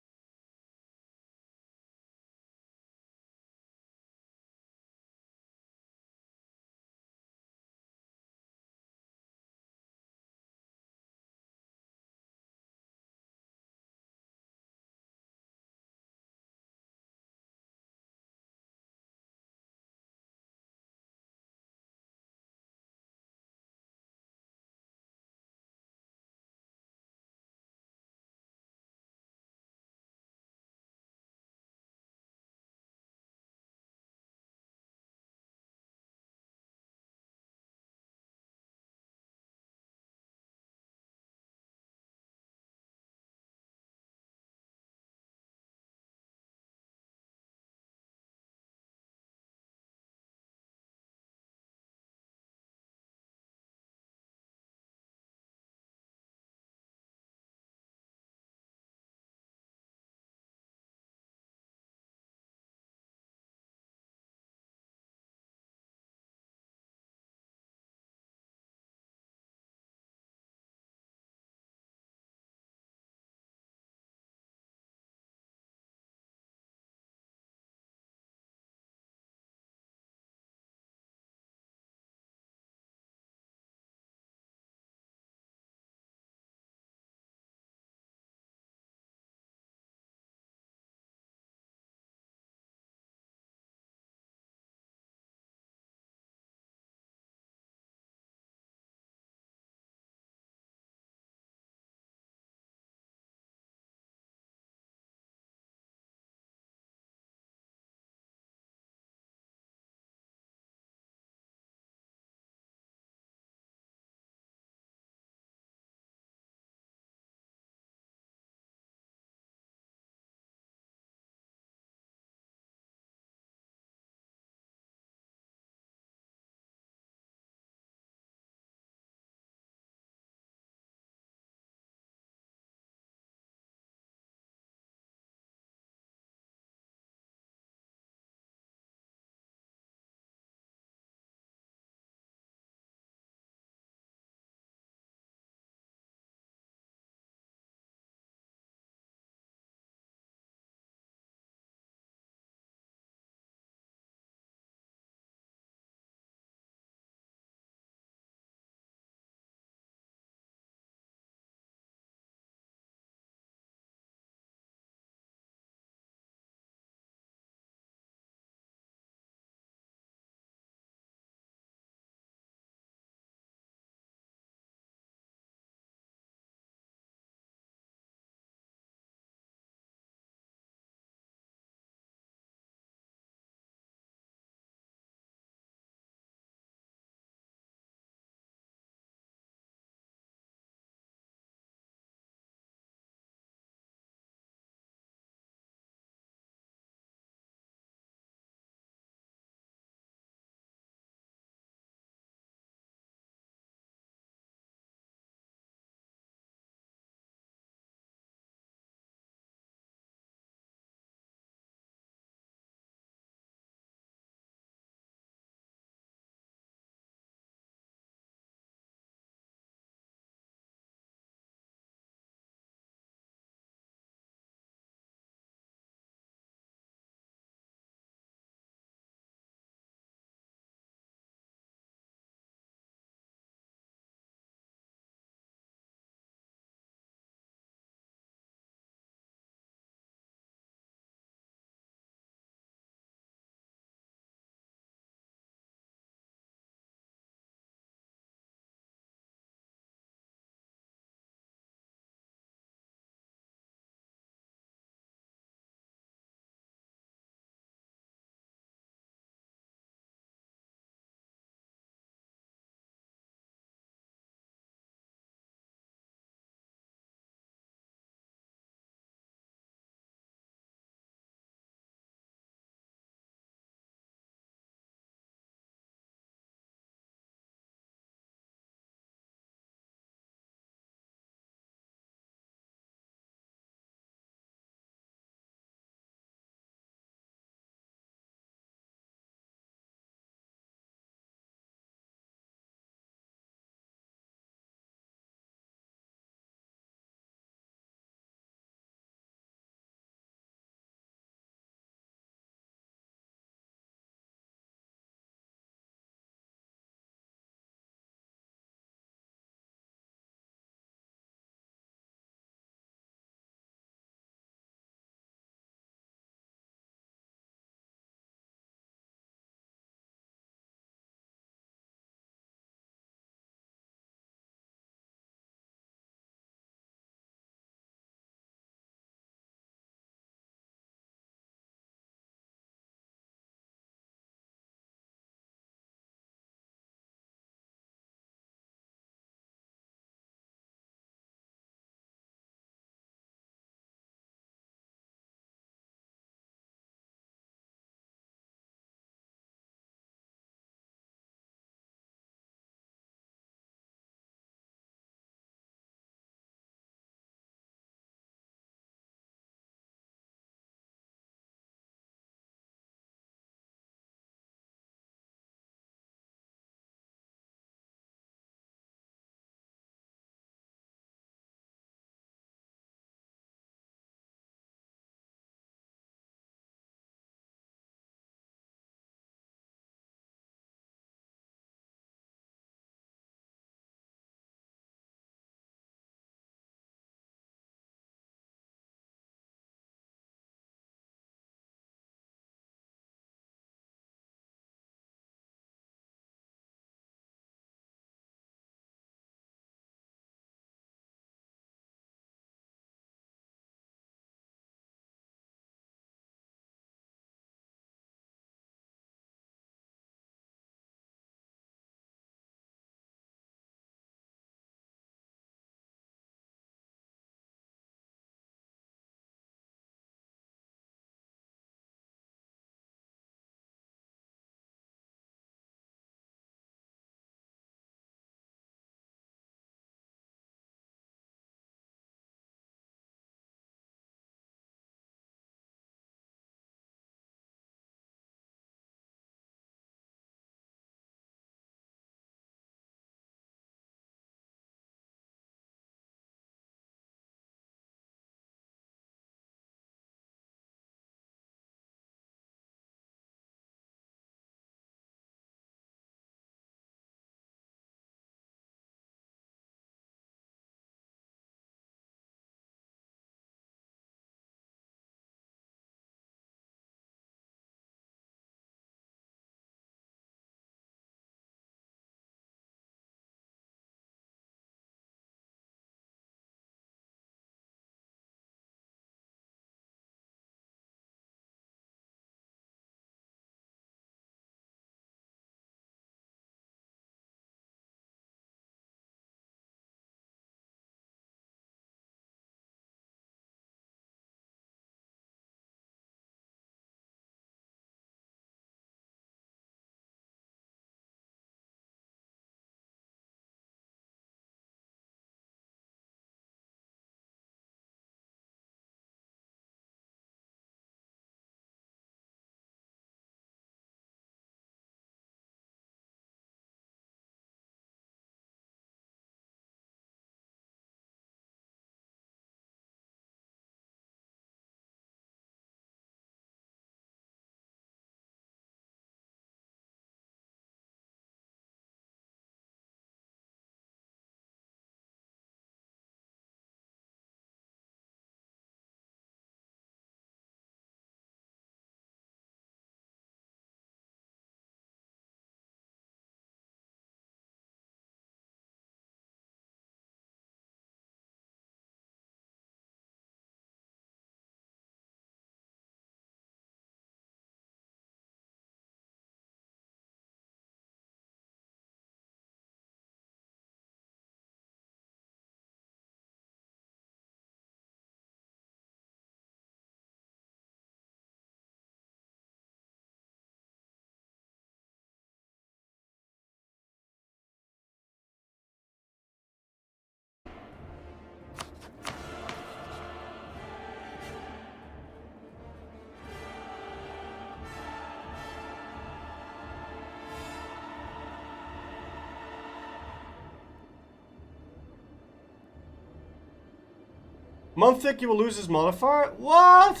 Month thick, you will lose his modifier? What?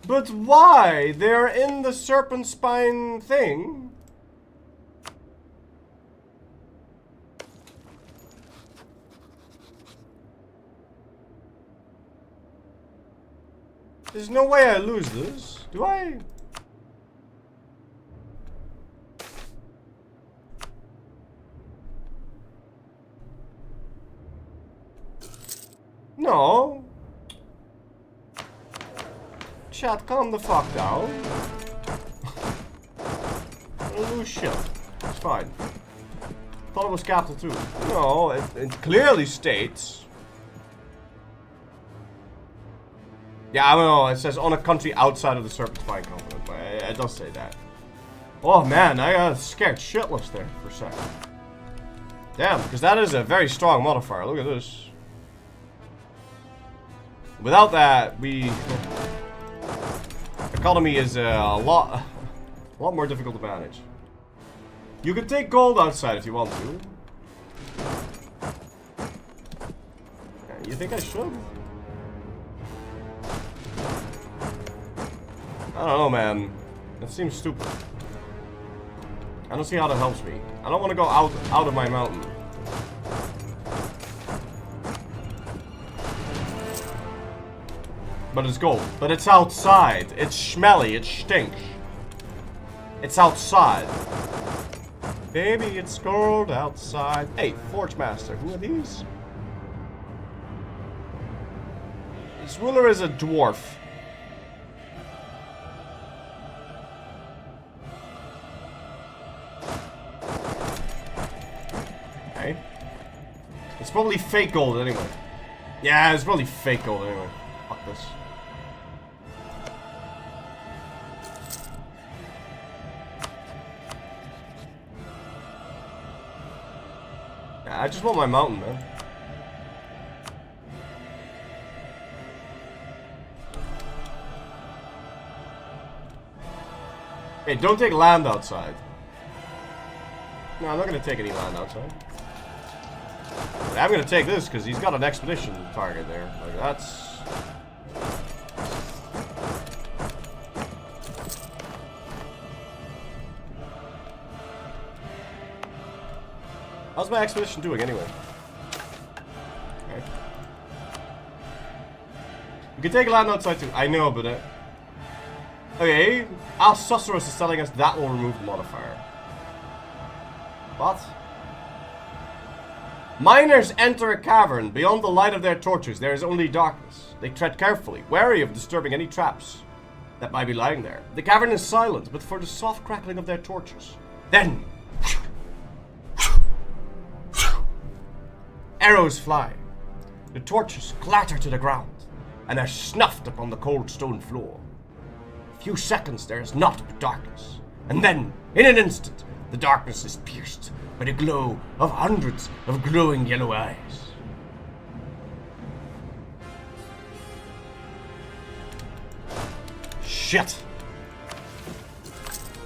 But why? They're in the serpent spine thing. There's no way I lose this. Do I? No. Chat, calm the fuck down. I don't lose shit. It's fine. Thought it was capital 2. No, it clearly states. Yeah, I don't know. It says on a country outside of the Serpent Spine Continent, but it does say that. Oh man, I got scared shitless there for a second. Damn, because that is a very strong modifier. Look at this. Without that, economy is a lot more difficult to manage. You can take gold outside if you want to. You think I should? I don't know, man. That seems stupid. I don't see how that helps me. I don't want to go out of my mountain. But it's gold. But it's outside. It's smelly. It stinks. It's outside. Baby, it's cold outside. Hey, Forge Master. Who are these? This ruler is a dwarf. Okay. It's probably fake gold anyway. Yeah, it's probably fake gold anyway. Fuck this. I just want my mountain, man. Hey, don't take land outside. No, I'm not gonna take any land outside. But I'm gonna take this because he's got an expedition target there. Like, that's... How's my expedition doing anyway? Okay. You can take land outside too. I know, but okay. Our Susurrus is telling us that will remove the modifier. What? Miners enter a cavern. Beyond the light of their torches, there is only darkness. They tread carefully, wary of disturbing any traps that might be lying there. The cavern is silent, but for the soft crackling of their torches. Then... arrows fly. The torches clatter to the ground, and are snuffed upon the cold stone floor. A few seconds there is naught but darkness, and then, in an instant, the darkness is pierced by the glow of hundreds of glowing yellow eyes. Shit!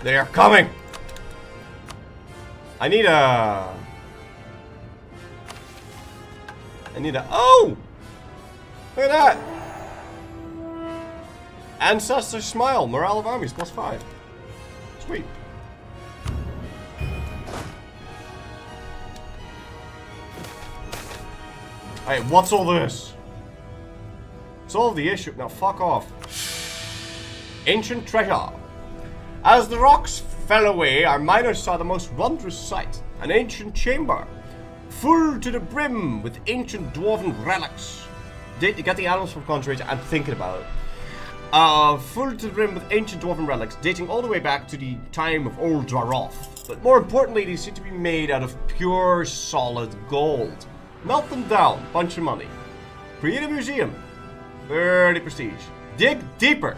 They are coming! I need a... Oh! Look at that! Ancestor Smile. Morale of armies +5. Sweet. Hey, what's all this? Solve the issue. Now fuck off. Ancient treasure. As the rocks fell away, our miners saw the most wondrous sight. An ancient chamber. Full to the brim with ancient dwarven relics. Did you get the animals from Conjuration? I'm thinking about it. Full to the brim with ancient dwarven relics dating all the way back to the time of old Dwarf. But more importantly, these seem to be made out of pure solid gold. Melt them down, bunch of money. Create a museum. 30 prestige. Dig deeper.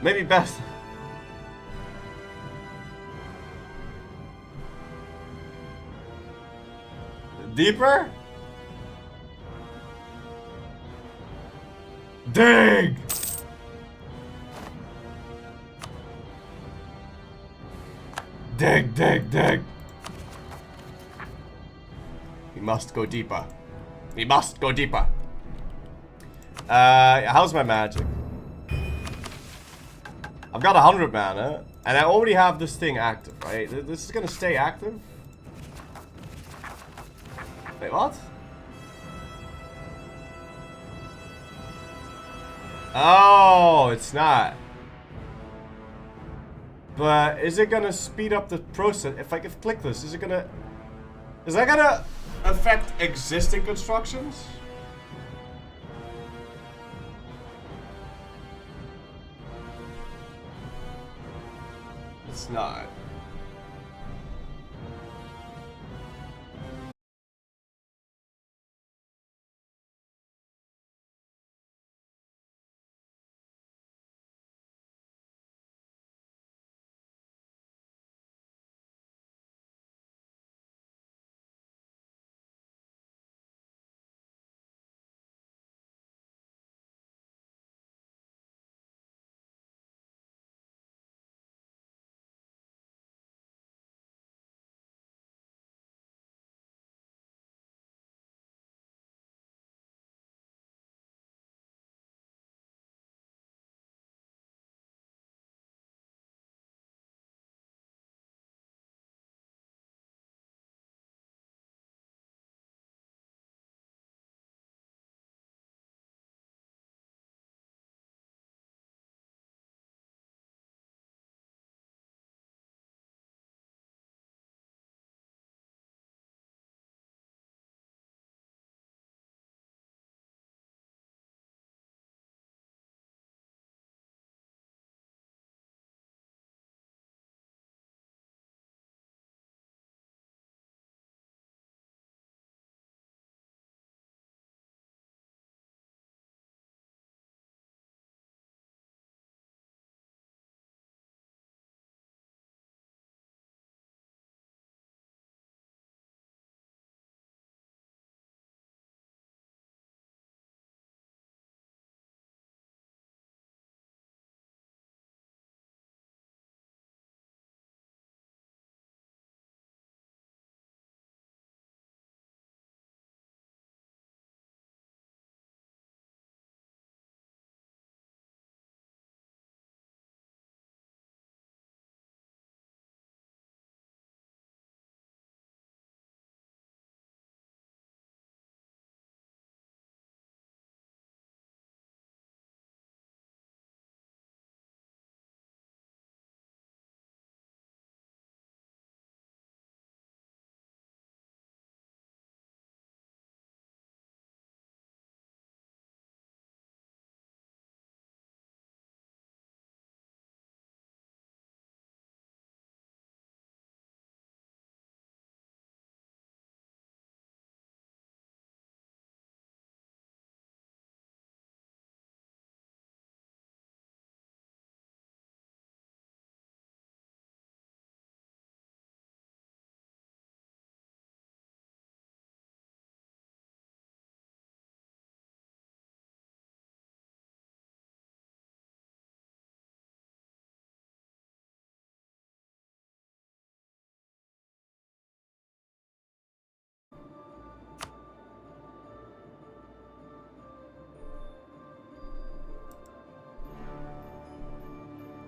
Maybe best. Deeper? Dig! Dig. We must go deeper. We must go deeper. How's my magic? I've got 100 mana, and I already have this thing active, right? This is gonna stay active? Wait, what? Oh, it's not. But is it gonna speed up the process? If I could click this, is that gonna affect existing constructions? It's not.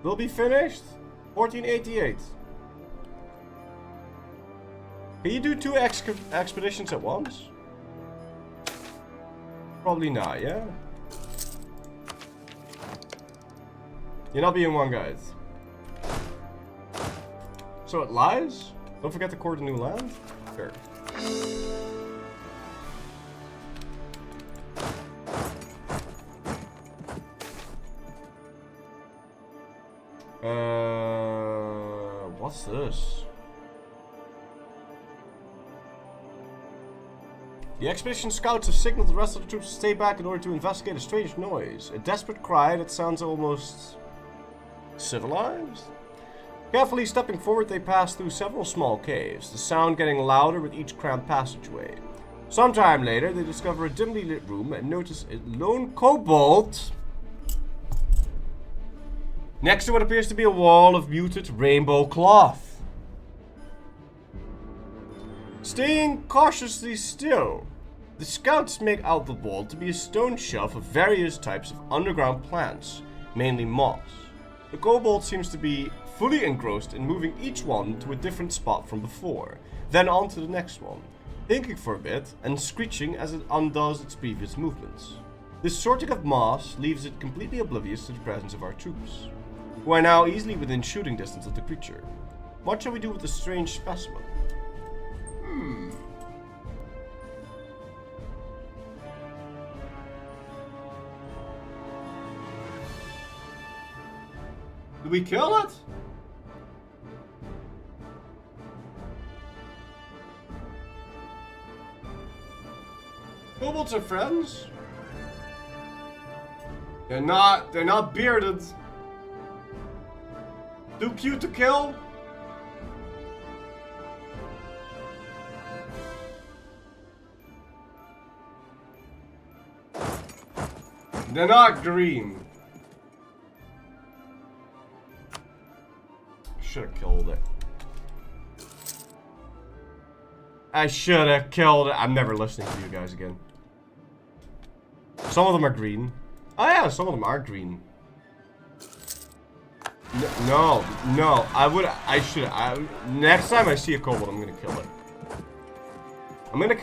Will be finished 1488. Can you do 2 expeditions at once? Probably not, yeah? You're not being one, guys. So it lies? Don't forget to court a new land? Sure. What's this? The expedition scouts have signaled the rest of the troops to stay back in order to investigate a strange noise. A desperate cry that sounds almost civilized? Carefully stepping forward, they pass through several small caves, the sound getting louder with each cramped passageway. Sometime later, they discover a dimly lit room and notice a lone kobold next to what appears to be a wall of muted rainbow cloth. Staying cautiously still, The scouts make out the wall to be a stone shelf of various types of underground plants, mainly moss. The kobold seems to be fully engrossed in moving each one to a different spot from before, then on to the next one, thinking for a bit and screeching as it undoes its previous movements. This sorting of moss leaves it completely oblivious to the presence of our troops, who are now easily within shooting distance of the creature. What shall we do with the strange specimen? Do we kill it? Kobolds are friends. They're not bearded. Too cute to kill? They're not green. Should have killed it. I should have killed it. I'm never listening to you guys again. Some of them are green. Oh yeah, some of them are green. No. Next time I see a kobold, I'm gonna kill it. I'm gonna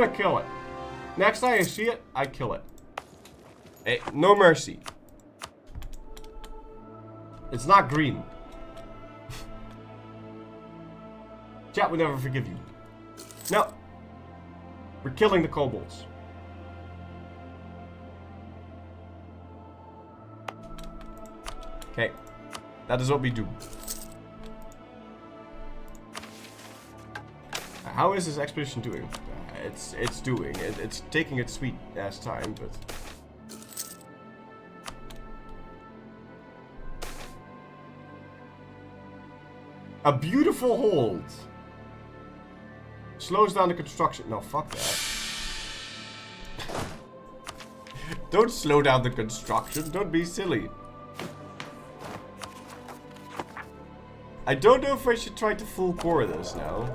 kill it. Next time I see it, I kill it. Hey, no mercy. It's not green. Chat would never forgive you. No. We're killing the kobolds. Okay. That is what we do. How is this expedition doing? It's taking its sweet ass time, but... A beautiful hold. Slows down the construction. No, fuck that. Don't slow down the construction. Don't be silly. I don't know if I should try to full core this now.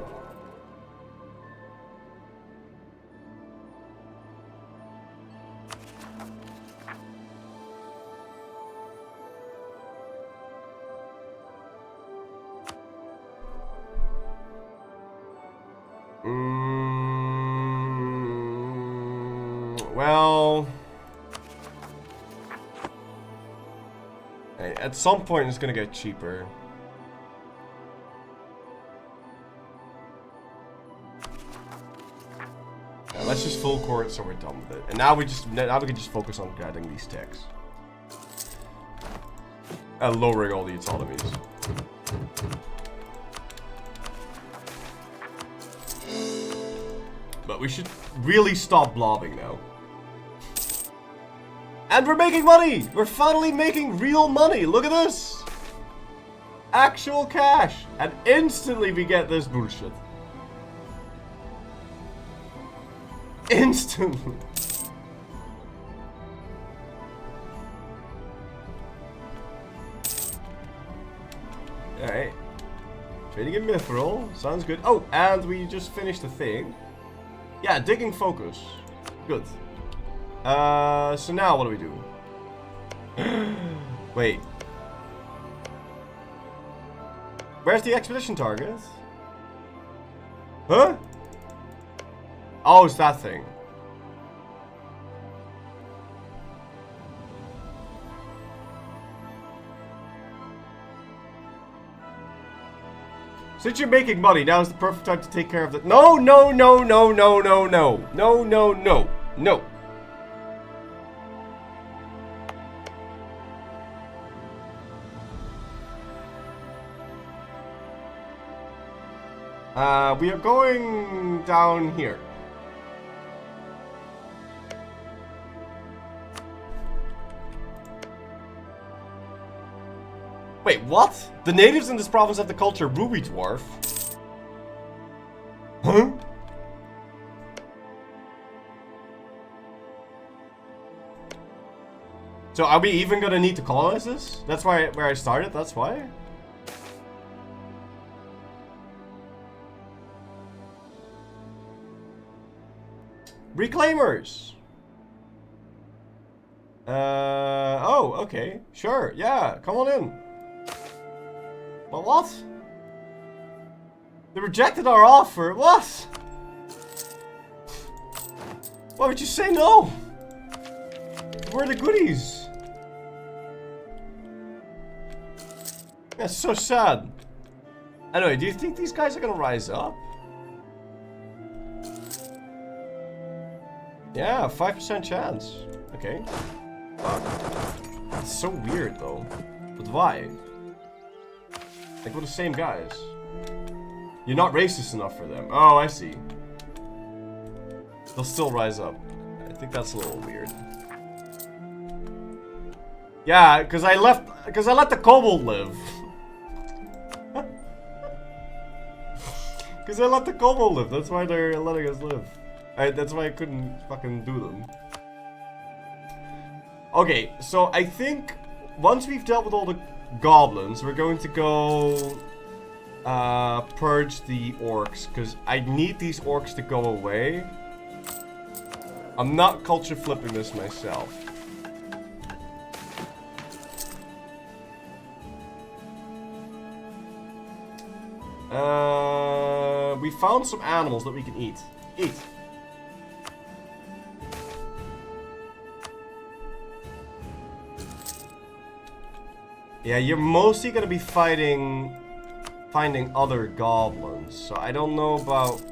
Well, at some point it's gonna get cheaper. Yeah, let's just full core it so we're done with it. And now we can just focus on getting these techs and lowering all the autonomies. But we should really stop blobbing now. And we're making money! We're finally making real money! Look at this! Actual cash! And instantly we get this bullshit. Instantly! Alright. Trading in Mithril. Sounds good. Oh, and we just finished the thing. Yeah, digging focus. Good. So now what do we do? Wait. Where's the expedition target? Huh? Oh, it's that thing. Since you're making money, now is the perfect time to take care of the— No. We are going down here. Wait, what? The natives in this province have the culture Ruby Dwarf? Huh? So are we even gonna need to colonize this? That's where I started, that's why? Reclaimers! Oh, okay. Sure, yeah, come on in. But what? They rejected our offer, what? Why would you say no? Where are the goodies? That's so sad. Anyway, do you think these guys are gonna rise up? Yeah, 5% chance. Okay. It's so weird though. But why? Like we're the same guys. You're not racist enough for them. Oh, I see. They'll still rise up. I think that's a little weird. Yeah, because I let the kobold live. Because I let the kobold live. That's why they're letting us live. That's why I couldn't fucking do them. Okay, so I think once we've dealt with all the goblins, we're going to go purge the orcs, because I need these orcs to go away. I'm not culture flipping this myself. We found some animals that we can eat. Eat. Yeah, you're mostly gonna be finding other goblins, so I don't know about.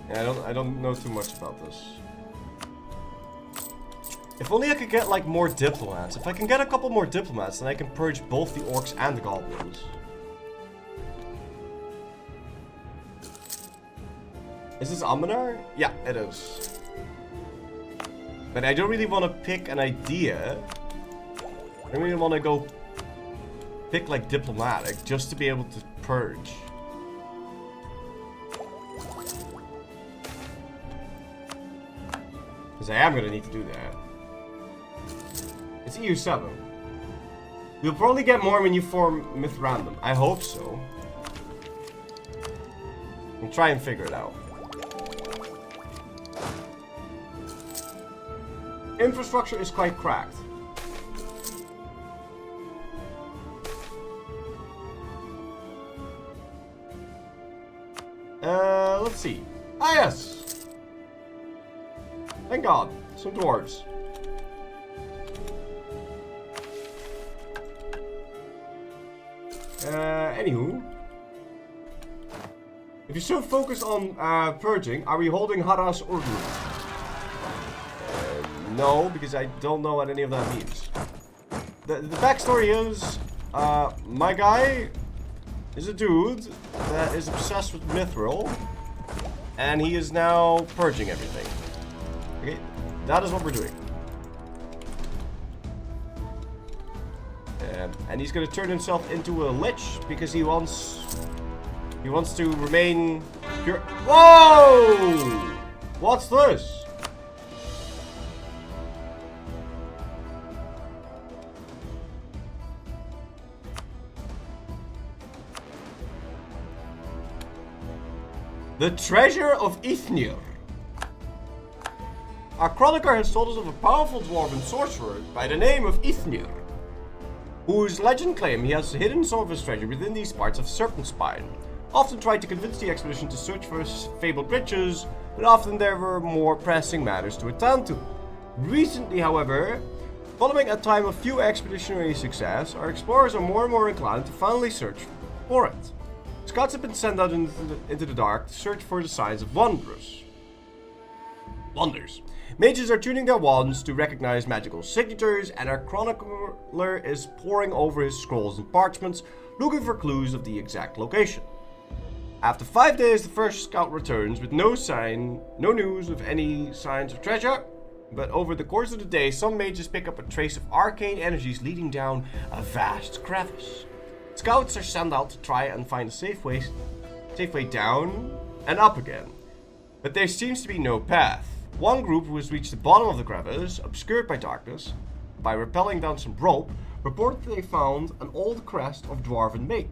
Yeah, I don't know too much about this. If only I could get like more diplomats. If I can get a couple more diplomats, then I can purge both the orcs and the goblins. Is this Amanar? Yeah, it is. But I don't really want to pick an idea. I don't really want to go pick like diplomatic just to be able to purge. Because I am going to need to do that. It's EU7. You'll probably get more when you form Mithrildûm. I hope so. We'll try and figure it out. Infrastructure is quite cracked. Let's see. Ah, yes! Thank God. Some dwarves. Anywho. If you're so focused on purging, are we holding Haras Urdu? No, because I don't know what any of that means. The backstory is, my guy is a dude that is obsessed with Mithril, and he is now purging everything. Okay, that is what we're doing. And he's gonna turn himself into a lich because he wants to remain pure. Whoa! What's this? The treasure of Ithnir. Our chronicler has told us of a powerful dwarven sorcerer by the name of Ithnir, whose legend claim he has hidden some of his treasure within these parts of Serpent Spine. Often tried to convince the expedition to search for his fabled riches, but often there were more pressing matters to attend to. Recently, however, following a time of few expeditionary success, our explorers are more and more inclined to finally search for it. Scouts have been sent out into the dark to search for the signs of wonders. Mages are tuning their wands to recognize magical signatures, and our chronicler is poring over his scrolls and parchments, looking for clues of the exact location. After 5 days, the first scout returns with no news of any signs of treasure. But over the course of the day, some mages pick up a trace of arcane energies leading down a vast crevice. Scouts are sent out to try and find a safe way down and up again, but there seems to be no path. One group who has reached the bottom of the crevice, obscured by darkness, by rappelling down some rope, reported they found an old crest of dwarven make.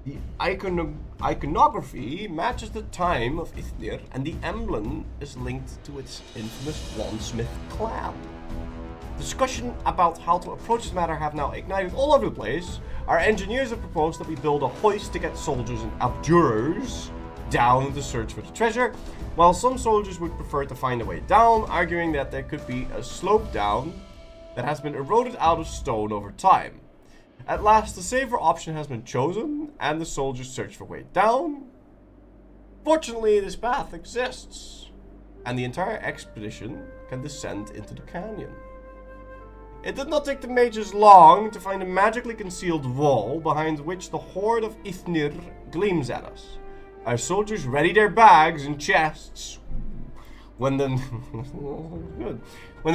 The iconography matches the time of Ithnir, and the emblem is linked to its infamous Wandsmith clan. Discussion about how to approach this matter have now ignited all over the place. Our engineers have proposed that we build a hoist to get soldiers and abjurers down to search for the treasure, while some soldiers would prefer to find a way down, arguing that there could be a slope down that has been eroded out of stone over time. At last, the safer option has been chosen, and the soldiers search for a way down. Fortunately, this path exists, and the entire expedition can descend into the canyon. It did not take the mages long to find a magically concealed wall behind which the horde of Ithnir gleams at us. Our soldiers ready their bags and chests. When the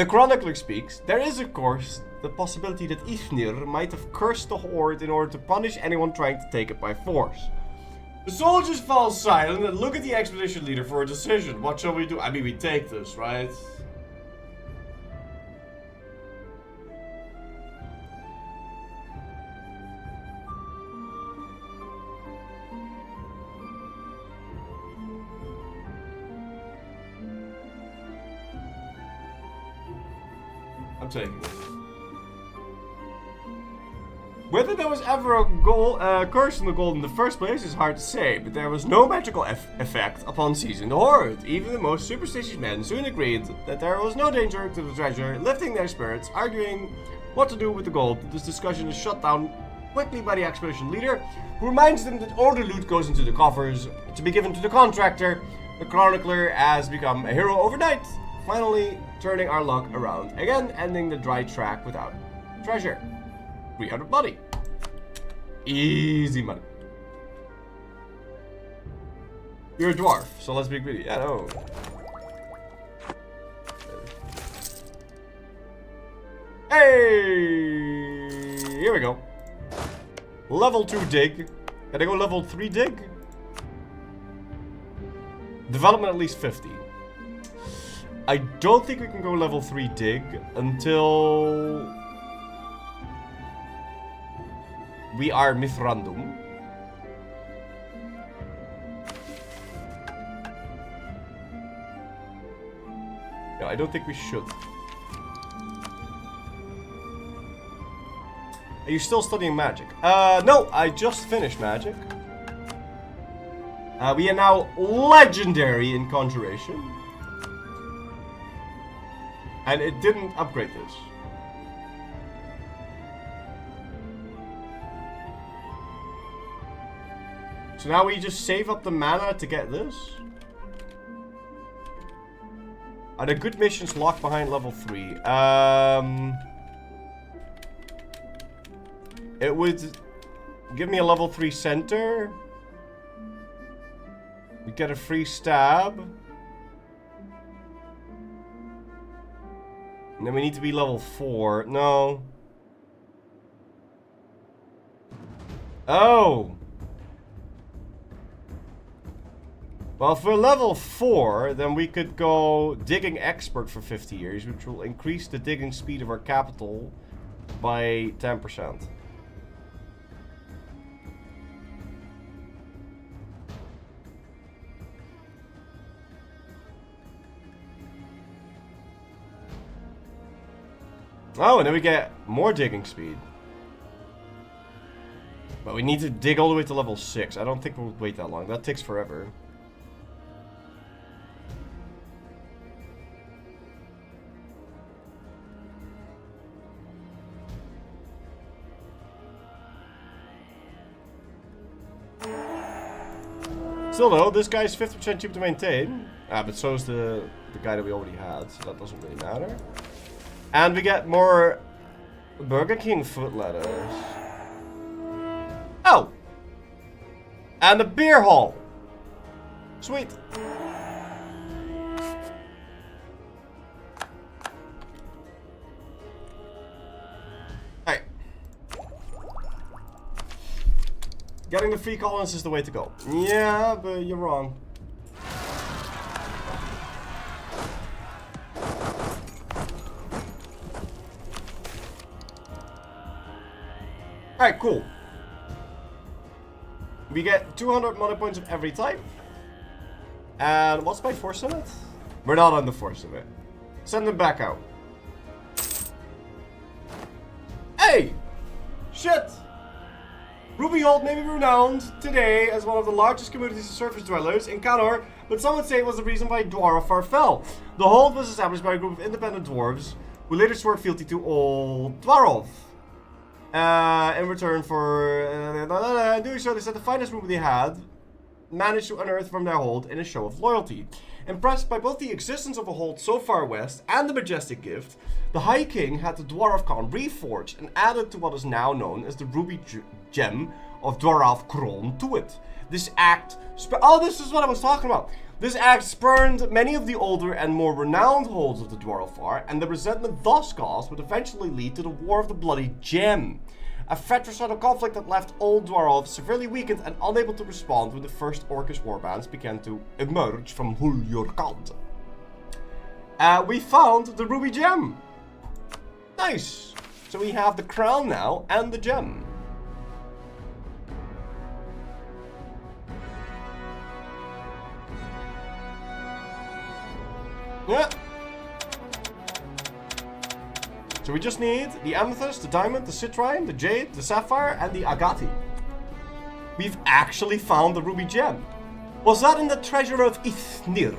chronicler speaks, there is of course the possibility that Ithnir might have cursed the horde in order to punish anyone trying to take it by force. The soldiers fall silent and look at the expedition leader for a decision. What shall we do? I mean, we take this, right? I'm taking it. Whether there was ever a curse on the gold in the first place is hard to say, but there was no magical effect upon seizing the hoard. Even the most superstitious men soon agreed that there was no danger to the treasure, lifting their spirits, arguing what to do with the gold. This discussion is shut down quickly by the expedition leader, who reminds them that all the loot goes into the coffers to be given to the contractor. The chronicler has become a hero overnight, finally turning our luck around again, ending the dry track without treasure. 300 money. Easy money. You're a dwarf, so let's be greedy. Yeah, no. Hey! Here we go. Level 2 dig. Can I go level 3 dig? Development at least 50. I don't think we can go level 3 dig until we are Mithrildûm. No, I don't think we should. Are you still studying magic? No, I just finished magic. We are now legendary in conjuration. And it didn't upgrade this. So now we just save up the mana to get this. Are the good missions locked behind level 3? It would give me a level 3 center. We get a free stab. And then we need to be level 4. No. Oh. Well, for level 4, then we could go digging expert for 50 years, which will increase the digging speed of our capital by 10%. Oh, and then we get more digging speed. But we need to dig all the way to level 6. I don't think we'll wait that long. That takes forever. Still though, this guy's 50% cheap to maintain. But so is the guy that we already had, so that doesn't really matter. And we get more Burger King foot letters. Oh! And a beer hall. Sweet. Hey. Getting the free colonists is the way to go. Yeah, but you're wrong. Alright, cool. We get 200 mana points of every type. And what's my force limit? We're not on the force limit. Send them back out. Hey! Shit! Rubyhold may be renowned today as one of the largest communities of surface dwellers in Canor, but some would say it was the reason why Dwarfar fell. The hold was established by a group of independent dwarves who later swore fealty to Old Dwarov. In return for doing so, they said the finest ruby they had managed to unearth from their hold in a show of loyalty. Impressed by both the existence of a hold so far west and the majestic gift, the High King had the Dwarf Khan reforged and added to what is now known as the Ruby Gem of Dwaraf Kron to it. This act... this is what I was talking about. This act spurned many of the older and more renowned holds of the Dwarfar, and the resentment thus caused would eventually lead to the War of the Bloody Gem. A fratricidal conflict that left Old Dwarov severely weakened and unable to respond when the first Orcish warbands began to emerge from Huljorkad. We found the Ruby Gem. Nice. So we have the crown now and the gem. Yeah. So we just need the amethyst, the diamond, the citrine, the jade, the sapphire, and the agate. We've actually found the ruby gem. Was that in the treasure of Ithnir?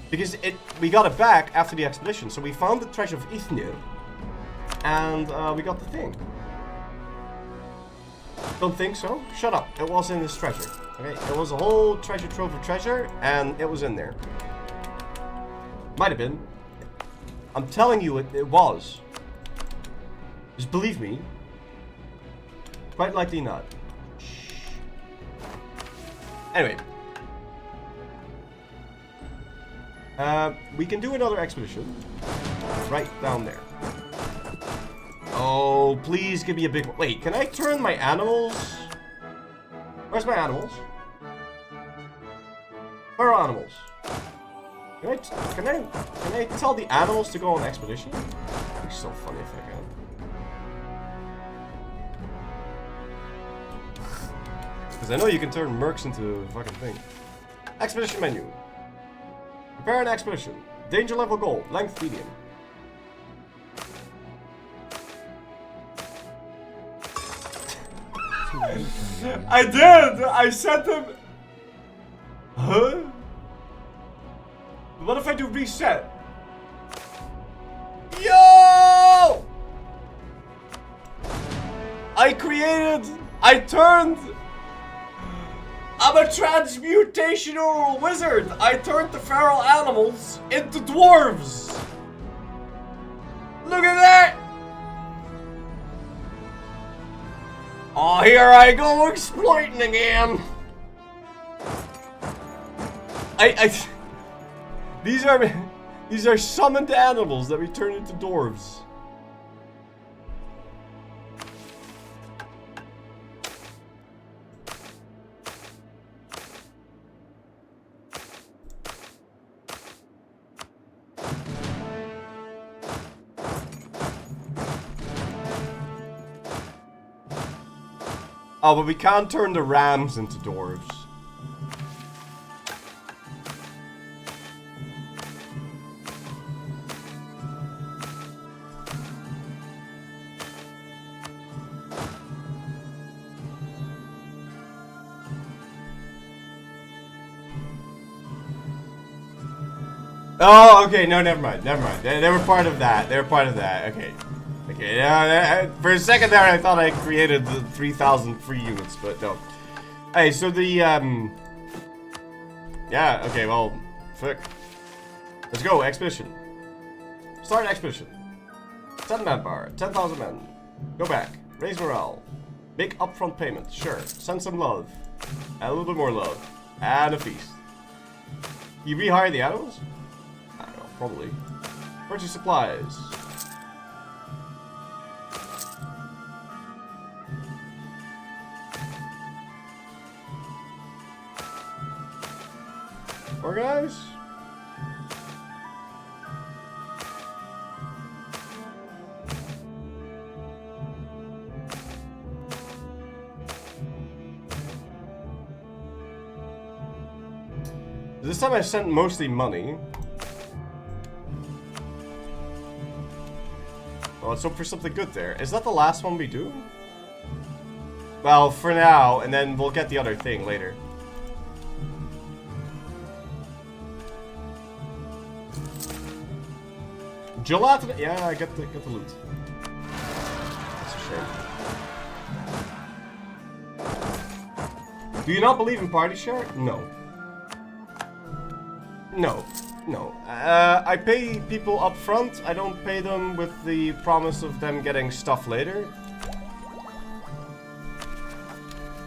Because we got it back after the expedition, so we found the treasure of Ithnir, and we got the thing. Don't think so? Shut up. It was in this treasure. Okay, it was a whole treasure trove of treasure, and it was in there. Might have been. I'm telling you, it was. Just believe me. Quite likely not. Shh. Anyway. We can do another expedition. Right down there. Oh, please give me a big one. Wait, can I turn my animals? Where's my animals? Where are animals? Can I tell the animals to go on expedition? It'd be so funny if I can. Because I know you can turn mercs into a fucking thing. Expedition menu. Prepare an expedition. Danger level gold. Length medium. I did! I sent them... Huh? What if I do reset? Yo! I turned... I'm a transmutational wizard! I turned the feral animals into dwarves! Look at that! Oh, here I go exploiting again! These are summoned animals that we turn into dwarves. Oh, but we can't turn the rams into dwarves. Oh, okay, no, never mind. They were part of that. Okay. Okay, for a second there I thought I created the 3,000 free units, but no. Hey, so the, yeah, okay, well, fuck. Let's go, expedition. Start expedition. 10 manpower, 10,000 men. Go back, raise morale. Big upfront payment, sure. Send some love. And a little bit more love. And a feast. You rehire the animals? I don't know, probably. Purchase supplies. Organize. This time I sent mostly money. Well, let's hope for something good there. Is that the last one we do? Well, for now, and then we'll get the other thing later. Gelatin. Yeah, I get the loot. That's a shame. Do you not believe in party share? No. No. No. I pay people up front. I don't pay them with the promise of them getting stuff later.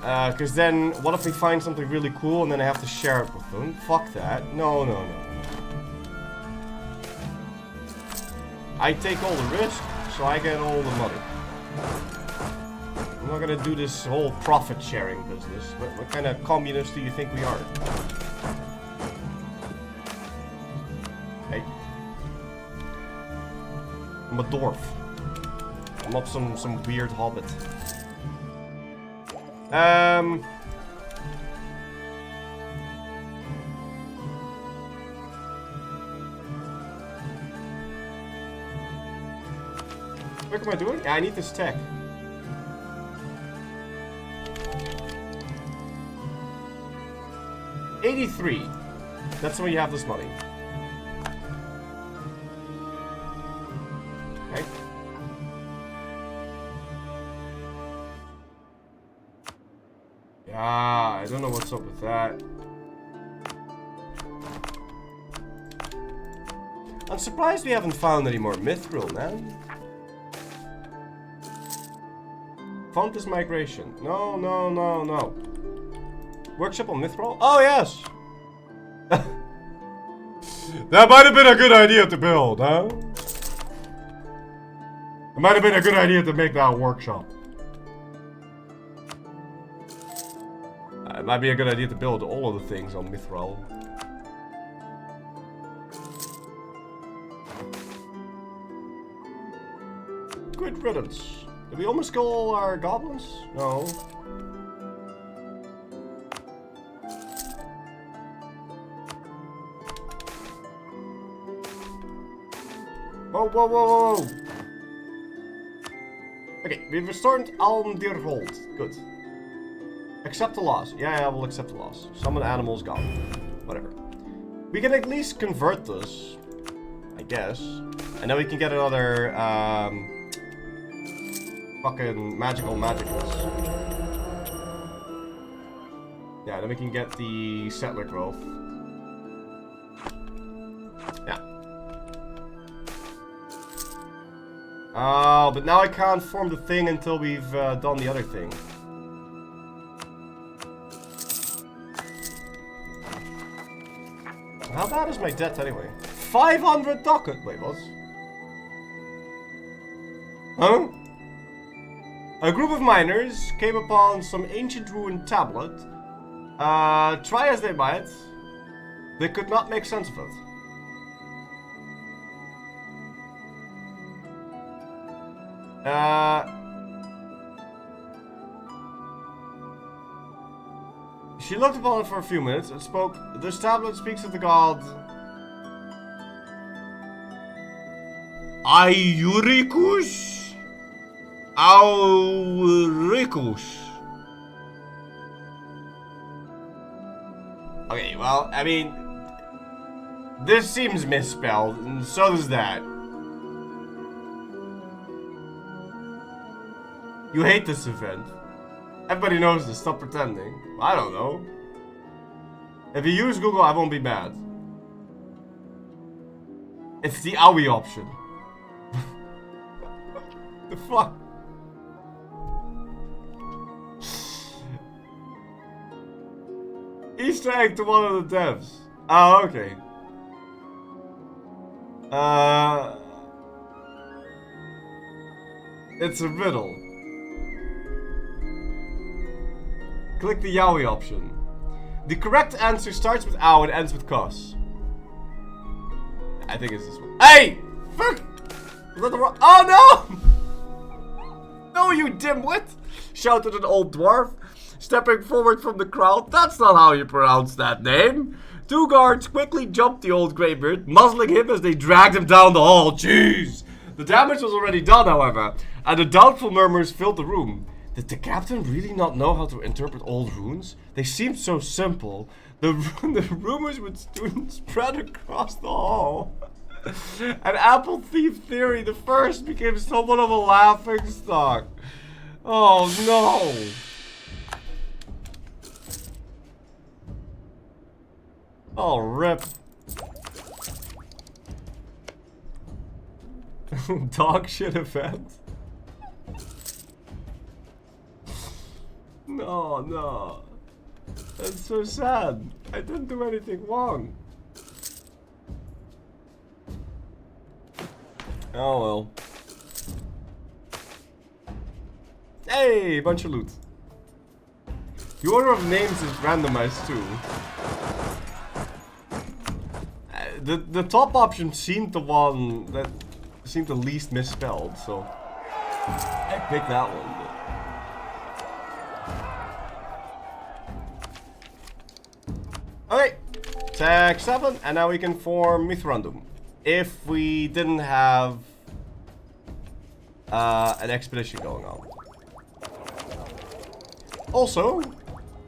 Because then, what if they find something really cool and then I have to share it with them? Fuck that. No, no, no. I take all the risk, so I get all the money. I'm not gonna do this whole profit sharing business. What kind of communists do you think we are? Hey. I'm a dwarf. I'm not some weird hobbit. What am I doing? Yeah, I need this tech. $83. That's when you have this money. Okay. Yeah, I don't know what's up with that. I'm surprised we haven't found any more Mithril, man. Fountas migration. No, no, no, no. Workshop on Mithril? Oh, yes! That might have been a good idea to build, huh? It might have been a good idea to make that workshop. It might be a good idea to build all of the things on Mithril. Good riddance. Did we almost kill all our goblins? No. Whoa, whoa, whoa, whoa! Okay, we've restored Almdirhold. Good. Accept the loss. Yeah, we'll accept the loss. Summon animals gone. Whatever. We can at least convert this, I guess. And then we can get another, fucking magicals. Yeah, then we can get the settler growth. Yeah. Oh, but now I can't form the thing until we've done the other thing. How bad is my debt anyway? 500 docket. Wait, what? Huh? A group of miners came upon some ancient ruined tablet. Try as they might, they could not make sense of it. She looked upon it for a few minutes and spoke. This tablet speaks of the god Auricus. Auricus. Okay, well, I mean, this seems misspelled, and so does that. You hate this event. Everybody knows this, stop pretending. I don't know. If you use Google, I won't be mad. It's the AUI option. The fuck? Easter egg to one of the devs. Oh, okay. It's a riddle. Click the Yaoi option. The correct answer starts with ow and ends with cos. I think it's this one. Hey! Fuck! Is that the wrong? Oh no! No, you dimwit! Shouted an old dwarf, stepping forward from the crowd. That's not how you pronounce that name. Two guards quickly jumped the old greybeard, muzzling him as they dragged him down the hall. Jeez! The damage was already done, however, and the doubtful murmurs filled the room. Did the captain really not know how to interpret old runes? They seemed so simple. The rumors would soon spread across the hall. An apple thief theory, the first, became somewhat of a laughingstock. Oh no! Oh, rip. Dog shit event. No, no. That's so sad. I didn't do anything wrong. Oh well. Hey, bunch of loot. The order of names is randomized too. The top option seemed the one that seemed the least misspelled, so I picked that one. Okay, tag 7, and now we can form Mithrildûm. If we didn't have an expedition going on. Also,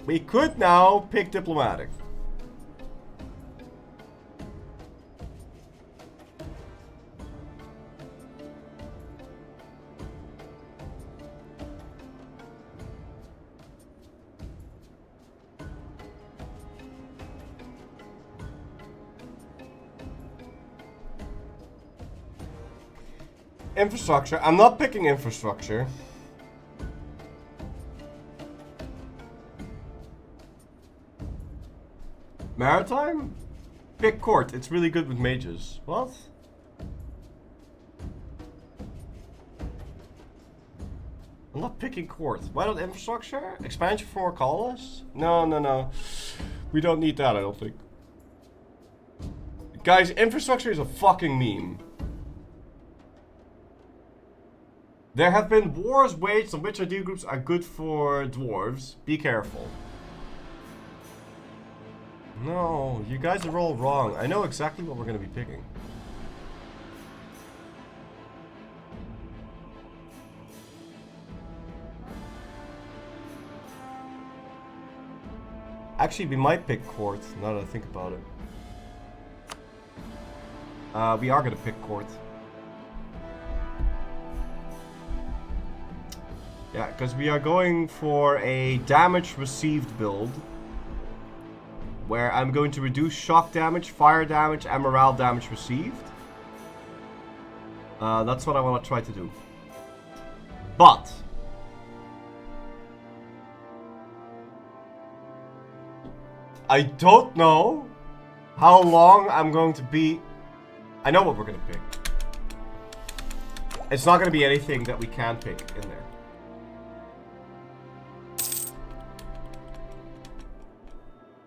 we could now pick diplomatic. Infrastructure. I'm not picking infrastructure. Maritime? Pick court. It's really good with mages. What? I'm not picking court. Why not infrastructure? Expansion for more colonists? No, no, no. We don't need that, I don't think. Guys, infrastructure is a fucking meme. There have been wars waged on which idea groups are good for dwarves. Be careful. No, you guys are all wrong. I know exactly what we're going to be picking. Actually, we might pick court, now that I think about it. We are going to pick court. Yeah, because we are going for a damage received build. Where I'm going to reduce shock damage, fire damage, and morale damage received. That's what I want to try to do. But I don't know how long I'm going to be. I know what we're going to pick. It's not going to be anything that we can pick in there.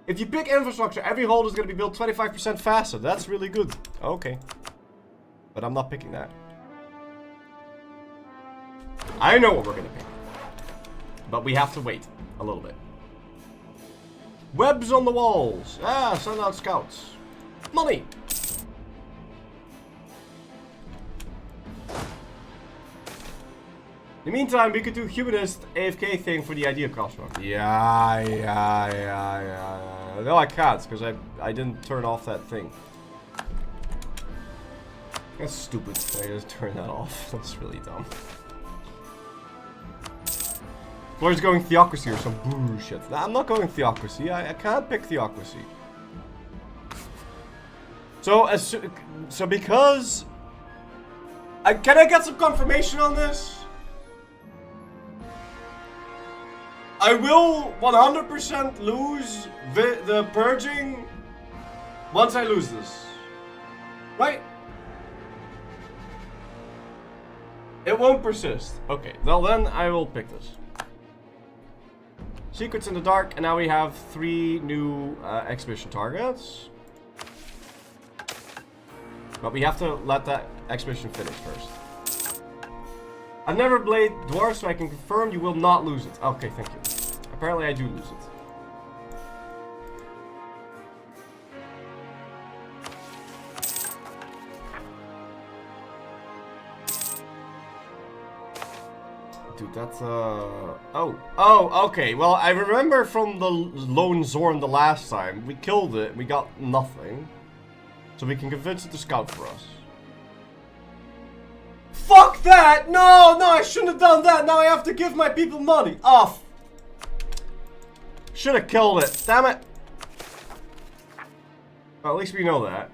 If you pick infrastructure, every hold is going to be built 25% faster. That's really good. Okay. But I'm not picking that. I know what we're going to pick. But we have to wait a little bit. Webs on the walls. Ah, send out scouts. Money. In the meantime, we could do humanist AFK thing for the idea crossroad. Yeah. No, I can't, because I didn't turn off that thing. That's stupid. I just turned that off. That's really dumb. Floyd's going theocracy or some bullshit. Nah, I'm not going theocracy. I can't pick theocracy. So because can I get some confirmation on this? I will 100% lose the purging once I lose this. Right? It won't persist. Okay, well then I will pick this. Secrets in the dark, and now we have 3 new exhibition targets. But we have to let that exhibition finish first. I've never played Dwarves, so I can confirm you will not lose it. Okay, thank you. Apparently I do lose it. dude, that's Oh, okay. Well, I remember from the Lone Zorn the last time. We killed it, we got nothing. So we can convince it to scout for us. Fuck that! No, I shouldn't have done that. Now I have to give my people money. Off. Should have killed it. Damn it. Well, at least we know that.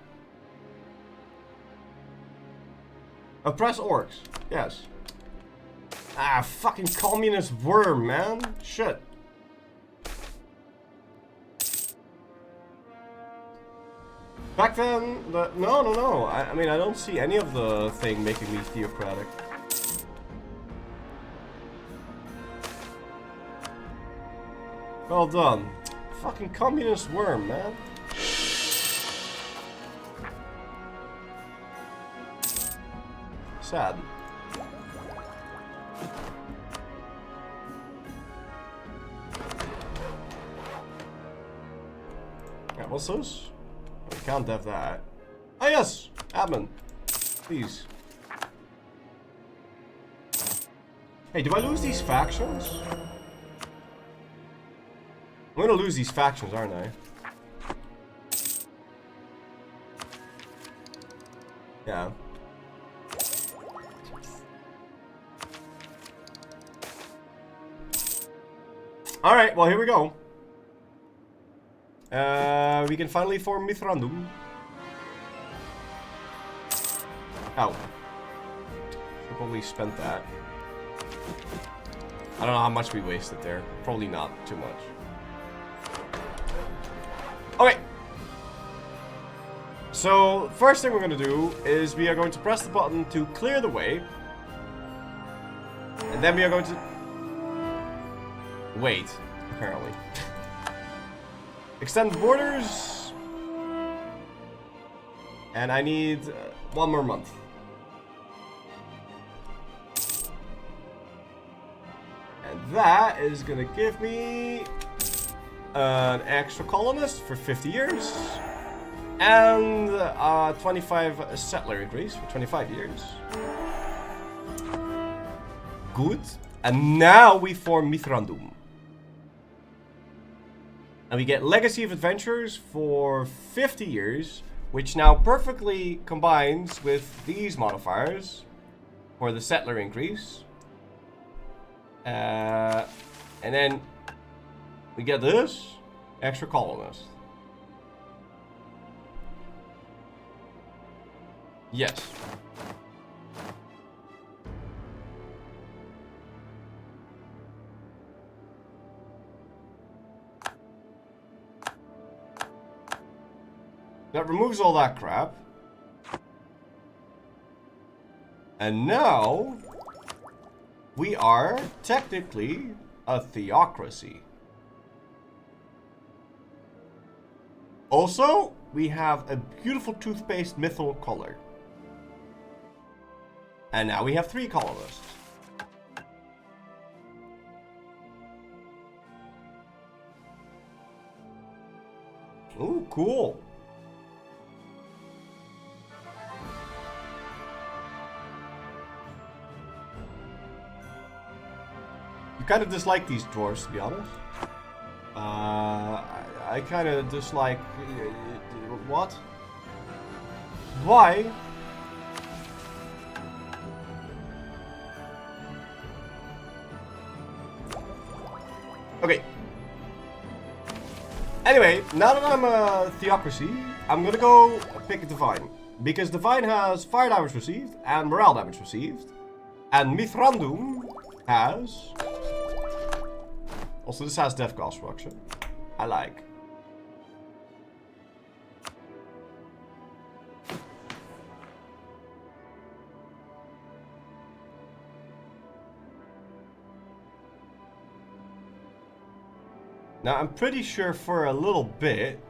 Oppress orcs. Yes. Ah, fucking communist worm, man. Shit. Back then, no. I mean, I don't see any of the thing making me theocratic. Well done. Fucking communist worm, man. Sad. Yeah, what's this? We can't have that. Oh yes! Admin. Please. Hey, do I lose these factions? I'm gonna lose these factions, aren't I? Yeah. Alright, well here we go. We can finally form Mithrildûm. Oh. Should probably spent that. I don't know how much we wasted there. Probably not too much. Okay. So, first thing we're going to do is we are going to press the button to clear the way. And then we are going to... wait, apparently. Extend borders. And I need 1 more month. And that is going to give me an extra colonist for 50 years. And 25 settler increase for 25 years. Good. And now we form Mithrildûm. And we get Legacy of Adventurers for 50 years, which now perfectly combines with these modifiers for the settler increase. And then we get this extra colonist. Yes. That removes all that crap. And now we are technically a theocracy. Also, we have a beautiful toothpaste mithril color. And now we have 3 colonists. Ooh, cool. You kind of dislike these dwarves, to be honest. I kind of dislike... what? Why? Okay. Anyway, now that I'm a theocracy, I'm gonna go pick a divine. Because divine has fire damage received and morale damage received. And Mithrildûm has... also, this has death construction. I like. Now, I'm pretty sure for a little bit...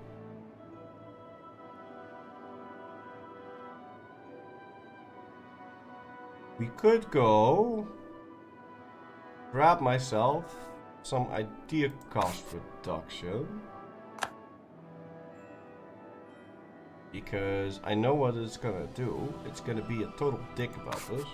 we could go... grab myself some idea cost reduction. Because I know what it's gonna do. It's gonna be a total dick about this.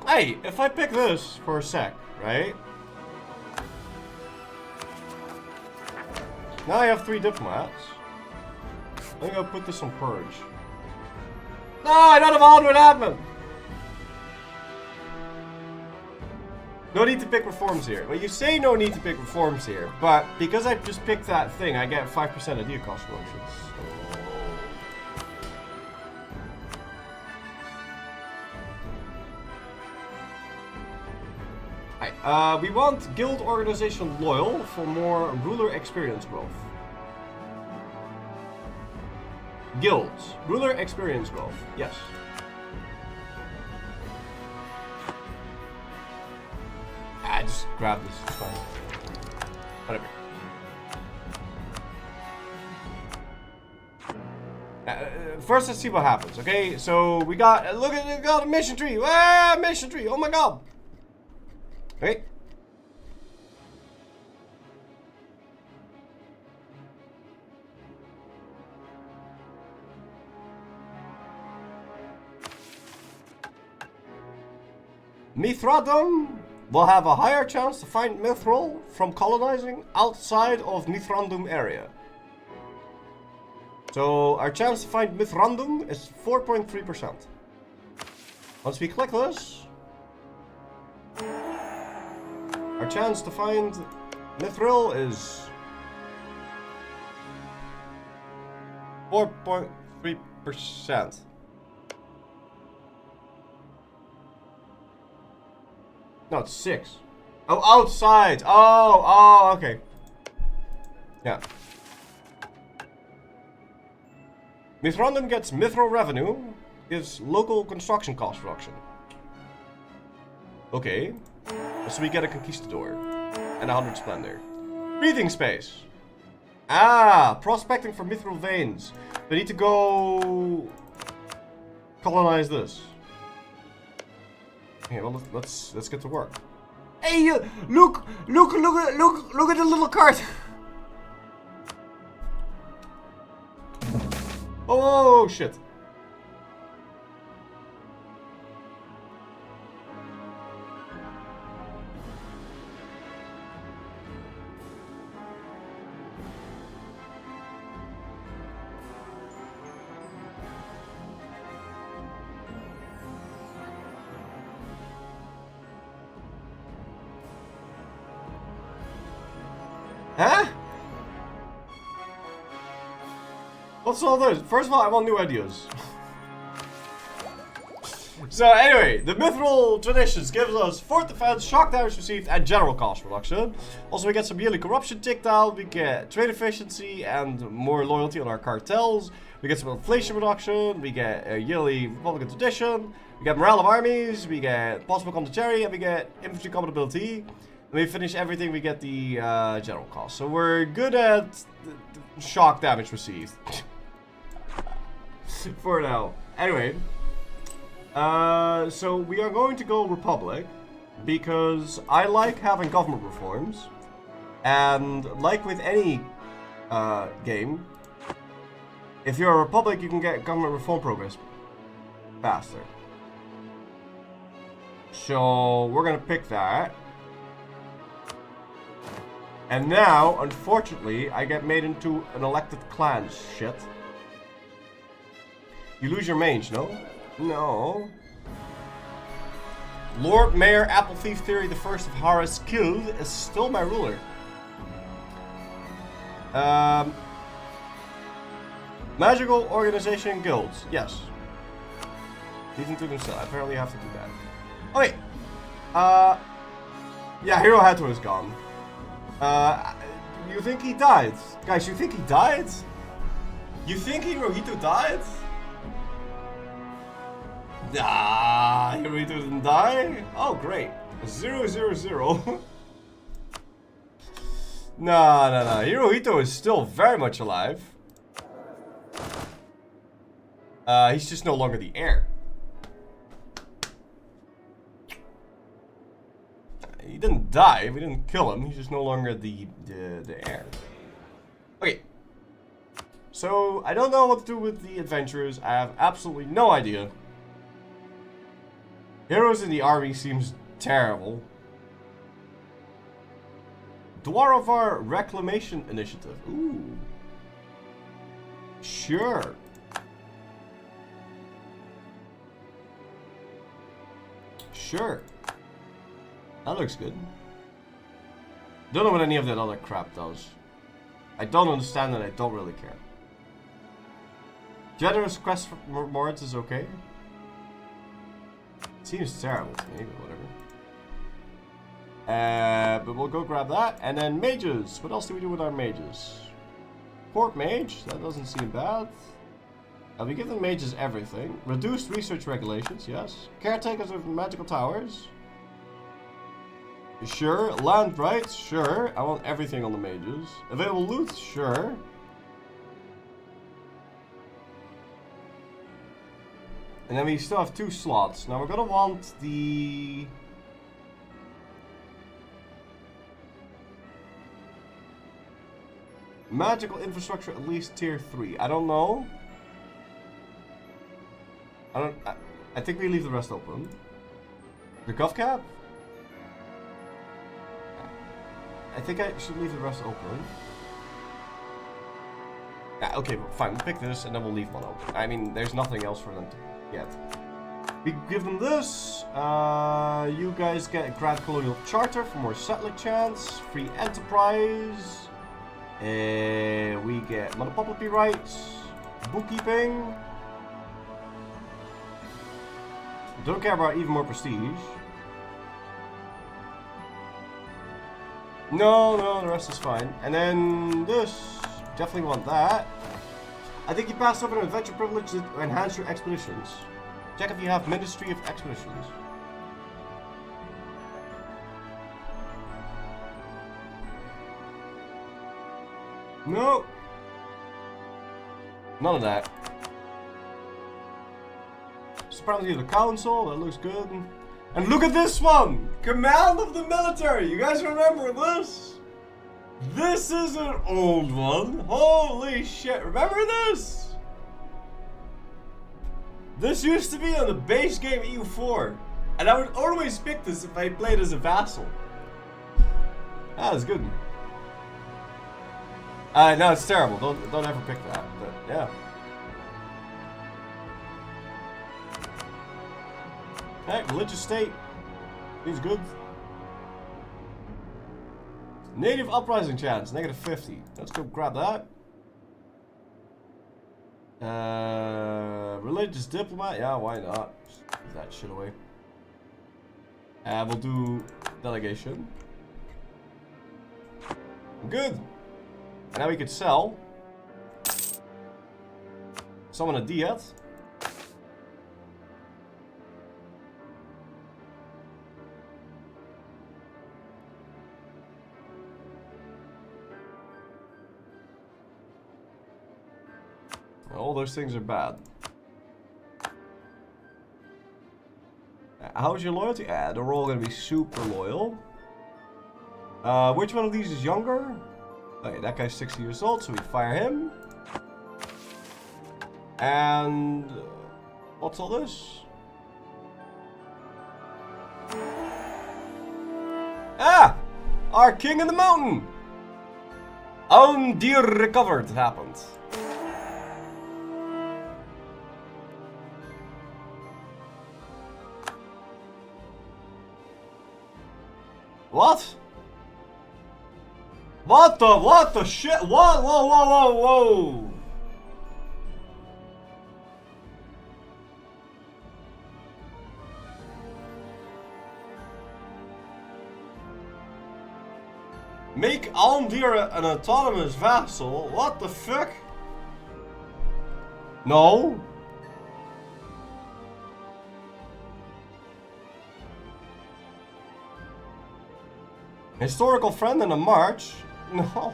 Hey, if I pick this for a sec, right? Now I have 3 diplomats. I think I'll put this on purge. No, I don't have onward admin! No need to pick reforms here. Well, you say no need to pick reforms here, but because I just picked that thing, I get 5% idea cost reductions. We want guild organization loyal for more ruler experience growth. Guilds, ruler experience growth, yes. I just grab this, it's fine. Whatever. First, let's see what happens, okay? So, we got, look at, we got a mission tree. Ah, mission tree, oh my god. Okay. Mithrildûm will have a higher chance to find mithril from colonizing outside of Mithrildûm area. So our chance to find Mithrildûm is 4.3%. Once we click this, our chance to find mithril is 4.3%. No, it's 6. Oh, outside. Oh, okay. Yeah. Mithrildûm gets mithril revenue, gives local construction cost reduction. Okay. So we get a conquistador and 100 splendor. Breathing space. Ah, prospecting for mithril veins. We need to go colonize this. Okay, well let's get to work. Hey, look at the little cart. Oh shit. Huh? What's all this? First of all, I want new ideas. So anyway, the mithril traditions gives us fort defense, shock damage received, and general cost reduction. Also, we get some yearly corruption tick down, we get trade efficiency and more loyalty on our cartels. We get some inflation reduction, we get a yearly Republican tradition, we get morale of armies, we get possible commentary, and we get infantry compatibility. And we finish everything, we get the general cost. So we're good at shock damage received. For now. Anyway. So we are going to go Republic. Because I like having government reforms. And like with any game, if you're a Republic, you can get government reform progress faster. So we're going to pick that. And now, unfortunately, I get made into an elected clan shit. You lose your mange, no? No. Lord Mayor Apple Thief Theory the First of Harris killed is still my ruler. Magical organization guilds, yes. Even to themselves, I apparently have to do that. Oh wait. Yeah, Hero Hato is gone. You think he died? Guys, you think he died? You think Hirohito died? Nah, Hirohito didn't die? Oh, great. 0, 0, 0. Nah. Hirohito is still very much alive. He's just no longer the heir. He didn't die, we didn't kill him, he's just no longer the heir. Okay. So, I don't know what to do with the adventurers. I have absolutely no idea. Heroes in the army seems terrible. Dwarves Reclaiming Initiative. Ooh. Sure. Sure. That looks good. Don't know what any of that other crap does. I don't understand and I don't really care. Generous quest for rewards is okay. Seems terrible to me, but whatever. But we'll go grab that. And then mages. What else do we do with our mages? Court mage. That doesn't seem bad. We give the mages everything. Reduced research regulations, yes. Caretakers of magical towers. Sure. Land rights, sure. I want everything on the mages. Available loot, sure. And then we still have 2 slots. Now we're gonna want the... magical infrastructure at least tier 3. I don't know. I think we leave the rest open. The gov cap? I think I should leave the rest open. Yeah, okay, fine. We'll pick this and then we'll leave one open. I mean, there's nothing else for them to get. We give them this. You guys get a Grand Colonial Charter for more settler chance. Free enterprise. We get monopoly rights. Bookkeeping. Don't care about even more prestige. No, the rest is fine. And then this, definitely want that. I think you passed over an adventure privilege to enhance your expeditions. Check if you have Ministry of Expeditions. No. None of that. Supremacy of the Council, that looks good. And look at this one! Command of the Military! You guys remember this? This is an old one. Holy shit, remember this? This used to be on the base game EU4. And I would always pick this if I played as a vassal. That's good. No, it's terrible. Don't ever pick that. But yeah. Alright, religious state. Seems good. Native uprising chance, -50. Let's go grab that. Religious diplomat, yeah, why not? Just leave that shit away. We'll do delegation. Good. And now we could sell. Summon a Diet. All those things are bad. How's your loyalty? They're all gonna be super loyal. Which one of these is younger? Okay, that guy's 60 years old, so we fire him. And what's all this? Ah! Our king in the mountain! Own deer recovered happened. What? What the shit? What? Whoa. Make Almdir an autonomous vassal? What the fuck? No. Historical friend in a march? No.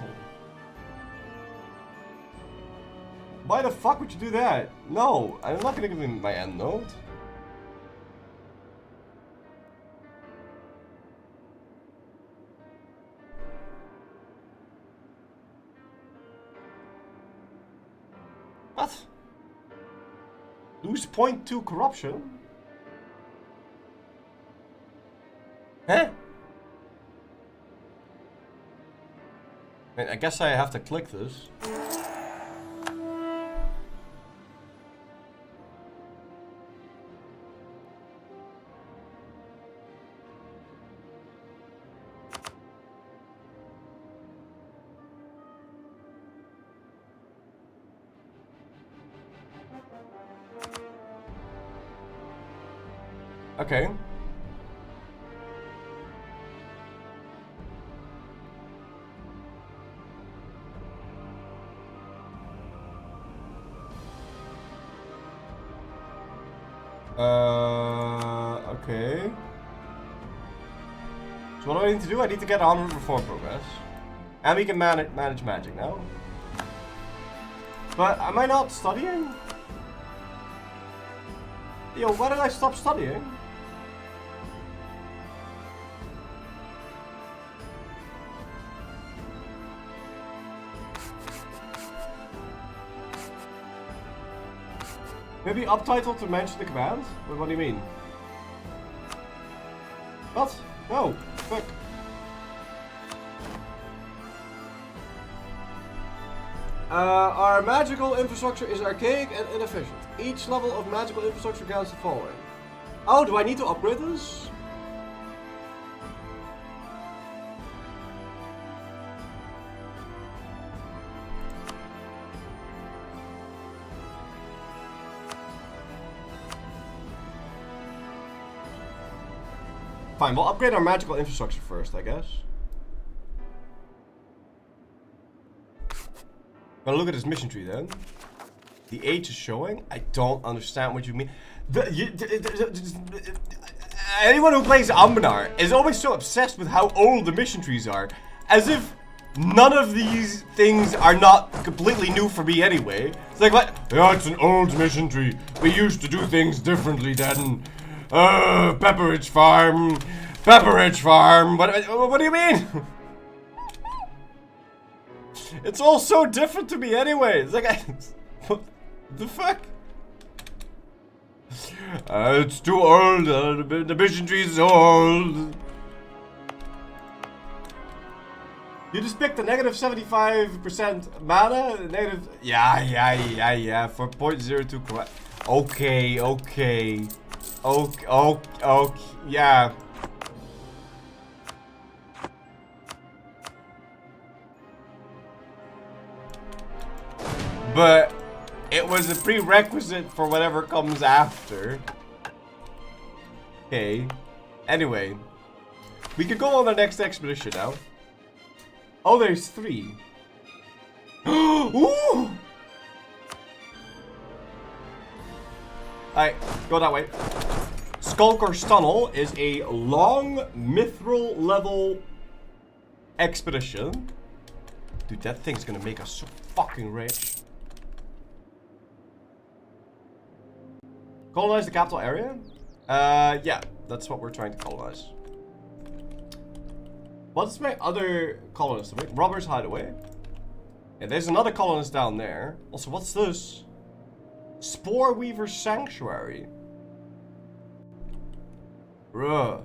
Why the fuck would you do that? No, I'm not gonna give him my end note. What? Lose .2 corruption? Huh? I guess I have to click this. Okay. Okay. So what do I need to do? I need to get 100 reform progress. And we can manage magic now. But am I not studying? Yo, why did I stop studying? Maybe uptitle to mention the command? What do you mean? What? No. Fuck. Our magical infrastructure is archaic and inefficient. Each level of magical infrastructure counts the following. Oh, do I need to upgrade this? Fine, we'll upgrade our magical infrastructure first, I guess. Gotta look at this mission tree then. The age is showing? I don't understand what you mean. Anyone who plays Ambenar is always so obsessed with how old the mission trees are. As if none of these things are not completely new for me anyway. It's like, what? Yeah, it's an old mission tree. We used to do things differently then. Pepperidge Farm. Pepperidge Farm. What do you mean? It's all so different to me anyway. It's like, what the fuck? It's too old. The mission tree is so old. You just picked the negative 75% mana. Negative. Yeah. For 0.02 correct. Okay. Okay, yeah. But it was a prerequisite for whatever comes after. Okay. Anyway, we could go on the next expedition now. Oh, there's 3. Ooh! Alright, go that way. Skulker's Tunnel is a long mithril level expedition. Dude, that thing's gonna make us so fucking rich. Colonize the capital area? Yeah, that's what we're trying to colonize. What's my other colonist? Robber's Hideaway. Yeah, there's another colonist down there. Also, what's this? Spore Weaver Sanctuary. Bruh.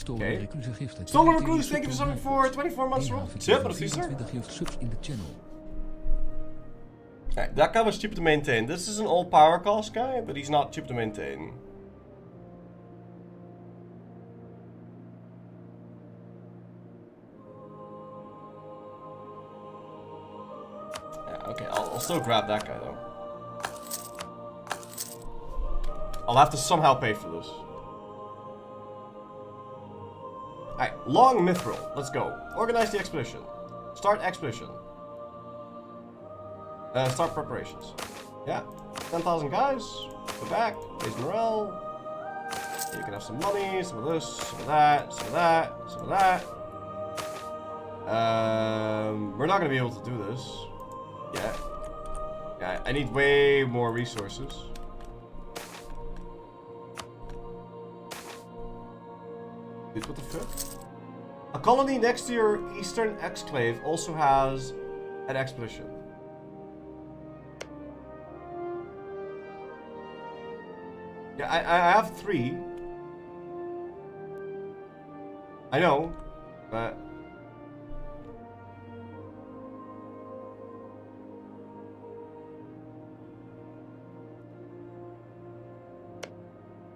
Okay. Stolen recruits, thank you for something for 24 months roll. Tip, but please, sir. Alright, that guy was cheap to maintain. This is an old power cost guy, but he's not cheap to maintain. Yeah, okay, I'll still grab that guy though. I'll have to somehow pay for this. Alright, Long Mithril. Let's go. Organize the expedition. Start expedition. Start preparations. Yeah. 10,000 guys. Go back. Raise morale. You can have some money, some of this, some of that, some of that, some of that. We're not gonna be able to do this. Yeah, I need way more resources. Dude, what the fuck? A colony next to your eastern exclave also has an expedition. Yeah, I have 3. I know, but...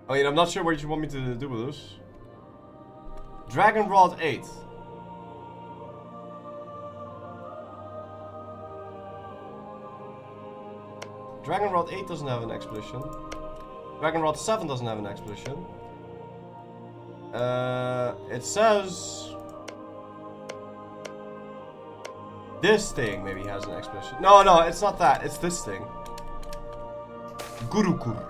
I mean, I'm not sure what you want me to do with this. Dragon Rod 8. Dragon Rod 8 doesn't have an expedition. Dragon Rod 7 doesn't have an expedition. It says... this thing maybe has an expedition. No, no, it's not that. It's this thing. Gurukur.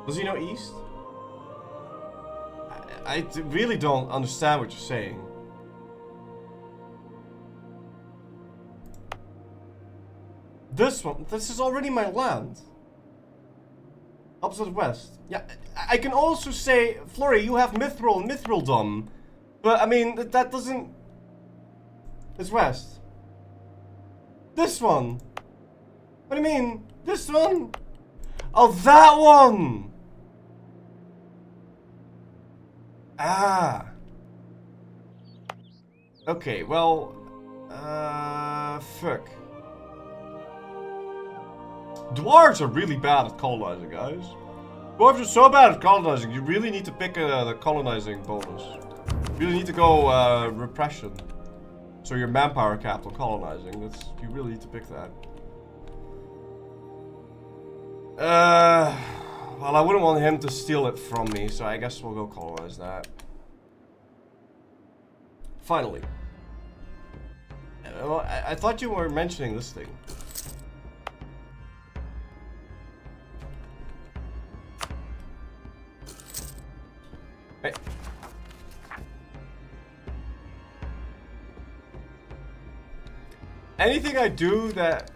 Does he know East? I really don't understand what you're saying. This one, this is already my land. Opposite west. Yeah, I can also say, Flurry, you have Mithrildûm. But, I mean, that doesn't... It's west. This one. What do you mean? This one? Oh, that one! Ah. Okay, well... fuck. Dwarves are really bad at colonizing, guys. Dwarves are so bad at colonizing, you really need to pick the colonizing bonus. You really need to go repression. So your manpower capped on colonizing. That's, you really need to pick that. Well, I wouldn't want him to steal it from me, so I guess we'll go colonize that. Finally. Well, I thought you were mentioning this thing. Hey. Anything I do that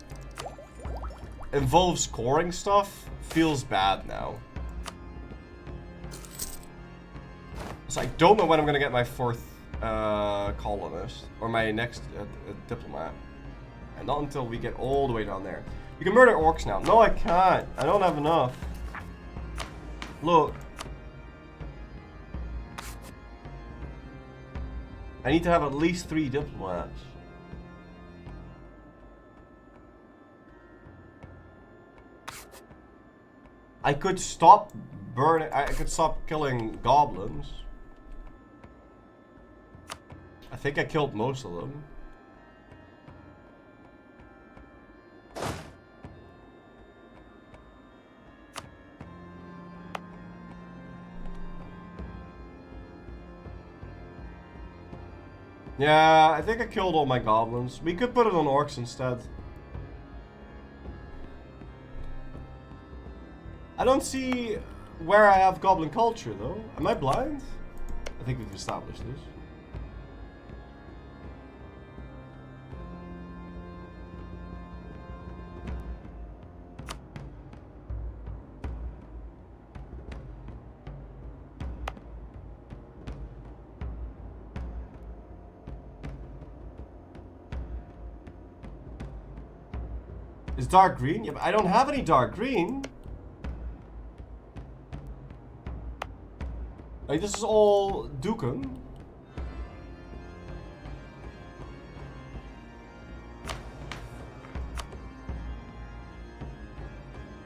involves scoring stuff feels bad now. So I don't know when I'm gonna get my 4th colonist or my next diplomat, and not until we get all the way down there. You can murder orcs now. No, I can't. I don't have enough. Look. I need to have at least 3 diplomats. I could stop burning. I could stop killing goblins. I think I killed most of them. Yeah, I think I killed all my goblins. We could put it on orcs instead. I don't see where I have goblin culture though. Am I blind? I think we've established this. Is dark green? Yeah, but I don't have any dark green. Like, this is all Duken.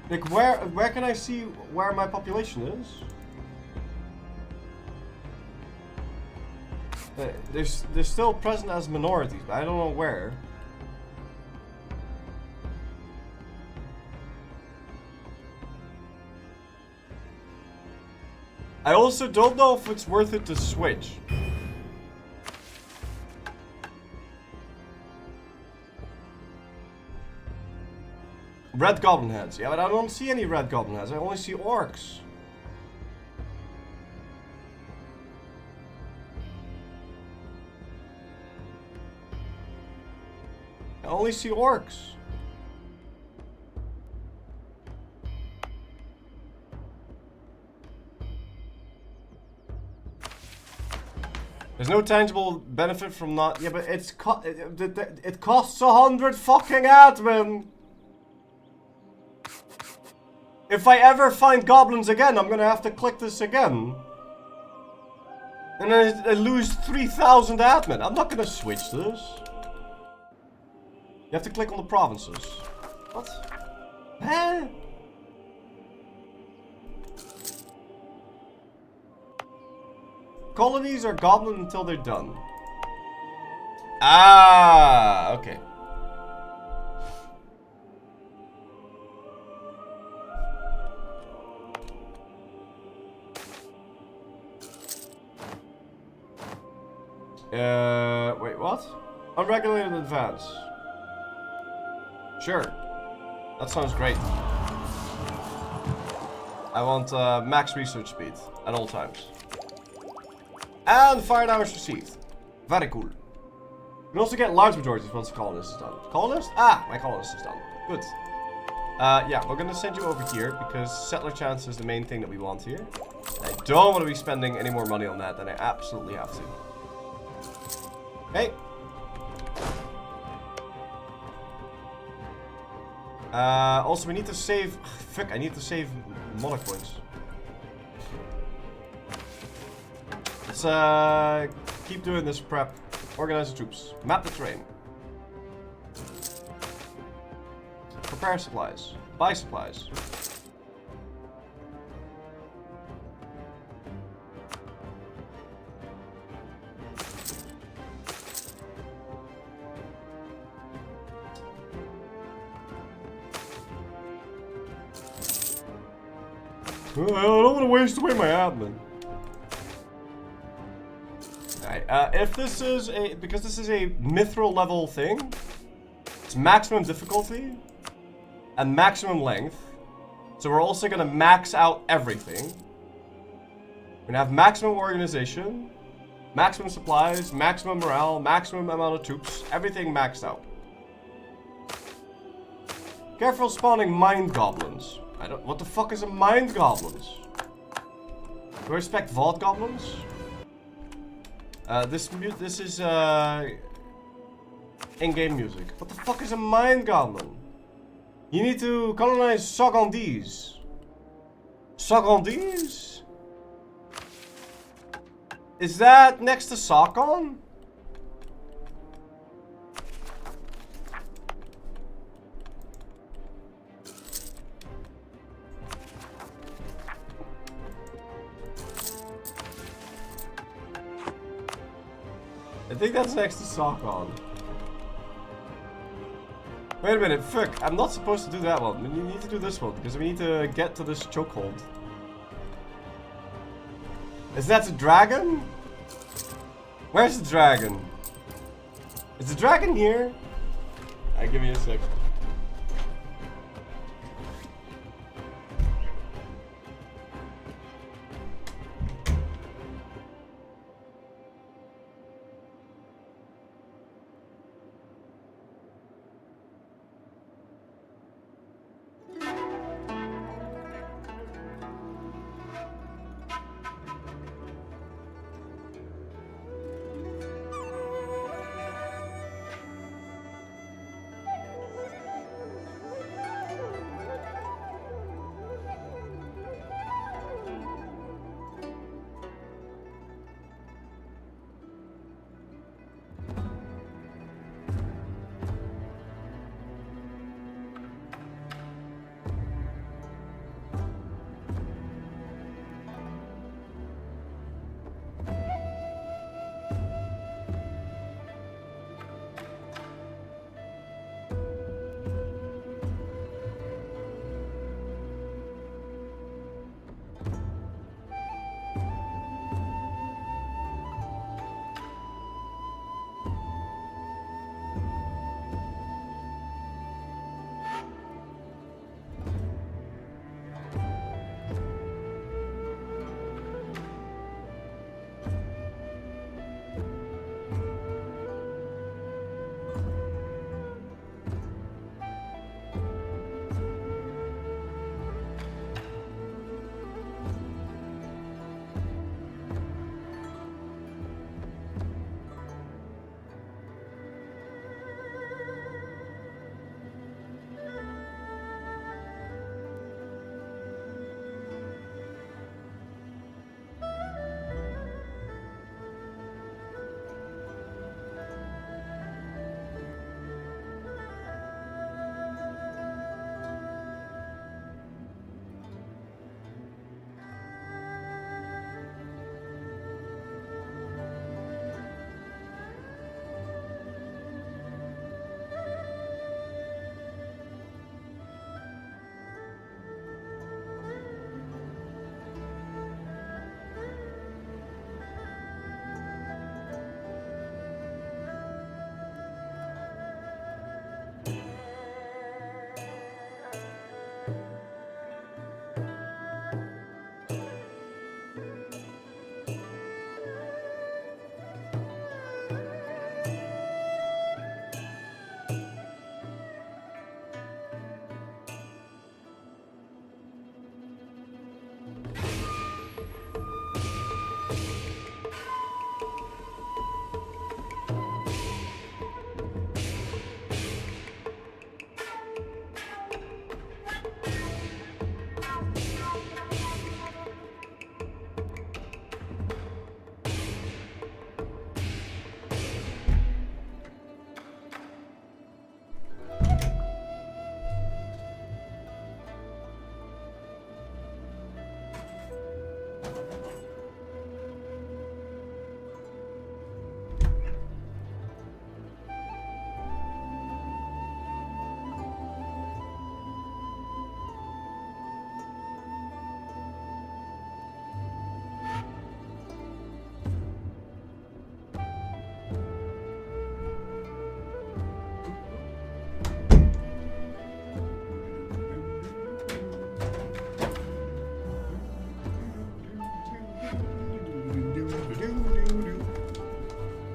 Like, where can I see where my population is? They're still present as minorities, but I don't know where. I also don't know if it's worth it to switch. Red goblin heads. Yeah, but I don't see any red goblin heads. I only see orcs. I only see orcs. There's no tangible benefit from not. Yeah, but it costs 100 fucking admin. If I ever find goblins again, I'm gonna have to click this again. And then I lose 3,000 admin. I'm not gonna switch this. You have to click on the provinces. What? Huh? Colonies are goblin until they're done. Ah, okay. Wait, what? Unregulated advance. Sure. That sounds great. I want max research speed at all times. And fire damage received. Very cool. You can also get large majorities once the colonist is done. Colonist? Ah, my colonist is done. Good. Yeah, we're gonna send you over here because settler chance is the main thing that we want here. I don't want to be spending any more money on that than I absolutely have to. Okay. Also, we need to save. Fuck, I need to save monarch points. Let's keep doing this prep. Organize the troops. Map the terrain. Prepare supplies. Buy supplies. I don't want to waste away my admin. Alright, if this is a... Because this is a mithril level thing, it's maximum difficulty and maximum length. So we're also going to max out everything. We're going to have maximum organization, maximum supplies, maximum morale, maximum amount of troops, everything maxed out. Careful spawning mind goblins. I don't. What the fuck is a mind goblins? Do I respect vault goblins? This is in-game music. What the fuck is a mind goblin? You need to colonize Sagandis. Sagandis? Is that next to Sakon? I think that's next to Sakon. Wait a minute, fuck, I'm not supposed to do that one. We need to do this one, because we need to get to this chokehold. Is that a dragon? Where's the dragon? Is the dragon here? Alright, give me a sec.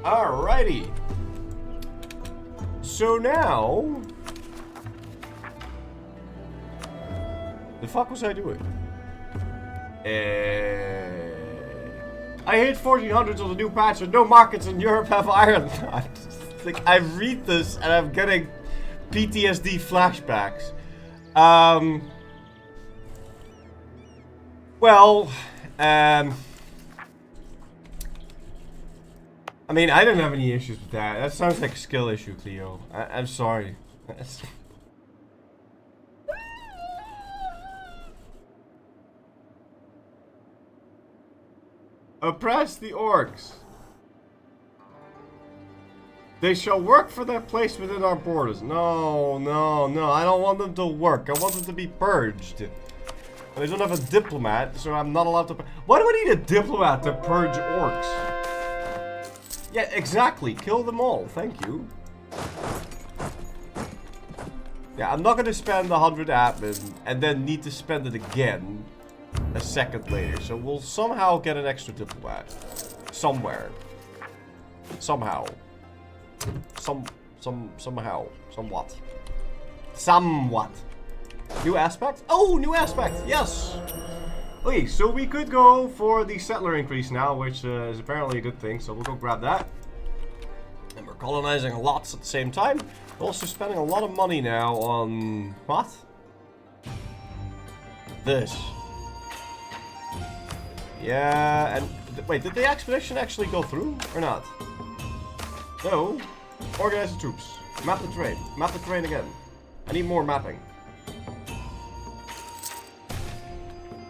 Alrighty. So now... The fuck was I doing? I hate 1400s on the new patch and no markets in Europe have iron. Like, I read this and I'm getting PTSD flashbacks. Well, I mean, I didn't have any issues with that. That sounds like a skill issue, Cleo. I'm sorry. Oppress the orcs. They shall work for their place within our borders. No, no, no. I don't want them to work. I want them to be purged. I don't have a diplomat, so I'm not allowed to... Why do I need a diplomat to purge orcs? Yeah, exactly. Kill them all. Thank you. Yeah, I'm not going to spend 100 admin and then need to spend it again a second later. So we'll somehow get an extra diplomat. Somewhere. Somehow. Somehow. Somewhat. Somewhat. New aspect? Oh, new aspect! Yes! Okay, so we could go for the settler increase now, which is apparently a good thing, so we'll go grab that. And we're colonizing lots at the same time. We're also spending a lot of money now on... What? This. Yeah, and... Wait, did the expedition actually go through, or not? No. Organize the troops. Map the terrain. Map the terrain again. I need more mapping.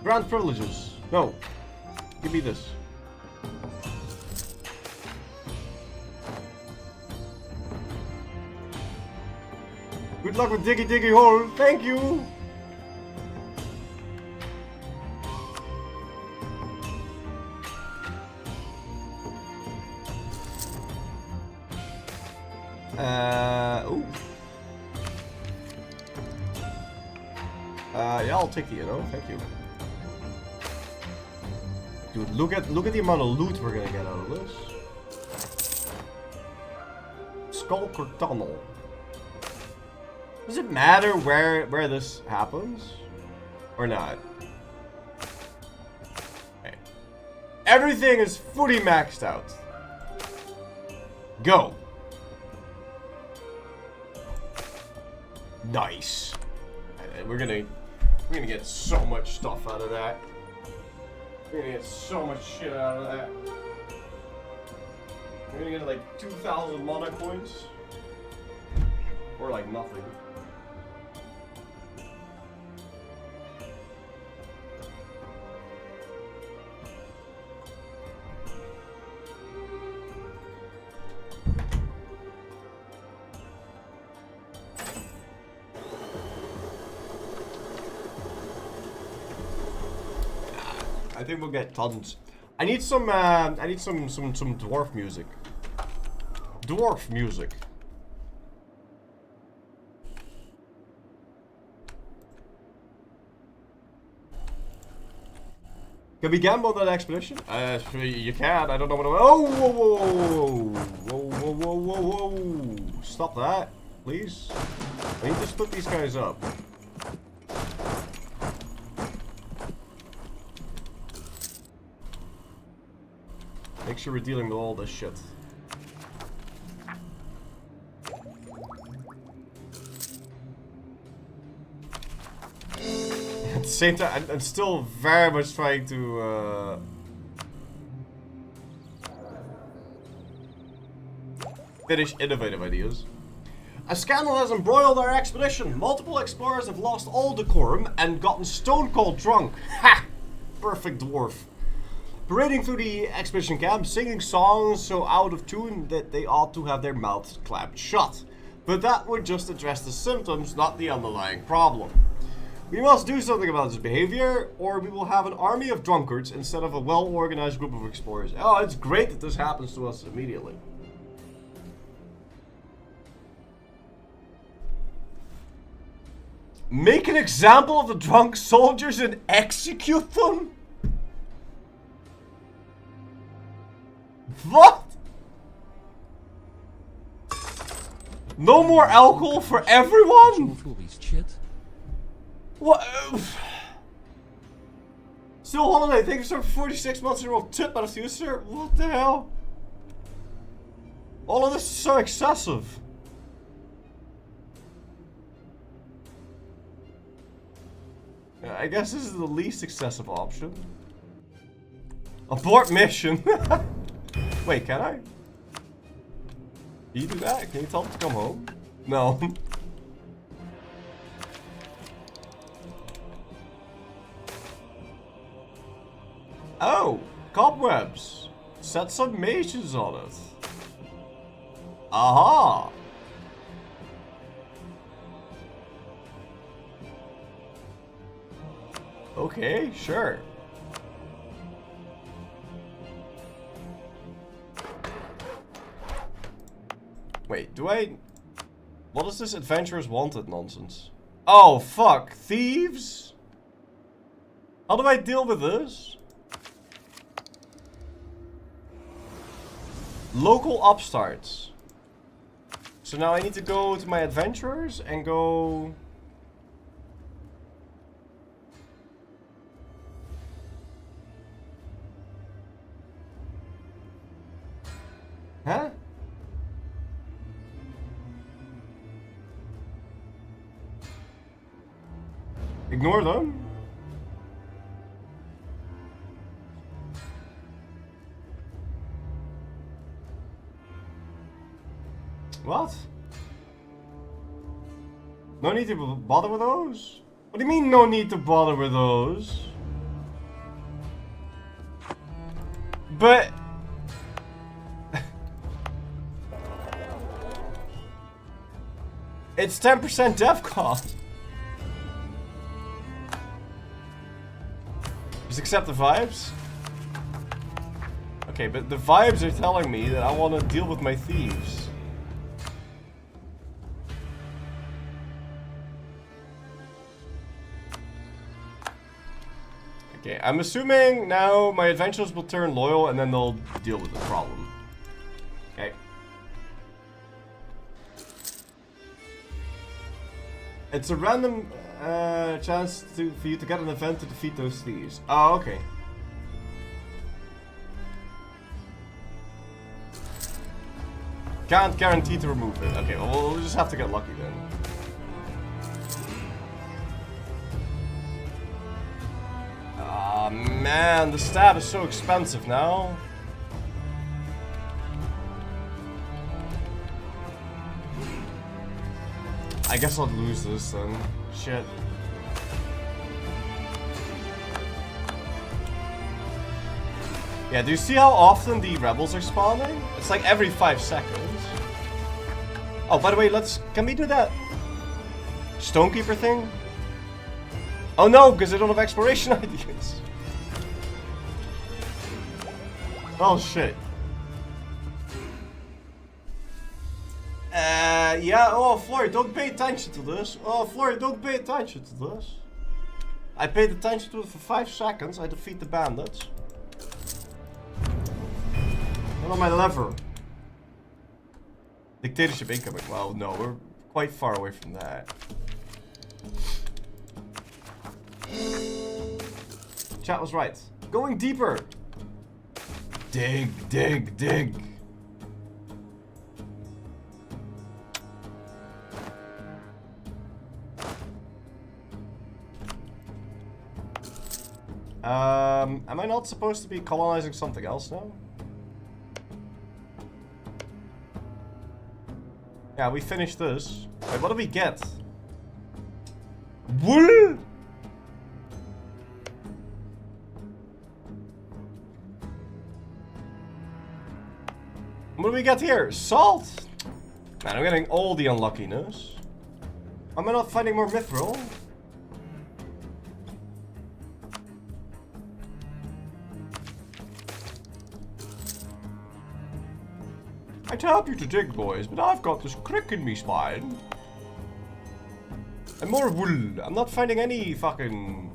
Grant privileges. No. Give me this. Good luck with Diggy Diggy Hole. Thank you. Ooh. Yeah, I'll take the thank you. Dude, look at the amount of loot we're gonna get out of this. Skulker Tunnel. Does it matter where this happens? Or not? Okay. Everything is fully maxed out. Go. Nice. And we're gonna get so much stuff out of that. We're gonna get so much shit out of that. We're gonna get like 2,000 mana coins. Or like nothing. I think we'll get tons. I need some dwarf music. Dwarf music. Can we gamble on that expedition? You can. I don't know what. Oh! Whoa! Whoa! Whoa! Whoa! Whoa! Whoa! Stop that, please. I need to split these guys up. Make sure we're dealing with all this shit. At the same time, I'm still very much trying to finish innovative ideas. A scandal has embroiled our expedition. Multiple explorers have lost all decorum and gotten stone cold drunk. Ha! Perfect dwarf. Parading through the expedition camp, singing songs so out of tune that they ought to have their mouths clamped shut. But that would just address the symptoms, not the underlying problem. We must do something about this behavior, or we will have an army of drunkards instead of a well-organized group of explorers. Oh, it's great that this happens to us immediately. Make an example of the drunk soldiers and execute them? What? No more alcohol for everyone? Flori's chat. What? Still holiday, thank you for 46 months in a row. Tip out of you, sir. What the hell? All of this is so excessive. I guess this is the least excessive option. Abort mission. Wait, can I? Can you do that? Can you tell them to come home? No. Oh, cobwebs. Set some mages on it. Aha. Okay, sure. Wait, do I... What is this adventurers wanted nonsense? Oh, fuck. Thieves? How do I deal with this? Local upstarts. So now I need to go to my adventurers and go... Huh? Ignore them? What? No need to bother with those? What do you mean no need to bother with those? But... It's 10% dev cost. Just accept the vibes. Okay, but the vibes are telling me that I want to deal with my thieves. Okay, I'm assuming now my adventurers will turn loyal and then they'll deal with the problem. Okay. It's a random chance for you to get an event to defeat those thieves. Oh, okay. Can't guarantee to remove it. Okay, well, we'll just have to get lucky then. Ah, man, the stab is so expensive now. I guess I'll lose this then. Shit. Yeah, do you see how often the rebels are spawning? It's like every 5 seconds. Oh, by the way, can we do that Stonekeeper thing? Oh no, because I don't have exploration ideas. Oh shit. Yeah, oh, Flory, don't pay attention to this. Oh, Flory, don't pay attention to this. I paid attention to it for 5 seconds. I defeat the bandits. And on my lever. Dictatorship incoming. Well, no, we're quite far away from that. Chat was right. Going deeper. Dig, dig, dig. Am I not supposed to be colonizing something else now? Yeah, we finished this. Wait, what do we get? Wool? What do we get here? Salt? Man, I'm getting all the unluckiness. Am I not finding more mithril? I'd help you to dig, boys, but I've got this crick in me spine. And more wool. I'm not finding any fucking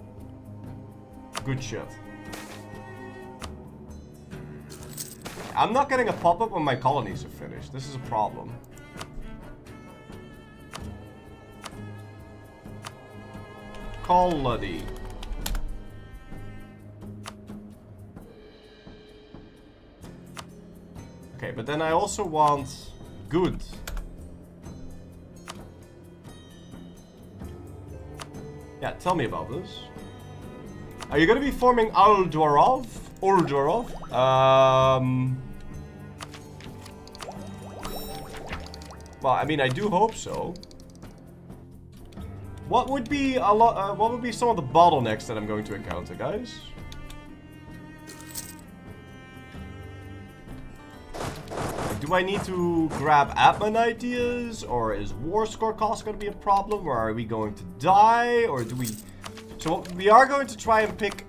good shit. I'm not getting a pop-up when my colonies are finished. This is a problem. quality. Okay, but then I also want good. Yeah, tell me about this. Are you gonna be forming Al-Dwarov? Ul-Dwarov? Well, I mean, I do hope so. What would be what would be some of the bottlenecks that I'm going to encounter, guys? Do I need to grab admin ideas, or is war score cost going to be a problem, or are we going to die, or do we? So we are going to try and pick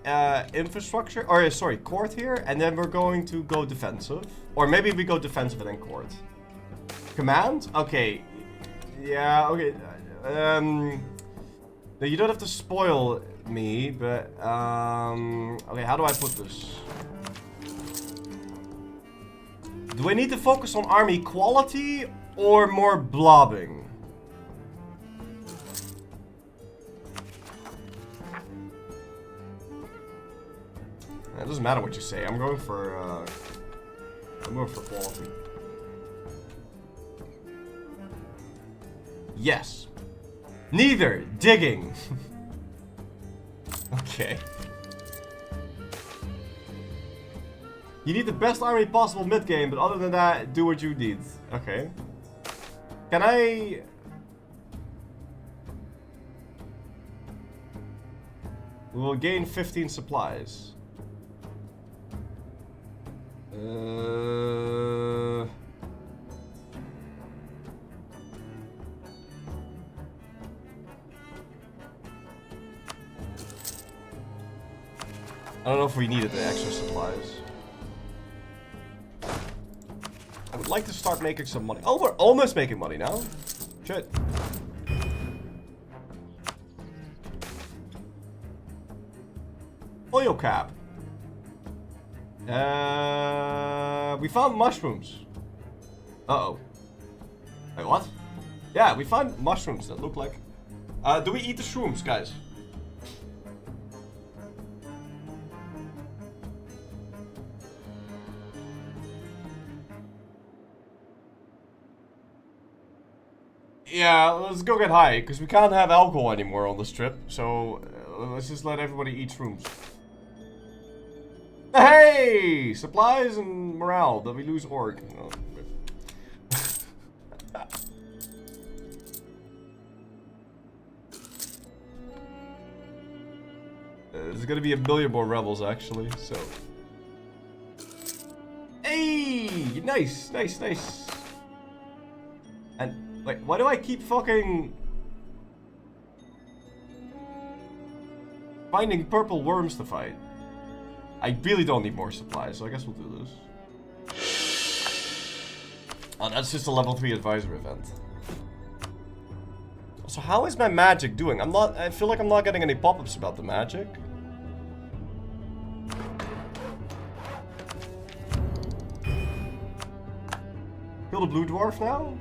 infrastructure, or sorry, court here, and then we're going to go defensive, or maybe we go defensive and then court. Command? Okay. Yeah. Okay. No, you don't have to spoil me, but okay. How do I put this? Do I need to focus on army quality or more blobbing? It doesn't matter what you say. I'm going for quality. Yes. Neither. Digging. Okay. You need the best army possible mid-game, but other than that, do what you need. Okay. Can I... We will gain 15 supplies. I don't know if we needed the extra supplies. I would like to start making some money. Oh, we're almost making money now. Shit. Oil cap. We found mushrooms. Uh-oh. Wait, what? Yeah, we found mushrooms that look like... do we eat the shrooms, guys? Yeah, let's go get high, because we can't have alcohol anymore on this trip, so let's just let everybody eat shrooms. Hey! Supplies and morale, that we lose org. Oh, there's gonna be a million more rebels, actually, so... Hey! Nice, nice, nice. And... Wait, why do I keep fucking... finding purple worms to fight? I really don't need more supplies, so I guess we'll do this. Oh, that's just a level 3 advisor event. So how is my magic doing? I feel like I'm not getting any pop-ups about the magic. Kill the blue dwarf now?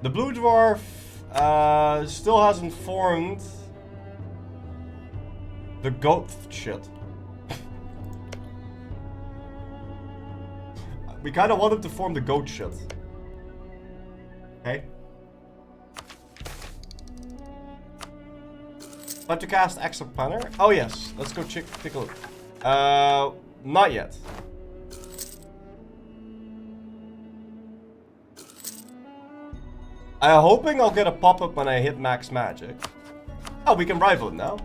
The blue dwarf still hasn't formed the goat shit. We kind of want him to form the goat shit. Okay. Time to cast extra planner. Oh yes, let's go take a look. Not yet. I'm hoping I'll get a pop-up when I hit max magic. Oh, we can rival him now.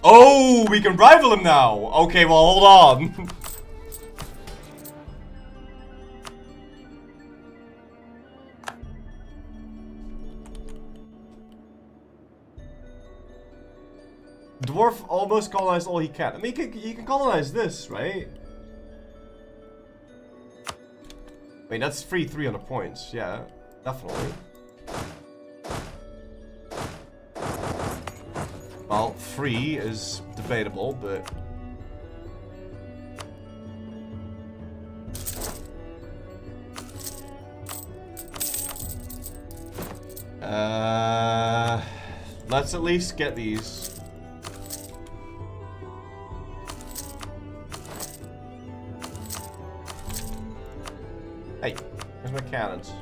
Oh, we can rival him now. Okay, well, hold on. Dwarf almost colonized all he can. I mean, he can colonize this, right? Wait, that's free 300 points. Yeah, definitely. Well, free is debatable, but... Let's at least get these. Hey, where's my cannons?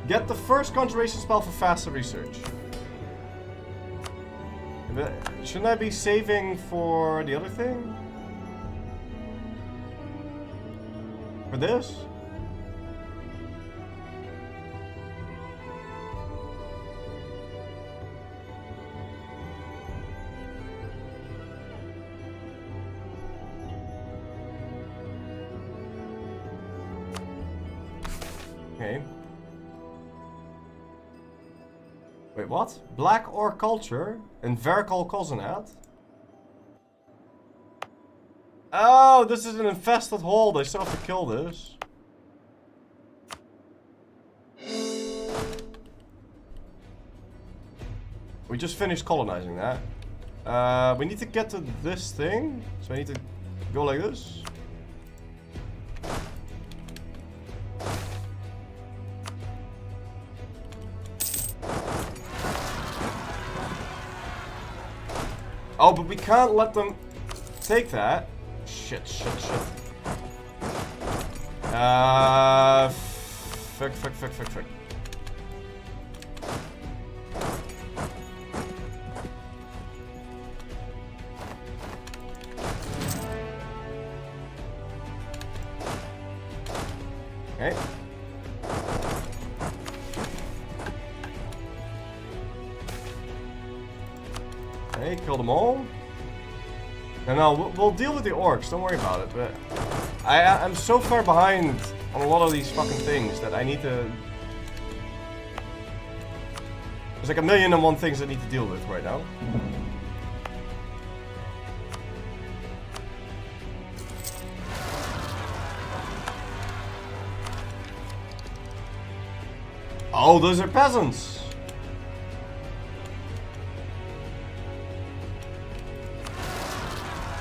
Get the first conjuration spell for faster research. Shouldn't I be saving for the other thing? For this? Okay. Wait, what? Black ore culture and vertical cosenat? Oh, this is an infested hold. I still have to kill this. We just finished colonizing that. We need to get to this thing. So I need to go like this. Oh, but we can't let them take that. Shit. Fuck. Okay. Okay, kill them all. No, we'll deal with the orcs. Don't worry about it. But I'm so far behind on a lot of these fucking things that I need to. There's like 1,000,001 things I need to deal with right now. Oh, those are peasants.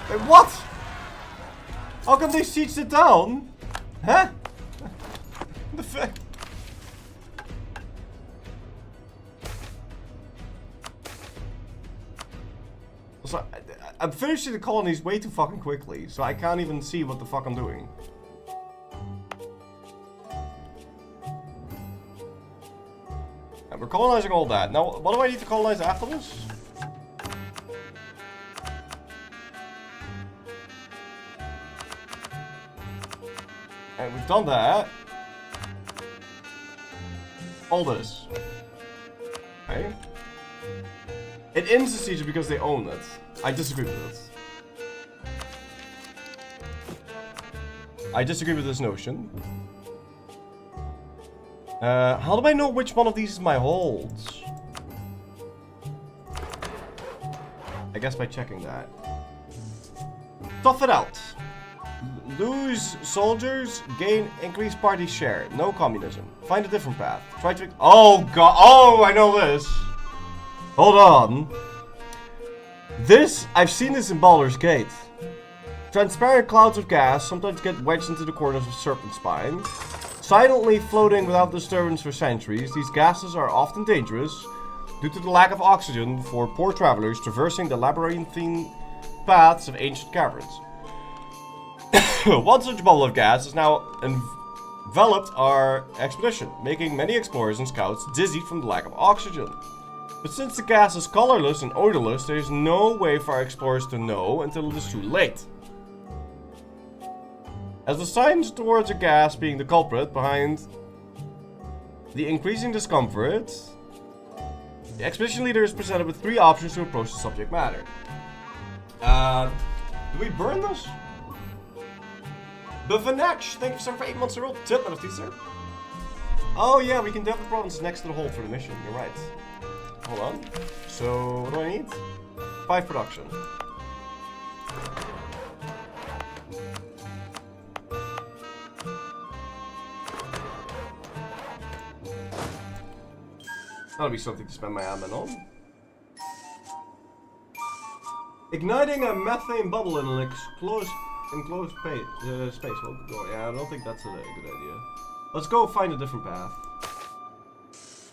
Wait, what? How come they siege the town? Huh? The fuck? So, I'm finishing the colonies way too fucking quickly, so I can't even see what the fuck I'm doing. And we're colonizing all that. Now, what do I need to colonize after this? And we've done that. All this. Okay. It ends the siege because they own it. I disagree with it. I disagree with this notion. How do I know which one of these is my holds? I guess by checking that. Tough it out. Lose soldiers, gain increased party share. No communism. Find a different path. Try to. Oh god. Oh, I know this. Hold on. This, I've seen this in Baldur's Gate. Transparent clouds of gas sometimes get wedged into the corners of serpent spine. Silently floating without disturbance for centuries, these gases are often dangerous due to the lack of oxygen for poor travelers traversing the labyrinthine paths of ancient caverns. One such bubble of gas has now enveloped our expedition, making many explorers and scouts dizzy from the lack of oxygen. But since the gas is colorless and odorless, there is no way for our explorers to know until it is too late. As the signs towards a gas being the culprit behind the increasing discomfort, the expedition leader is presented with 3 options to approach the subject matter. Do we burn this? Bavanesh, thank you for 8 months in a row. Tip, sir. Oh yeah, we can dev the province next to the hole for the mission. You're right. Hold on. So, what do I need? 5 production. That'll be something to spend my admin on. Igniting a methane bubble in an enclosed space. Well, yeah, I don't think that's a good idea. Let's go find a different path.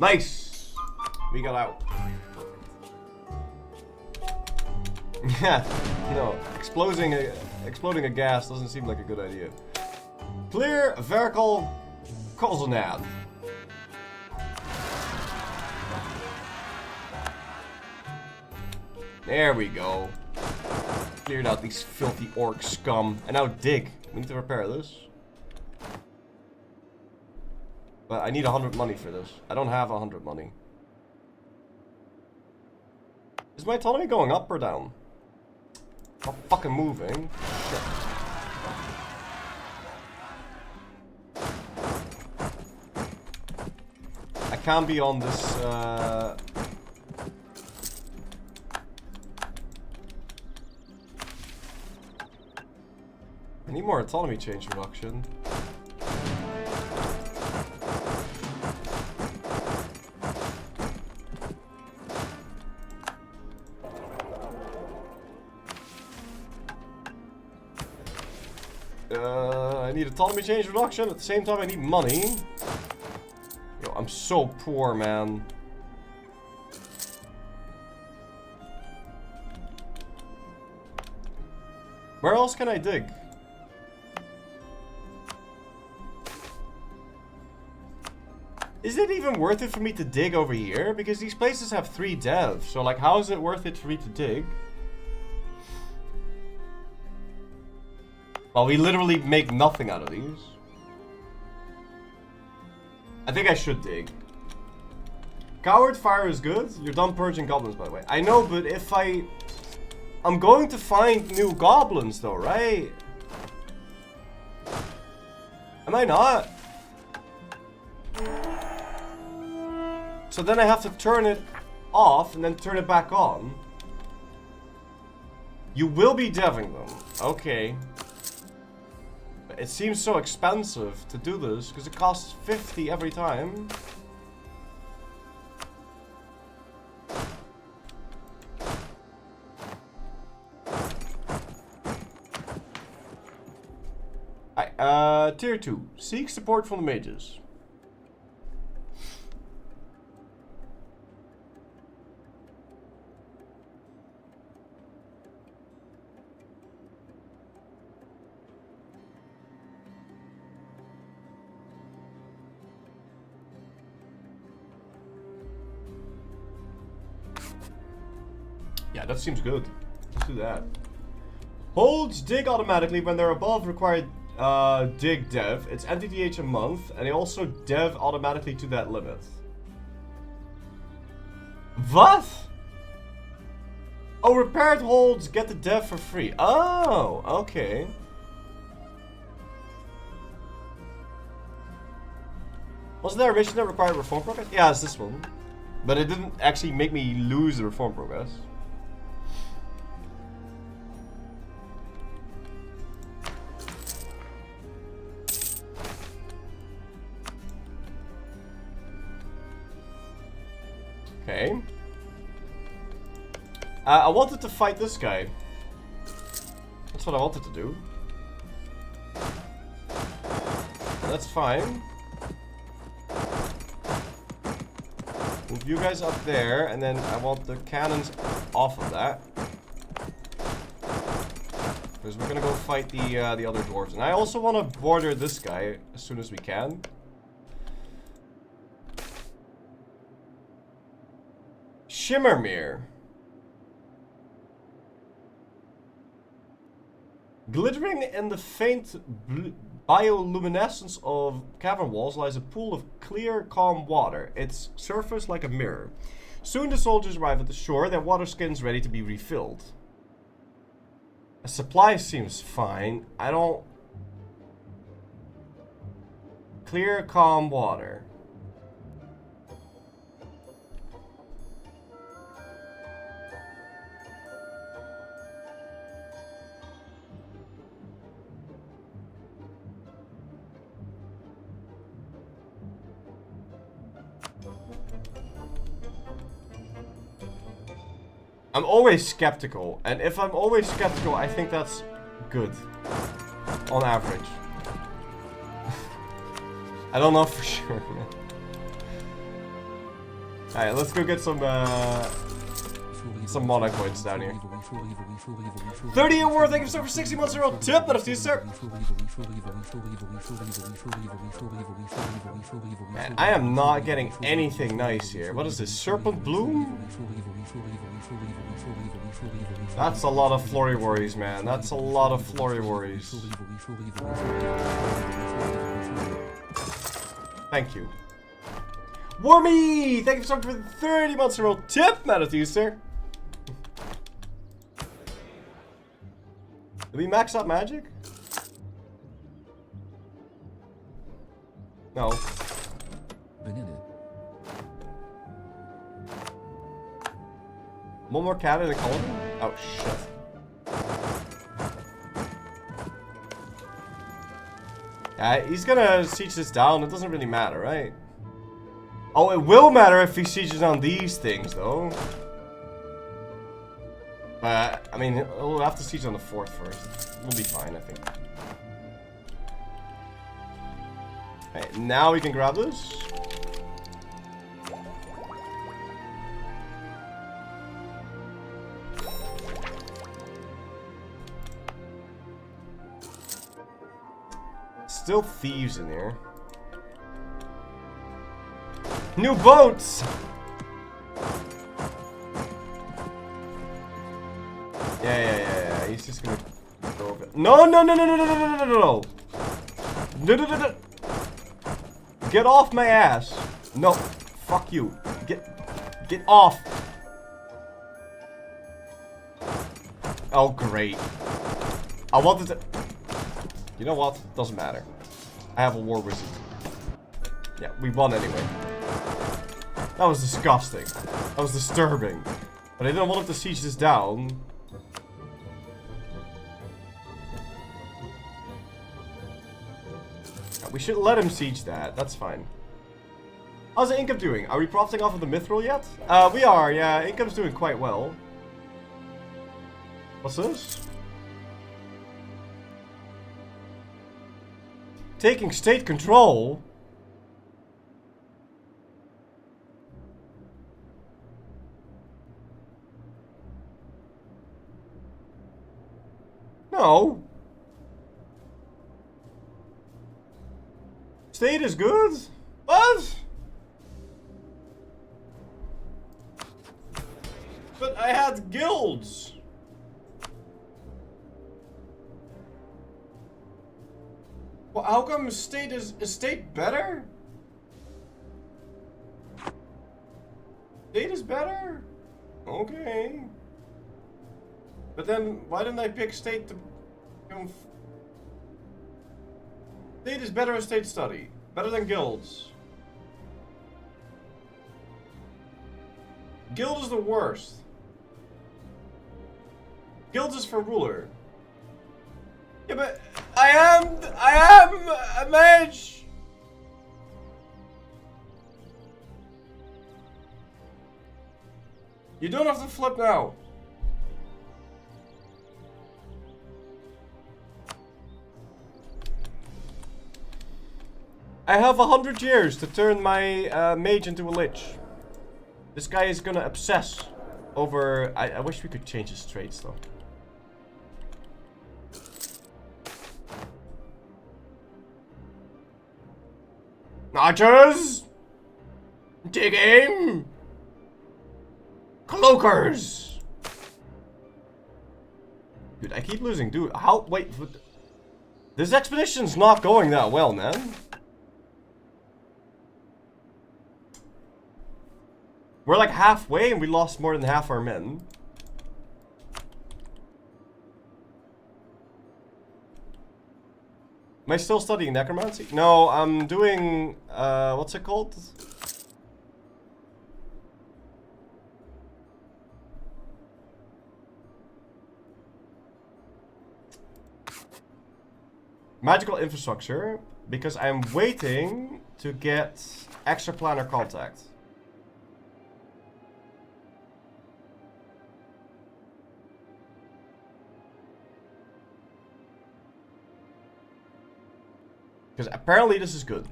Nice! We got out. Yeah, no, exploding a gas doesn't seem like a good idea. Clear vertical Kozanad. There we go. Cleared out these filthy orc scum. And now dig. We need to repair this. But I need 100 money for this. I don't have 100 money. Is my autonomy going up or down? Not fucking moving. Shit. I can't be on this, I need more autonomy change reduction. I need autonomy change reduction. At the same time, I need money. Yo, I'm so poor, man. Where else can I dig? Is it even worth it for me to dig over here? Because these places have 3 devs. So, like, how is it worth it for me to dig? Well, we literally make nothing out of these. I think I should dig. Coward fire is good. You're done purging goblins, by the way. I know, but if I'm going to find new goblins, though, right? Am I not? So then I have to turn it off and then turn it back on. You will be deving them. Okay. It seems so expensive to do this because it costs 50 every time. Alright, tier 2. Seek support from the mages. Yeah, that seems good. Let's do that. Holds dig automatically when they're above required dig dev. It's NTTH a month, and they also dev automatically to that limit. What? Oh, repaired holds get the dev for free. Oh, okay. Wasn't there a mission that required reform progress? Yeah, it's this one. But it didn't actually make me lose the reform progress. Okay. I wanted to fight this guy. That's what I wanted to do. That's fine. Move you guys up there, and then I want the cannons off of that. Because we're gonna go fight the other dwarves. And I also want to border this guy as soon as we can. Shimmermere. Glittering in the faint bioluminescence of cavern walls lies a pool of clear, calm water, its surface like a mirror. Soon the soldiers arrive at the shore, their water skins ready to be refilled. A supply seems fine. I don't... Clear, calm water. I'm always skeptical, and if I'm always skeptical, I think that's good. On average. I don't know for sure, man. Alright, let's go get some mana coins down here. 30 award, thank you so for 60 months in a row. Tip, that is sir. Man, I am not getting anything nice here. What is this? Serpent Bloom? That's a lot of flurry worries, man. That's a lot of flurry worries. Thank you. Wormy! Thank you so much for the 30 months in a row. Tip, that is sir. Did we max out magic? No. One more cat in the colony? Oh shit. He's gonna siege this down. It doesn't really matter, right? Oh, it will matter if he sieges down these things, though. But, I mean, we'll have to siege on the 4th first. We'll be fine, I think. Alright, now we can grab this. Still thieves in here. New boats! Yeah. He's just gonna go over. No! No. Get off my ass. No. Fuck you. Get off. Oh, great. I wanted to... You know what? Doesn't matter. I have a war wizard. Yeah, we won anyway. That was disgusting. That was disturbing. But I didn't want him to siege this down. We should let him siege that. That's fine. How's the income doing? Are we profiting off of the mithril yet? We are, yeah. Income's doing quite well. What's this? Taking state control? No. State is good? What? But I had guilds. Well, how come state is state better? State is better? Okay. But then why didn't I pick state to State is better at state study. Better than guilds. Guild is the worst. Guild is for ruler. Yeah, but I am a mage. You don't have to flip now. I have 100 years to turn my mage into a lich. This guy is gonna obsess over... I wish we could change his traits though. Archers! Take aim! Cloakers! Dude, I keep losing. Dude, how... Wait. This expedition's not going that well, man. We're like halfway and we lost more than half our men. Am I still studying necromancy? No, I'm doing, what's it called? Magical infrastructure, because I'm waiting to get extraplanar contact. Because apparently this is good.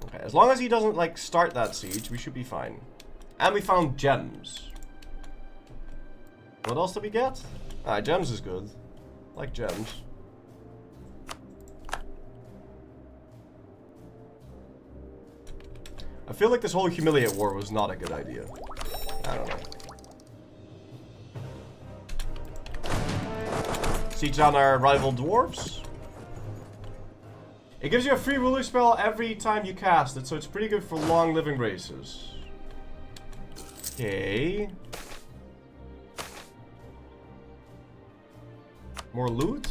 Okay, as long as he doesn't, like, start that siege, we should be fine. And we found gems. What else did we get? Ah, gems is good. I like gems. I feel like this whole humiliate war was not a good idea. I don't know. Siege down our rival dwarves. It gives you a free ruler spell every time you cast it, so it's pretty good for long living races. Okay. More loot?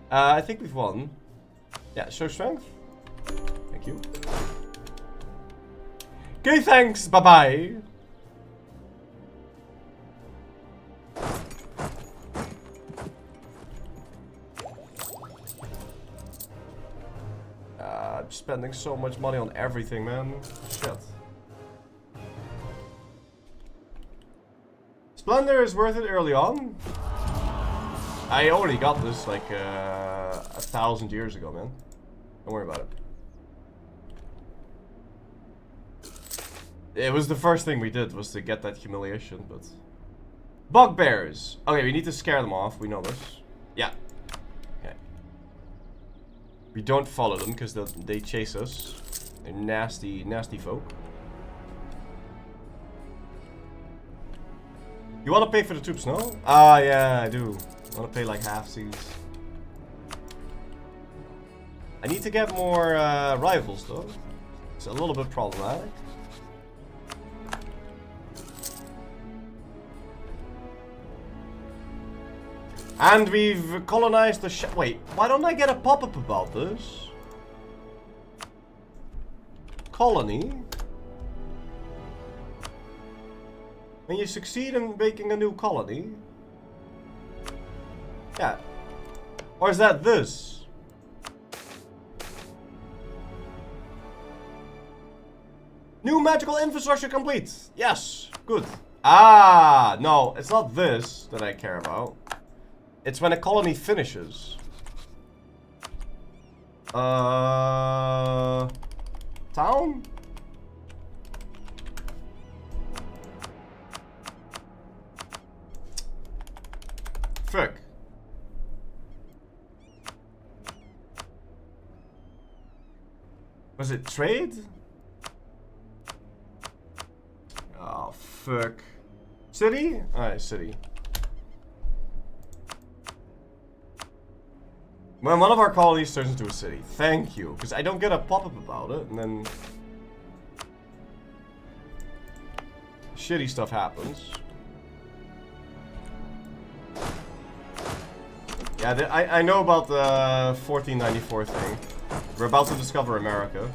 I think we've won. Yeah, show strength. Thank you. Okay, thanks. Bye-bye. I'm spending so much money on everything, man. Shit. Splendor is worth it early on. I already got this like 1,000 years ago, man. Don't worry about it. It was the first thing we did, was to get that humiliation, but... Bugbears! Okay, we need to scare them off, we know this. Yeah. Okay. We don't follow them, because they chase us. They're nasty, nasty folk. You want to pay for the troops, no? Ah, yeah, I do. I want to pay like half-seas. I need to get more rivals, though. It's a little bit problematic. And we've colonized the wait, why don't I get a pop-up about this? Colony? When you succeed in making a new colony? Yeah. Or is that this? New magical infrastructure complete! Yes! Good. Ah! No, it's not this that I care about. It's when a colony finishes. Town? Fuck. Was it trade? Oh, fuck. City? Alright, city. When one of our colonies turns into a city. Thank you. Because I don't get a pop-up about it, and then... shitty stuff happens. Yeah, I know about the 1494 thing. We're about to discover America.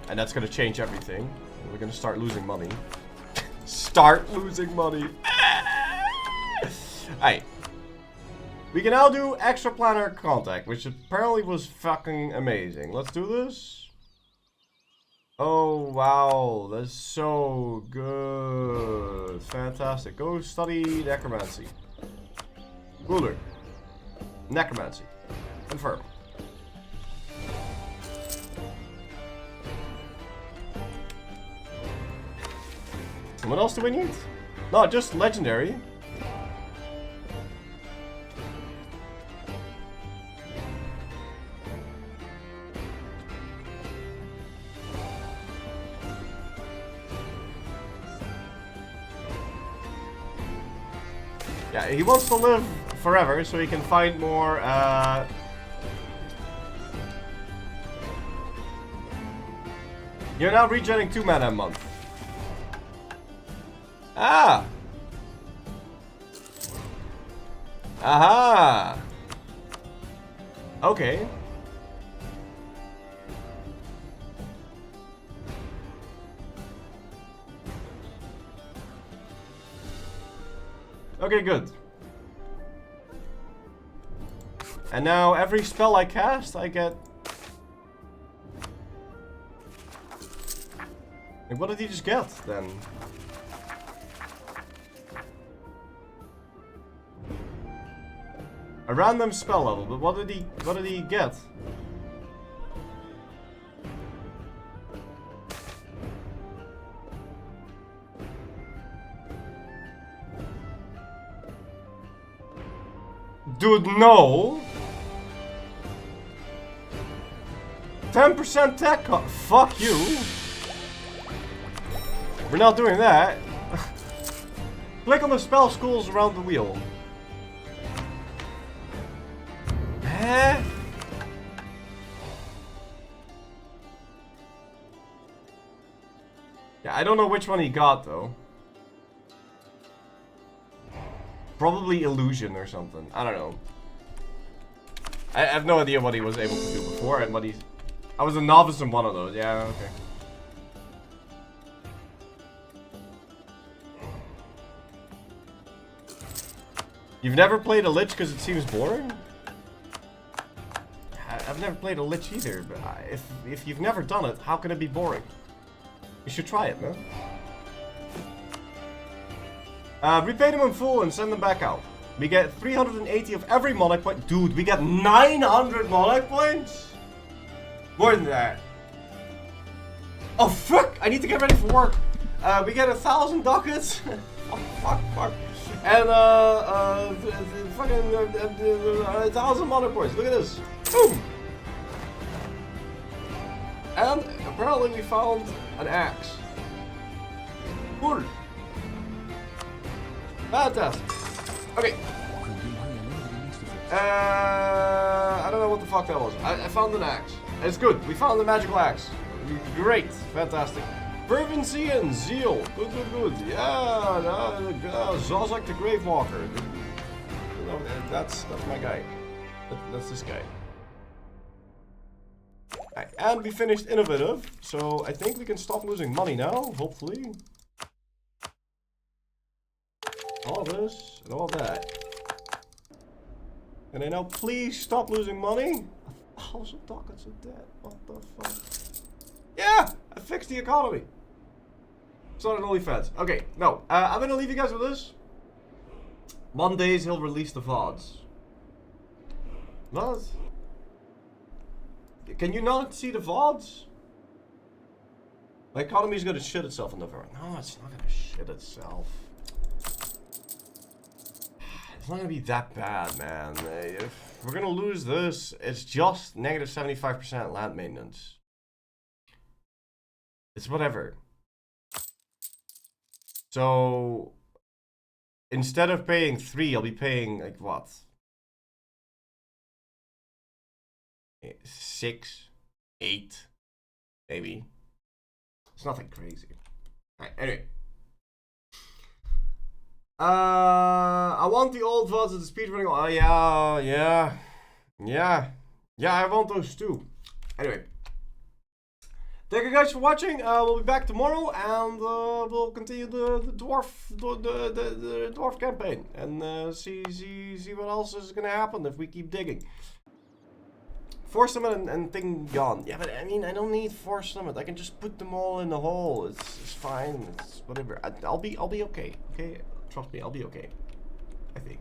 And that's gonna change everything. We're gonna start losing money. Start losing money! Alright. We can now do extraplanar contact, which apparently was fucking amazing. Let's do this. Oh, wow. That's so good. Fantastic. Go study necromancy. Ruler. Necromancy. Confirm. And what else do we need? No, just legendary. Yeah, he wants to live forever so he can find more, You're now regenerating 2 mana a month. Ah! Aha! Okay. Okay, good. And now every spell I cast, I get... Like, what did he just get, then? A random spell level, but what did he get? Dude, no! 10% tech cost. Fuck you! We're not doing that. Click on the spell schools around the wheel. Huh? Yeah, I don't know which one he got though. Probably illusion or something. I don't know. I have no idea what he was able to do before and what he's... I was a novice in one of those. Yeah, okay. You've never played a Lich because it seems boring? I've never played a Lich either, but if you've never done it, how can it be boring? You should try it, man. Repay them in full and send them back out. We get 380 of every monarch point. Dude, we get 900 monarch points? More than that. Oh, fuck! I need to get ready for work. We get 1,000 ducats. Oh, fuck. And, fucking 1,000 monarch points. Look at this. Boom! And apparently we found an axe. Cool. Fantastic. Okay. I don't know what the fuck that was. I found an axe. It's good. We found the magical axe. Great. Fantastic. Fervency and zeal. Good. Yeah. Zozak the Gravewalker. That's my guy. That's this guy. And we finished innovative, so I think we can stop losing money now, hopefully. All this and all that. And I now please stop losing money. 1,000 ducats of debt. What the fuck? Yeah! I fixed the economy. It's not an OnlyFans. Okay, no. I'm gonna leave you guys with this. Mondays he'll release the VODs. What? Can you not see the VODs? My economy's gonna shit itself in November. No, it's not gonna shit itself. It's not gonna be that bad, man. If we're gonna lose this, it's just negative 75% land maintenance. It's whatever. So, instead of paying 3, I'll be paying, like, what? 6, 8, maybe. It's nothing crazy. Alright, anyway. I want the old VODs of the speedrunning. Oh, yeah, I want those too. Anyway. Thank you guys for watching. We'll be back tomorrow and we'll continue the dwarf campaign and see what else is gonna happen if we keep digging. Force limit and thing gone. Yeah, but I mean, I don't need force limit. I can just put them all in the hole. It's fine. It's whatever. I'll be okay. Okay, trust me, I'll be okay. I think.